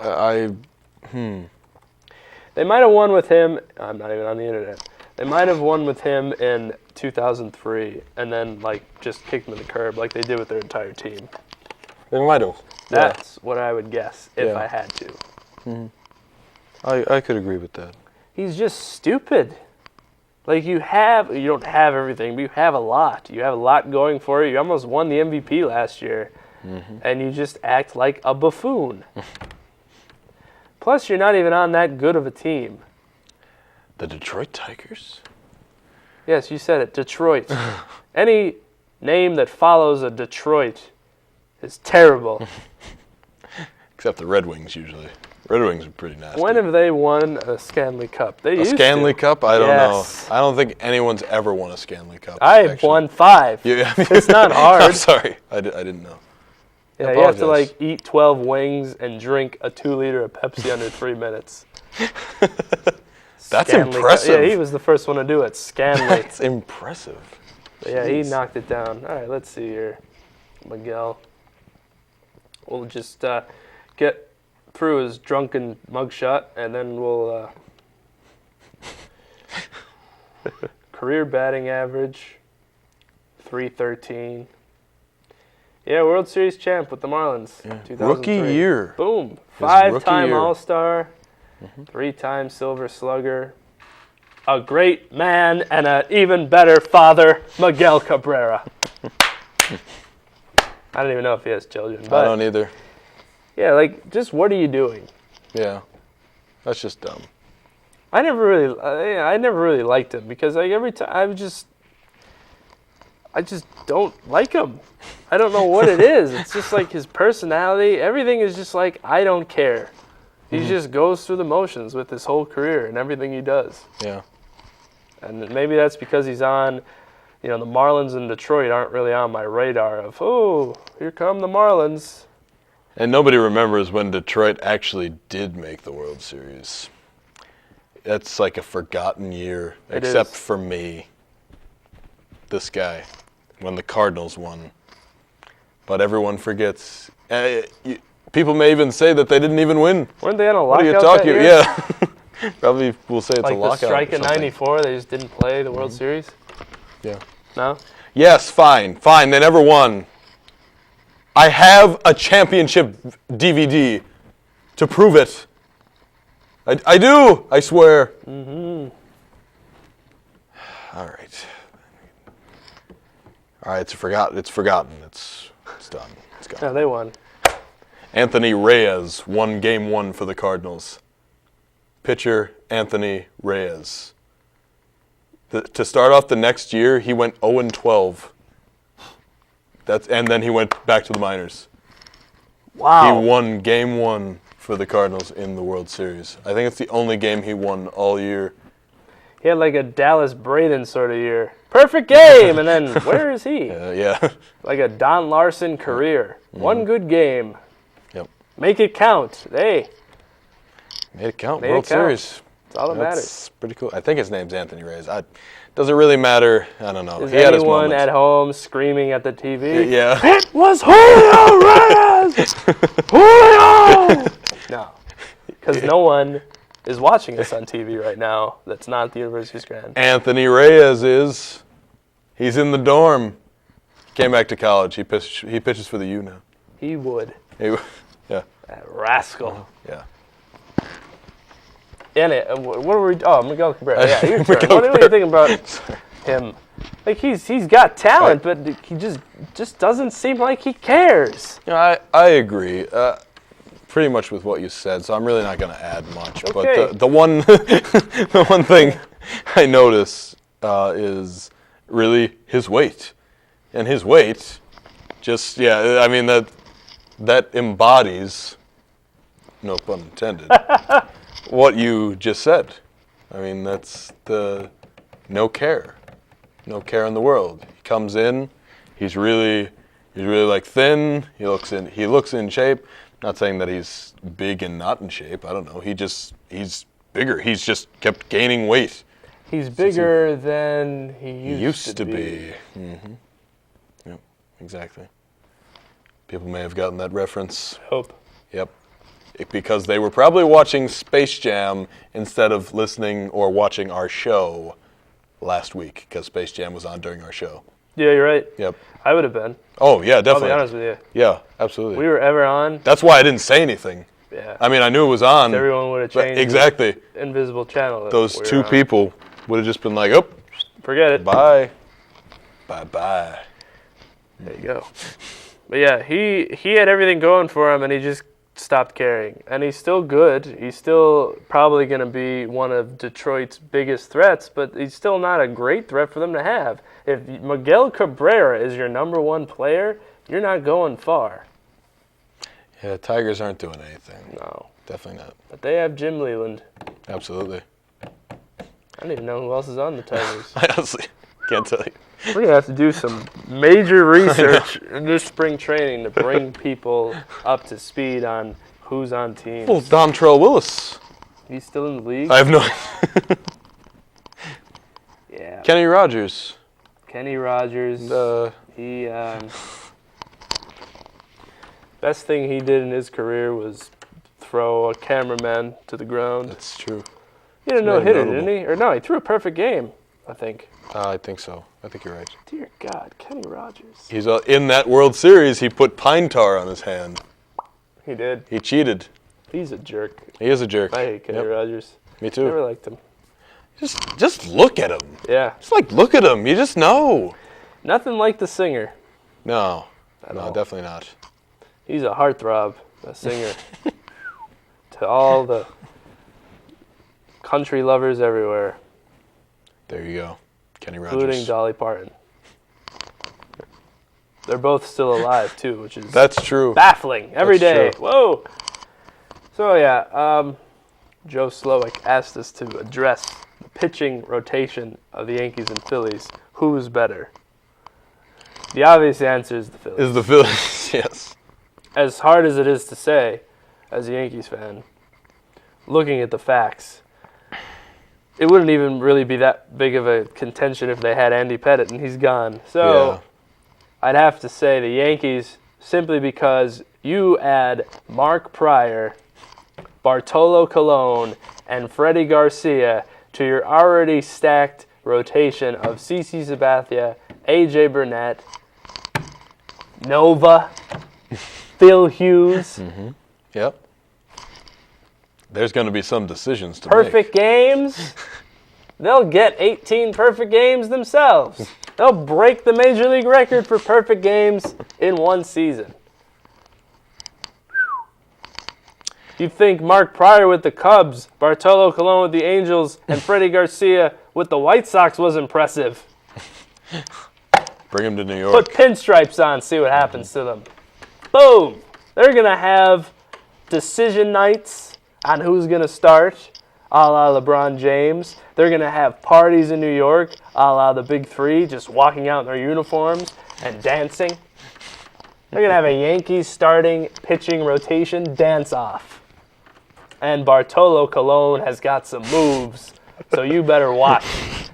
[SPEAKER 2] They
[SPEAKER 1] might have won with him. I'm not even on the internet. They might have won with him in 2003 and then, just kicked him to the curb like they did with their entire team.
[SPEAKER 2] They might have.
[SPEAKER 1] That's what I would guess if I had to.
[SPEAKER 2] Mm-hmm. I could agree with that.
[SPEAKER 1] He's just stupid. You don't have everything, but you have a lot. You have a lot going for you. You almost won the MVP last year, and you just act like a buffoon. Plus, you're not even on that good of a team.
[SPEAKER 2] The Detroit Tigers?
[SPEAKER 1] Yes, you said it, Detroit. Any name that follows a Detroit is terrible.
[SPEAKER 2] Except the Red Wings, usually. Red Wings are pretty nasty.
[SPEAKER 1] When have they won a Stanley Cup? They used
[SPEAKER 2] Stanley
[SPEAKER 1] to.
[SPEAKER 2] Cup? I don't know. I don't think anyone's ever won a Stanley Cup.
[SPEAKER 1] I've won 5.
[SPEAKER 2] Yeah,
[SPEAKER 1] it's not hard.
[SPEAKER 2] I'm sorry. I didn't know.
[SPEAKER 1] Yeah, you have to eat 12 wings and drink a 2-liter of Pepsi under 3 minutes.
[SPEAKER 2] That's
[SPEAKER 1] Stanley
[SPEAKER 2] impressive.
[SPEAKER 1] Yeah, he was the first one to do it, Scanley.
[SPEAKER 2] That's impressive.
[SPEAKER 1] But yeah, he knocked it down. All right, let's see here. Miguel. We'll just get through his drunken mugshot, and then we'll... career batting average, .313. Yeah, World Series champ with the Marlins.
[SPEAKER 2] Yeah.
[SPEAKER 1] 2003.
[SPEAKER 2] Rookie year.
[SPEAKER 1] Boom.
[SPEAKER 2] His
[SPEAKER 1] 5-time
[SPEAKER 2] rookie year.
[SPEAKER 1] All-Star. 3-time Silver Slugger. A great man and an even better father, Miguel Cabrera. I don't even know if he has children. But
[SPEAKER 2] I don't either.
[SPEAKER 1] yeah, like, just what are you doing?
[SPEAKER 2] Yeah. That's just dumb.
[SPEAKER 1] I never really liked him because like every time I just don't like him. I don't know what it is. It's just like his personality. Everything is just like, I don't care. He just goes through the motions with his whole career and everything he does.
[SPEAKER 2] Yeah.
[SPEAKER 1] And maybe that's because he's on, the Marlins in Detroit aren't really on my radar of, oh, here come the Marlins.
[SPEAKER 2] And nobody remembers when Detroit actually did make the World Series. That's like a forgotten year, except for me. This guy, when the Cardinals won. But everyone forgets. People may even say that they didn't even win.
[SPEAKER 1] Weren't they on a
[SPEAKER 2] What are you
[SPEAKER 1] lockout that
[SPEAKER 2] talking?
[SPEAKER 1] year?
[SPEAKER 2] Yeah. Probably we'll say it's
[SPEAKER 1] like
[SPEAKER 2] a lockout.
[SPEAKER 1] Like the strike
[SPEAKER 2] or
[SPEAKER 1] in
[SPEAKER 2] something.
[SPEAKER 1] '94, they just didn't play the World Series?
[SPEAKER 2] Yeah.
[SPEAKER 1] No?
[SPEAKER 2] Yes, fine. They never won. I have a championship DVD to prove it. I do, I swear. All right. It's forgotten. It's done. It's gone.
[SPEAKER 1] No, they won.
[SPEAKER 2] Anthony Reyes won Game 1 for the Cardinals. Pitcher Anthony Reyes. To start off the next year, he went 0-12. And then he went back to the minors.
[SPEAKER 1] Wow.
[SPEAKER 2] He won Game 1 for the Cardinals in the World Series. I think it's the only game he won all year.
[SPEAKER 1] He had like a Dallas Braden sort of year. Perfect game, and then where is he?
[SPEAKER 2] Yeah.
[SPEAKER 1] Like a Don Larson career. One good game.
[SPEAKER 2] Yep.
[SPEAKER 1] Make it count. Hey.
[SPEAKER 2] Made it count.
[SPEAKER 1] Made
[SPEAKER 2] World
[SPEAKER 1] it count.
[SPEAKER 2] Series.
[SPEAKER 1] That's all that matters.
[SPEAKER 2] That's pretty cool. I think his name's Anthony Reyes. Does it really matter? I don't know.
[SPEAKER 1] Is
[SPEAKER 2] He had his
[SPEAKER 1] anyone
[SPEAKER 2] moments.
[SPEAKER 1] at home screaming at the TV?
[SPEAKER 2] Yeah.
[SPEAKER 1] It was Julio Reyes! Julio! No. Because no one is watching us on TV right now that's not the University of Scranton.
[SPEAKER 2] Anthony Reyes he's in the dorm. Came back to college. He pitches for the U now.
[SPEAKER 1] He would.
[SPEAKER 2] Yeah.
[SPEAKER 1] That rascal.
[SPEAKER 2] Yeah.
[SPEAKER 1] And what were we? Oh, Miguel Cabrera. Yeah, your turn.
[SPEAKER 2] Miguel
[SPEAKER 1] What do you think about him? Like he's got talent, but he just doesn't seem like he cares.
[SPEAKER 2] I agree. Pretty much with what you said, so I'm really not going to add much.
[SPEAKER 1] Okay.
[SPEAKER 2] But the one the one thing I notice is really his weight. And his weight just I mean that embodies, no pun intended, what you just said. I mean, that's the no care in the world. He comes in, he's really like thin. He looks in shape. Not saying that he's big and not in shape. I don't know. He's bigger. He's just kept gaining weight.
[SPEAKER 1] He's bigger than he used to be.
[SPEAKER 2] Mm-hmm. Yep, exactly. People may have gotten that reference.
[SPEAKER 1] Hope.
[SPEAKER 2] Yep. Because they were probably watching Space Jam instead of listening or watching our show last week, because Space Jam was on during our show.
[SPEAKER 1] Yeah, you're right.
[SPEAKER 2] Yep.
[SPEAKER 1] I would have been.
[SPEAKER 2] Oh, yeah, definitely.
[SPEAKER 1] I'll be honest with you.
[SPEAKER 2] Yeah, absolutely.
[SPEAKER 1] We were ever on.
[SPEAKER 2] That's why I didn't say anything.
[SPEAKER 1] Yeah.
[SPEAKER 2] I mean, I knew it was on.
[SPEAKER 1] Everyone would have changed.
[SPEAKER 2] Exactly.
[SPEAKER 1] The invisible channel.
[SPEAKER 2] Those two people would have just been like, oh.
[SPEAKER 1] Forget it.
[SPEAKER 2] Bye. Bye-bye.
[SPEAKER 1] There you go. But yeah, he had everything going for him, and he just stopped caring. And he's still good. He's still probably going to be one of Detroit's biggest threats, but he's still not a great threat for them to have. If Miguel Cabrera is your number one player, you're not going far.
[SPEAKER 2] Yeah, Tigers aren't doing anything.
[SPEAKER 1] No.
[SPEAKER 2] Definitely not.
[SPEAKER 1] But they have Jim Leland.
[SPEAKER 2] Absolutely.
[SPEAKER 1] I don't even know who else is on the Tigers.
[SPEAKER 2] I honestly can't tell you.
[SPEAKER 1] We're going to have to do some major research in this spring training to bring people up to speed on who's on teams.
[SPEAKER 2] Well, Dontrell Willis.
[SPEAKER 1] He's still in the league?
[SPEAKER 2] I have no idea.
[SPEAKER 1] Yeah.
[SPEAKER 2] Kenny Rogers.
[SPEAKER 1] Kenny Rogers. He best thing he did in his career was throw a cameraman to the ground.
[SPEAKER 2] That's true.
[SPEAKER 1] He had a no-hitter, didn't he? Or no, he threw a perfect game, I think.
[SPEAKER 2] I think so. I think you're right.
[SPEAKER 1] Dear God, Kenny Rogers.
[SPEAKER 2] He's in that World Series. He put pine tar on his hand.
[SPEAKER 1] He did.
[SPEAKER 2] He cheated.
[SPEAKER 1] He's a jerk.
[SPEAKER 2] He is a jerk.
[SPEAKER 1] I hate Kenny Rogers.
[SPEAKER 2] Me too.
[SPEAKER 1] Never liked him.
[SPEAKER 2] Just look at him.
[SPEAKER 1] Yeah.
[SPEAKER 2] Just look at him. You just know.
[SPEAKER 1] Nothing like the singer.
[SPEAKER 2] No.
[SPEAKER 1] At
[SPEAKER 2] No,
[SPEAKER 1] all.
[SPEAKER 2] definitely not.
[SPEAKER 1] He's a heartthrob, a singer. To all the country lovers everywhere.
[SPEAKER 2] There you go. Kenny Rogers.
[SPEAKER 1] Including Dolly Parton. They're both still alive, too, which is
[SPEAKER 2] That's true.
[SPEAKER 1] baffling every day.
[SPEAKER 2] True.
[SPEAKER 1] Whoa! So, yeah, Joe Slowick asked us to address the pitching rotation of the Yankees and Phillies. Who's better? The obvious answer is the Phillies.
[SPEAKER 2] Is the Phillies, yes.
[SPEAKER 1] As hard as it is to say, as a Yankees fan, looking at the facts, it wouldn't even really be that big of a contention if they had Andy Pettitte, and he's gone. So I'd have to say the Yankees, simply because you add Mark Pryor, Bartolo Colon, and Freddie Garcia to your already stacked rotation of CC Sabathia, A.J. Burnett, Nova, Phil Hughes.
[SPEAKER 2] Mm-hmm. Yep. There's going to be some decisions to
[SPEAKER 1] Perfect games. They'll get 18 perfect games themselves. They'll break the Major League record for perfect games in one season. You think Mark Pryor with the Cubs, Bartolo Colon with the Angels, and Freddie Garcia with the White Sox was impressive.
[SPEAKER 2] Bring him to New York.
[SPEAKER 1] Put pinstripes on, see what happens to them. Boom! They're going to have decision nights on who's going to start, a la LeBron James. They're going to have parties in New York, a la the Big Three, just walking out in their uniforms and dancing. They're going to have a Yankees starting pitching rotation dance-off. And Bartolo Colon has got some moves, so you better watch.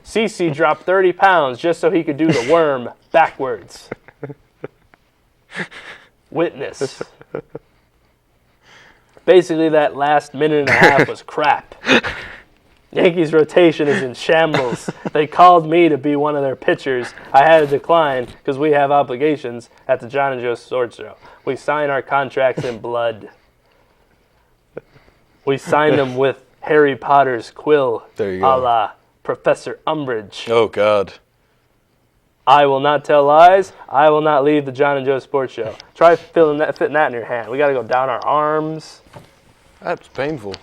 [SPEAKER 1] CeCe dropped 30 pounds just so he could do the worm backwards. Witness. Basically, that last minute and a half was crap. Yankees rotation is in shambles. They called me to be one of their pitchers. I had to decline because we have obligations at the John and Joe Sports Show. We sign our contracts in blood. We signed them with Harry Potter's quill,
[SPEAKER 2] There you
[SPEAKER 1] a
[SPEAKER 2] go.
[SPEAKER 1] la Professor Umbridge.
[SPEAKER 2] Oh, God.
[SPEAKER 1] I will not tell lies. I will not leave the John and Joe Sports Show. Try fitting that in your hand. We got to go down our arms.
[SPEAKER 2] That's painful.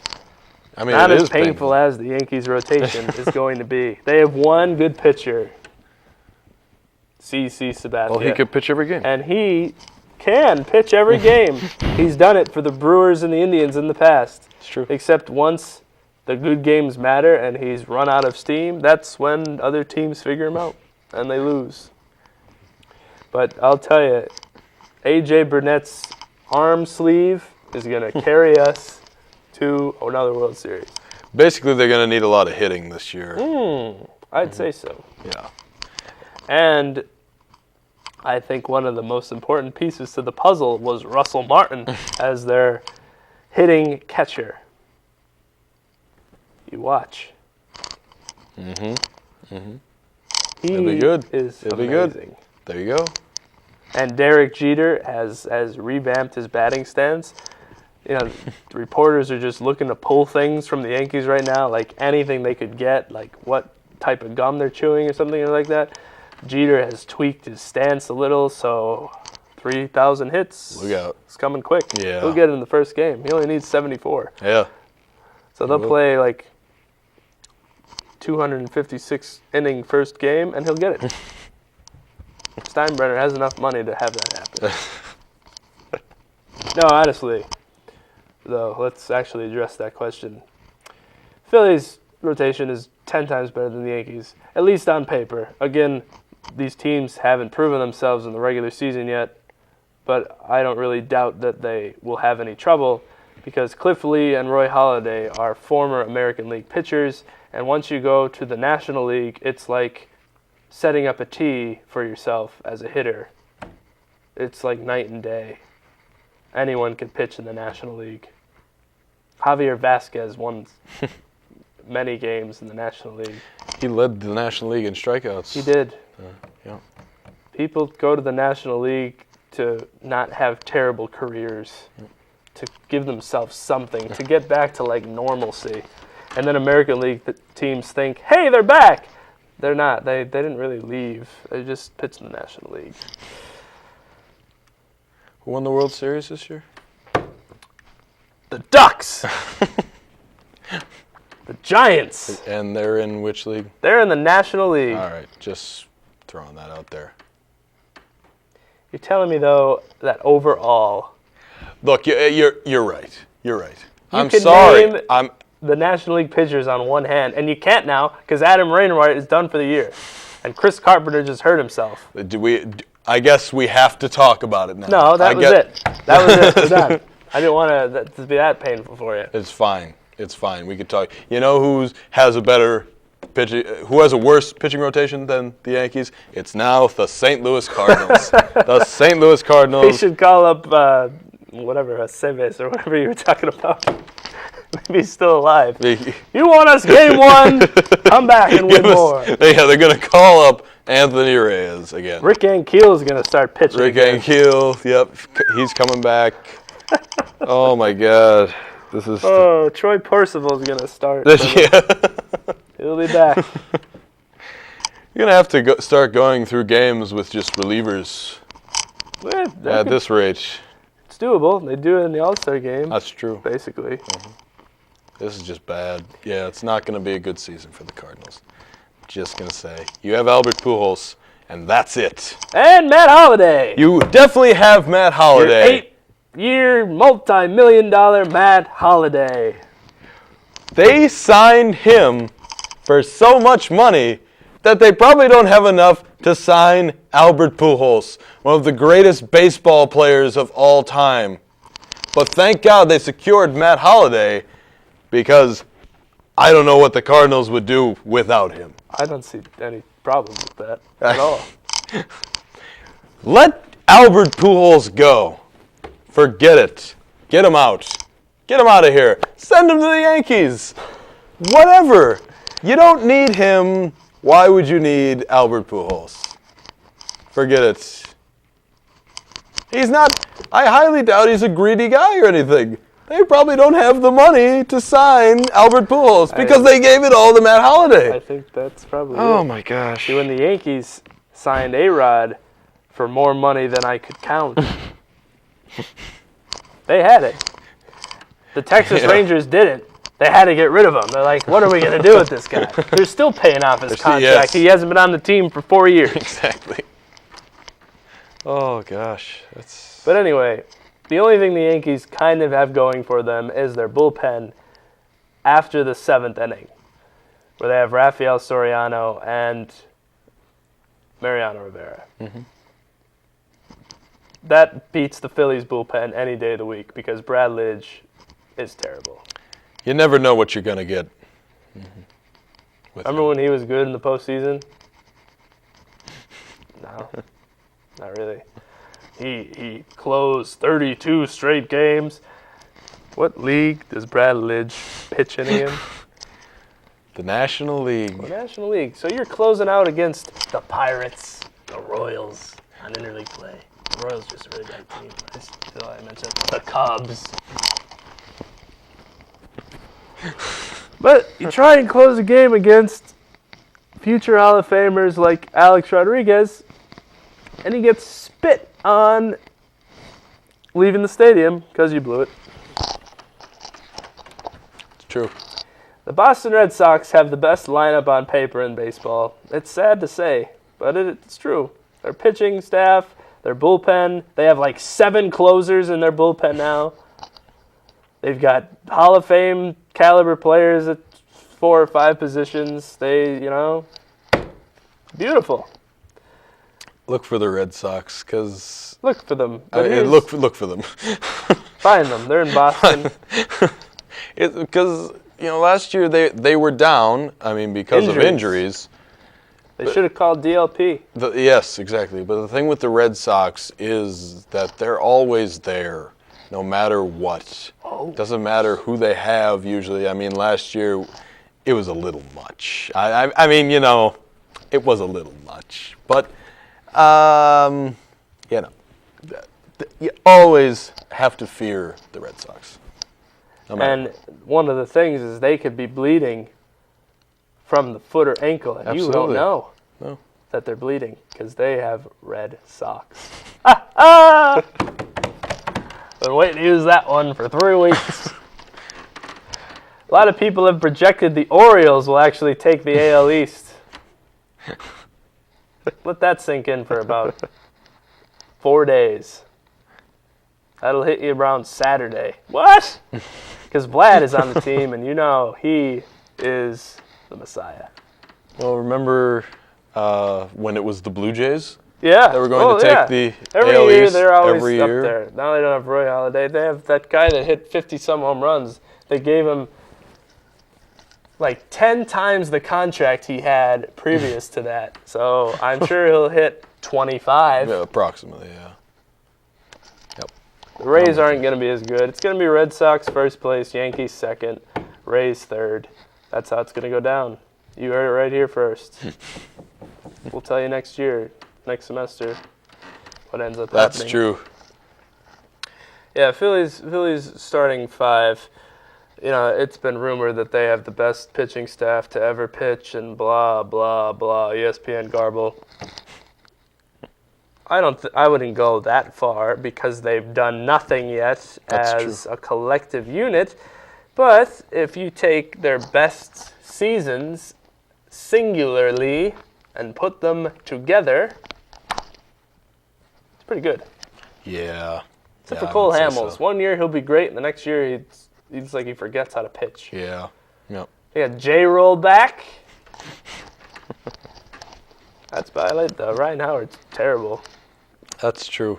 [SPEAKER 2] I mean,
[SPEAKER 1] Not
[SPEAKER 2] it
[SPEAKER 1] as
[SPEAKER 2] is
[SPEAKER 1] painful as the Yankees rotation is going to be. They have one good pitcher, CC Sabathia.
[SPEAKER 2] Well, he could pitch every game.
[SPEAKER 1] And he can pitch every game. He's done it for the Brewers and the Indians in the past.
[SPEAKER 2] It's true.
[SPEAKER 1] Except once the good games matter and he's run out of steam, that's when other teams figure him out and they lose. But I'll tell you, A.J. Burnett's arm sleeve is going to carry us to another World Series.
[SPEAKER 2] Basically, they're going to need a lot of hitting this year.
[SPEAKER 1] I'd say so.
[SPEAKER 2] Yeah.
[SPEAKER 1] And I think one of the most important pieces to the puzzle was Russell Martin as their hitting catcher. You watch. He
[SPEAKER 2] It'll be good.
[SPEAKER 1] is
[SPEAKER 2] It'll be
[SPEAKER 1] amazing.
[SPEAKER 2] good. There you go.
[SPEAKER 1] And Derek Jeter has revamped his batting stance. You know, the reporters are just looking to pull things from the Yankees right now, like anything they could get, like what type of gum they're chewing or something like that. Jeter has tweaked his stance a little, so 3,000 hits.
[SPEAKER 2] Look out.
[SPEAKER 1] It's coming quick.
[SPEAKER 2] Yeah.
[SPEAKER 1] He'll get it in the first game. He only needs 74.
[SPEAKER 2] Yeah.
[SPEAKER 1] So they'll play like 256 inning first game, and he'll get it. Steinbrenner has enough money to have that happen. No, honestly, though, let's actually address that question. Phillies rotation is 10 times better than the Yankees, at least on paper. Again, these teams haven't proven themselves in the regular season yet, but I don't really doubt that they will have any trouble because Cliff Lee and Roy Halladay are former American League pitchers, and once you go to the National League, it's like setting up a tee for yourself as a hitter. It's like night and day. Anyone can pitch in the National League. Javier Vasquez won many games in the National League.
[SPEAKER 2] He led the National League in strikeouts.
[SPEAKER 1] He did.
[SPEAKER 2] Yeah.
[SPEAKER 1] People go to the National League to not have terrible careers, to give themselves something, to get back to like normalcy. And then American League teams think, hey, they're back. They're not. They didn't really leave. They just pitched in the National League.
[SPEAKER 2] Who won the World Series this year?
[SPEAKER 1] The Ducks. The Giants.
[SPEAKER 2] And they're in which league?
[SPEAKER 1] They're in the National League.
[SPEAKER 2] All right, just throwing that out there.
[SPEAKER 1] You're telling me, though, that overall...
[SPEAKER 2] Look, you're right. You're right. I'm
[SPEAKER 1] could
[SPEAKER 2] sorry.
[SPEAKER 1] name the National League pitchers on one hand, and you can't now because Adam Wainwright is done for the year. And Chris Carpenter just hurt himself.
[SPEAKER 2] I guess we have to talk about it now.
[SPEAKER 1] No, that was it. That was it. We're done. I didn't want that to be that painful for you.
[SPEAKER 2] It's fine. It's fine. We could talk. You know who has a better pitching? Who has a worse pitching rotation than the Yankees? It's now the St. Louis Cardinals. The St. Louis Cardinals.
[SPEAKER 1] He should call up whatever Aceves or whatever you were talking about. Maybe he's still alive. You won us game one. Come back and win more.
[SPEAKER 2] They're going to call up Anthony Reyes again.
[SPEAKER 1] Rick Ankiel is going to start pitching.
[SPEAKER 2] Rick Ankiel, yep, he's coming back. Oh my God, this is.
[SPEAKER 1] Oh, Troy Percival is going to start.
[SPEAKER 2] Yeah.
[SPEAKER 1] He'll be back.
[SPEAKER 2] You're going to have to start going through games with just relievers. At this rate.
[SPEAKER 1] It's doable. They do it in the All-Star game.
[SPEAKER 2] That's true.
[SPEAKER 1] Basically.
[SPEAKER 2] Mm-hmm. This is just bad. Yeah, it's not going to be a good season for the Cardinals. Just going to say. You have Albert Pujols, and that's it.
[SPEAKER 1] And Matt Holliday.
[SPEAKER 2] You definitely have Matt Holliday.
[SPEAKER 1] Your 8-year, multi-million-dollar Matt Holliday.
[SPEAKER 2] They signed him for so much money that they probably don't have enough to sign Albert Pujols, one of the greatest baseball players of all time. But thank God they secured Matt Holliday, because I don't know what the Cardinals would do without him.
[SPEAKER 1] I don't see any problem with that at all.
[SPEAKER 2] Let Albert Pujols go. Forget it. Get him out. Get him out of here. Send him to the Yankees. Whatever. You don't need him. Why would you need Albert Pujols? Forget it. He's not, I highly doubt he's a greedy guy or anything. They probably don't have the money to sign Albert Pujols because they gave it all to Matt Holliday.
[SPEAKER 1] I think that's probably
[SPEAKER 2] Oh,
[SPEAKER 1] it.
[SPEAKER 2] my gosh.
[SPEAKER 1] See, when the Yankees signed A-Rod for more money than I could count, they had it. The Texas Rangers didn't. They had to get rid of him. They're like, what are we going to do with this guy? They're still paying off his contract.
[SPEAKER 2] Yes.
[SPEAKER 1] He hasn't been on the team for 4 years.
[SPEAKER 2] Exactly. Oh, gosh.
[SPEAKER 1] But anyway, the only thing the Yankees kind of have going for them is their bullpen after the 7th inning, where they have Rafael Soriano and Mariano Rivera.
[SPEAKER 2] Mm-hmm.
[SPEAKER 1] That beats the Phillies bullpen any day of the week because Brad Lidge is terrible.
[SPEAKER 2] You never know what you're going to get. Mm-hmm.
[SPEAKER 1] Remember when he was good in the postseason? No, not really. He closed 32 straight games. What league does Brad Lidge pitch in again?
[SPEAKER 2] The National League.
[SPEAKER 1] The National League. So you're closing out against the Pirates, the Royals on interleague play. The Royals just a really bad team. I mentioned the Cubs. But you try and close a game against future Hall of Famers like Alex Rodriguez, and he gets spit on leaving the stadium because you blew it.
[SPEAKER 2] It's true.
[SPEAKER 1] The Boston Red Sox have the best lineup on paper in baseball. It's sad to say, but it's true. Their pitching staff, their bullpen, they have like 7 closers in their bullpen now. They've got Hall of Fame caliber players at 4 or 5 positions. Beautiful.
[SPEAKER 2] Look for the Red Sox, because...
[SPEAKER 1] Look for them.
[SPEAKER 2] Look for them.
[SPEAKER 1] Find them. They're in Boston.
[SPEAKER 2] Because, last year they were down, because of injuries.
[SPEAKER 1] They should have called DLP.
[SPEAKER 2] Yes, exactly. But the thing with the Red Sox is that they're always there, no matter what.
[SPEAKER 1] Oh.
[SPEAKER 2] Doesn't matter who they have usually. Last year it was a little much. I mean, you know, it was a little much. But, you know, you always have to fear the Red Sox.
[SPEAKER 1] And one of the things is they could be bleeding from the foot or ankle, and you don't know that they're bleeding because they have red socks. Been waiting to use that one for 3 weeks. A lot of people have projected the Orioles will actually take the AL East. Let that sink in for about 4 days. That'll hit you around Saturday. What? Because Vlad is on the team, and you know he is the Messiah.
[SPEAKER 2] Well, remember when it was the Blue Jays?
[SPEAKER 1] Yeah.
[SPEAKER 2] That were going to take the
[SPEAKER 1] every
[SPEAKER 2] AL
[SPEAKER 1] year
[SPEAKER 2] East
[SPEAKER 1] they're always
[SPEAKER 2] every
[SPEAKER 1] up
[SPEAKER 2] year.
[SPEAKER 1] there. Now they don't have Roy Halladay. They have that guy that hit 50-some home runs. They gave him like 10 times the contract he had previous to that. So I'm sure he'll hit 25.
[SPEAKER 2] Yeah, approximately, yeah. Yep.
[SPEAKER 1] The Rays aren't going to be as good. It's going to be Red Sox first place, Yankees second, Rays third. That's how it's going to go down. You heard it right here first. We'll tell you next year, next semester, what ends up happening.
[SPEAKER 2] That's true.
[SPEAKER 1] Yeah, Phillies starting 5. You know, it's been rumored that they have the best pitching staff to ever pitch and blah, blah, blah, ESPN garble. I wouldn't go that far because they've done nothing yet as a collective unit. But if you take their best seasons singularly and put them together, it's pretty good.
[SPEAKER 2] Yeah.
[SPEAKER 1] Except for Cole Hamels. 1 year he'll be great, and the next year he's like he forgets how to pitch.
[SPEAKER 2] Yeah. Yep.
[SPEAKER 1] They got J-roll back. That's about it. Ryan Howard's terrible.
[SPEAKER 2] That's true.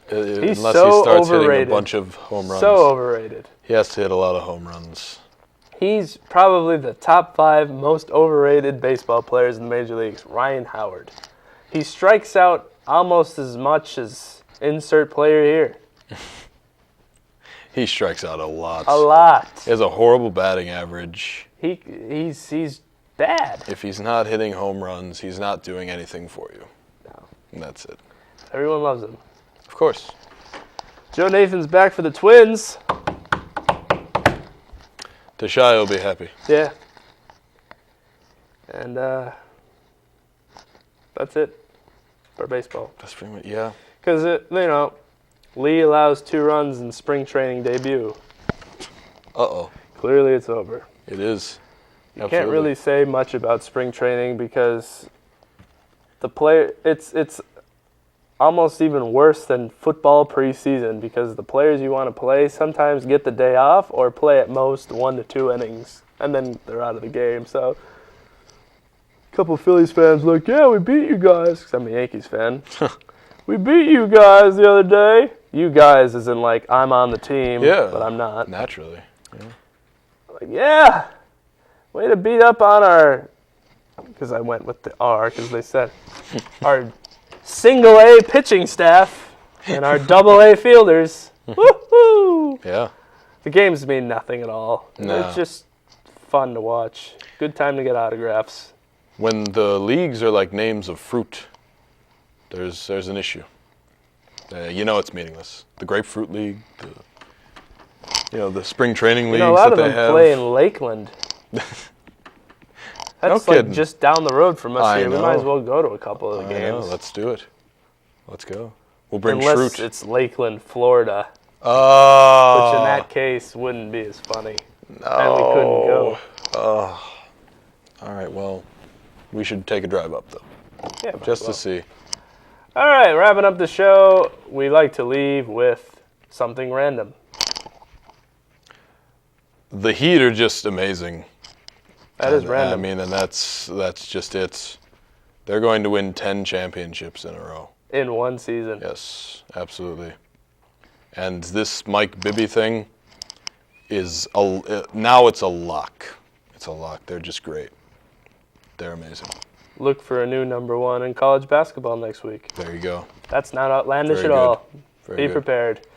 [SPEAKER 1] He's
[SPEAKER 2] Unless
[SPEAKER 1] so
[SPEAKER 2] he starts
[SPEAKER 1] overrated.
[SPEAKER 2] hitting a bunch of home runs.
[SPEAKER 1] So overrated.
[SPEAKER 2] He has to hit a lot of home runs.
[SPEAKER 1] He's probably the top 5 most overrated baseball players in the major leagues. Ryan Howard. He strikes out almost as much as insert player here.
[SPEAKER 2] He strikes out a lot.
[SPEAKER 1] A lot.
[SPEAKER 2] He has a horrible batting average.
[SPEAKER 1] He's bad.
[SPEAKER 2] If he's not hitting home runs, he's not doing anything for you.
[SPEAKER 1] No.
[SPEAKER 2] And that's it.
[SPEAKER 1] Everyone loves him.
[SPEAKER 2] Of course.
[SPEAKER 1] Joe Nathan's back for the Twins.
[SPEAKER 2] Tashai will be happy.
[SPEAKER 1] Yeah. And that's it for baseball.
[SPEAKER 2] That's pretty much, yeah.
[SPEAKER 1] Because, Lee allows 2 runs in spring training debut.
[SPEAKER 2] Uh-oh.
[SPEAKER 1] Clearly it's over.
[SPEAKER 2] It is.
[SPEAKER 1] You can't really say much about spring training because it's almost even worse than football preseason because the players you want to play sometimes get the day off or play at most 1 to 2 innings, and then they're out of the game. So a couple of Phillies fans are like, yeah, we beat you guys, because I'm a Yankees fan. We beat you guys the other day. You guys as in like I'm on the team, but I'm not.
[SPEAKER 2] Naturally. Yeah.
[SPEAKER 1] Like, yeah, way to beat up on our, because I went with the R because they said our single A pitching staff and our double A fielders. Woohoo!
[SPEAKER 2] Yeah.
[SPEAKER 1] The games mean nothing at all.
[SPEAKER 2] No.
[SPEAKER 1] It's just fun to watch. Good time to get autographs.
[SPEAKER 2] When the leagues are like names of fruit, there's an issue. It's meaningless. The Grapefruit League, the spring training leagues
[SPEAKER 1] a lot
[SPEAKER 2] that
[SPEAKER 1] of
[SPEAKER 2] they
[SPEAKER 1] them
[SPEAKER 2] have.
[SPEAKER 1] play in Lakeland. That's like just down the road from us here. We might as well go to a couple of the games.
[SPEAKER 2] Let's do it. Let's go. We'll bring
[SPEAKER 1] Unless
[SPEAKER 2] Schrute.
[SPEAKER 1] it's Lakeland, Florida.
[SPEAKER 2] Oh.
[SPEAKER 1] Which in that case wouldn't be as funny.
[SPEAKER 2] No.
[SPEAKER 1] And we couldn't go.
[SPEAKER 2] Oh. All right, well, we should take a drive up, though.
[SPEAKER 1] Yeah,
[SPEAKER 2] just to see.
[SPEAKER 1] All right, wrapping up the show, we like to leave with something random.
[SPEAKER 2] The Heat are just amazing.
[SPEAKER 1] That is random.
[SPEAKER 2] I mean, and that's just it. They're going to win 10 championships in a row.
[SPEAKER 1] In one season.
[SPEAKER 2] Yes, absolutely. And this Mike Bibby thing is now it's a lock. It's a lock. They're just great. They're amazing.
[SPEAKER 1] Look for a new number 1 in college basketball next week.
[SPEAKER 2] There you go.
[SPEAKER 1] That's not outlandish
[SPEAKER 2] Very
[SPEAKER 1] at
[SPEAKER 2] good.
[SPEAKER 1] all.
[SPEAKER 2] Very
[SPEAKER 1] Be
[SPEAKER 2] good.
[SPEAKER 1] prepared.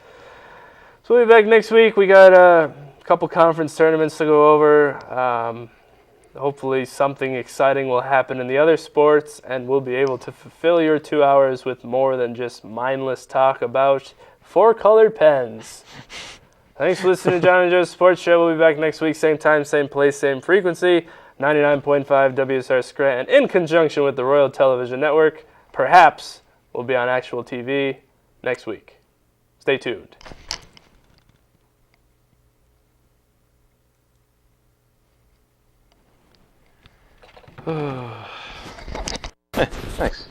[SPEAKER 1] So we'll be back next week. We got a couple conference tournaments to go over. Hopefully something exciting will happen in the other sports, and we'll be able to fulfill your 2 hours with more than just mindless talk about four-colored pens. Thanks for listening to John and Joe's Sports Show. We'll be back next week, same time, same place, same frequency, 99.5 WSR Scranton, in conjunction with the Royal Television Network. Perhaps we'll be on actual TV next week. Stay tuned.
[SPEAKER 2] Thanks.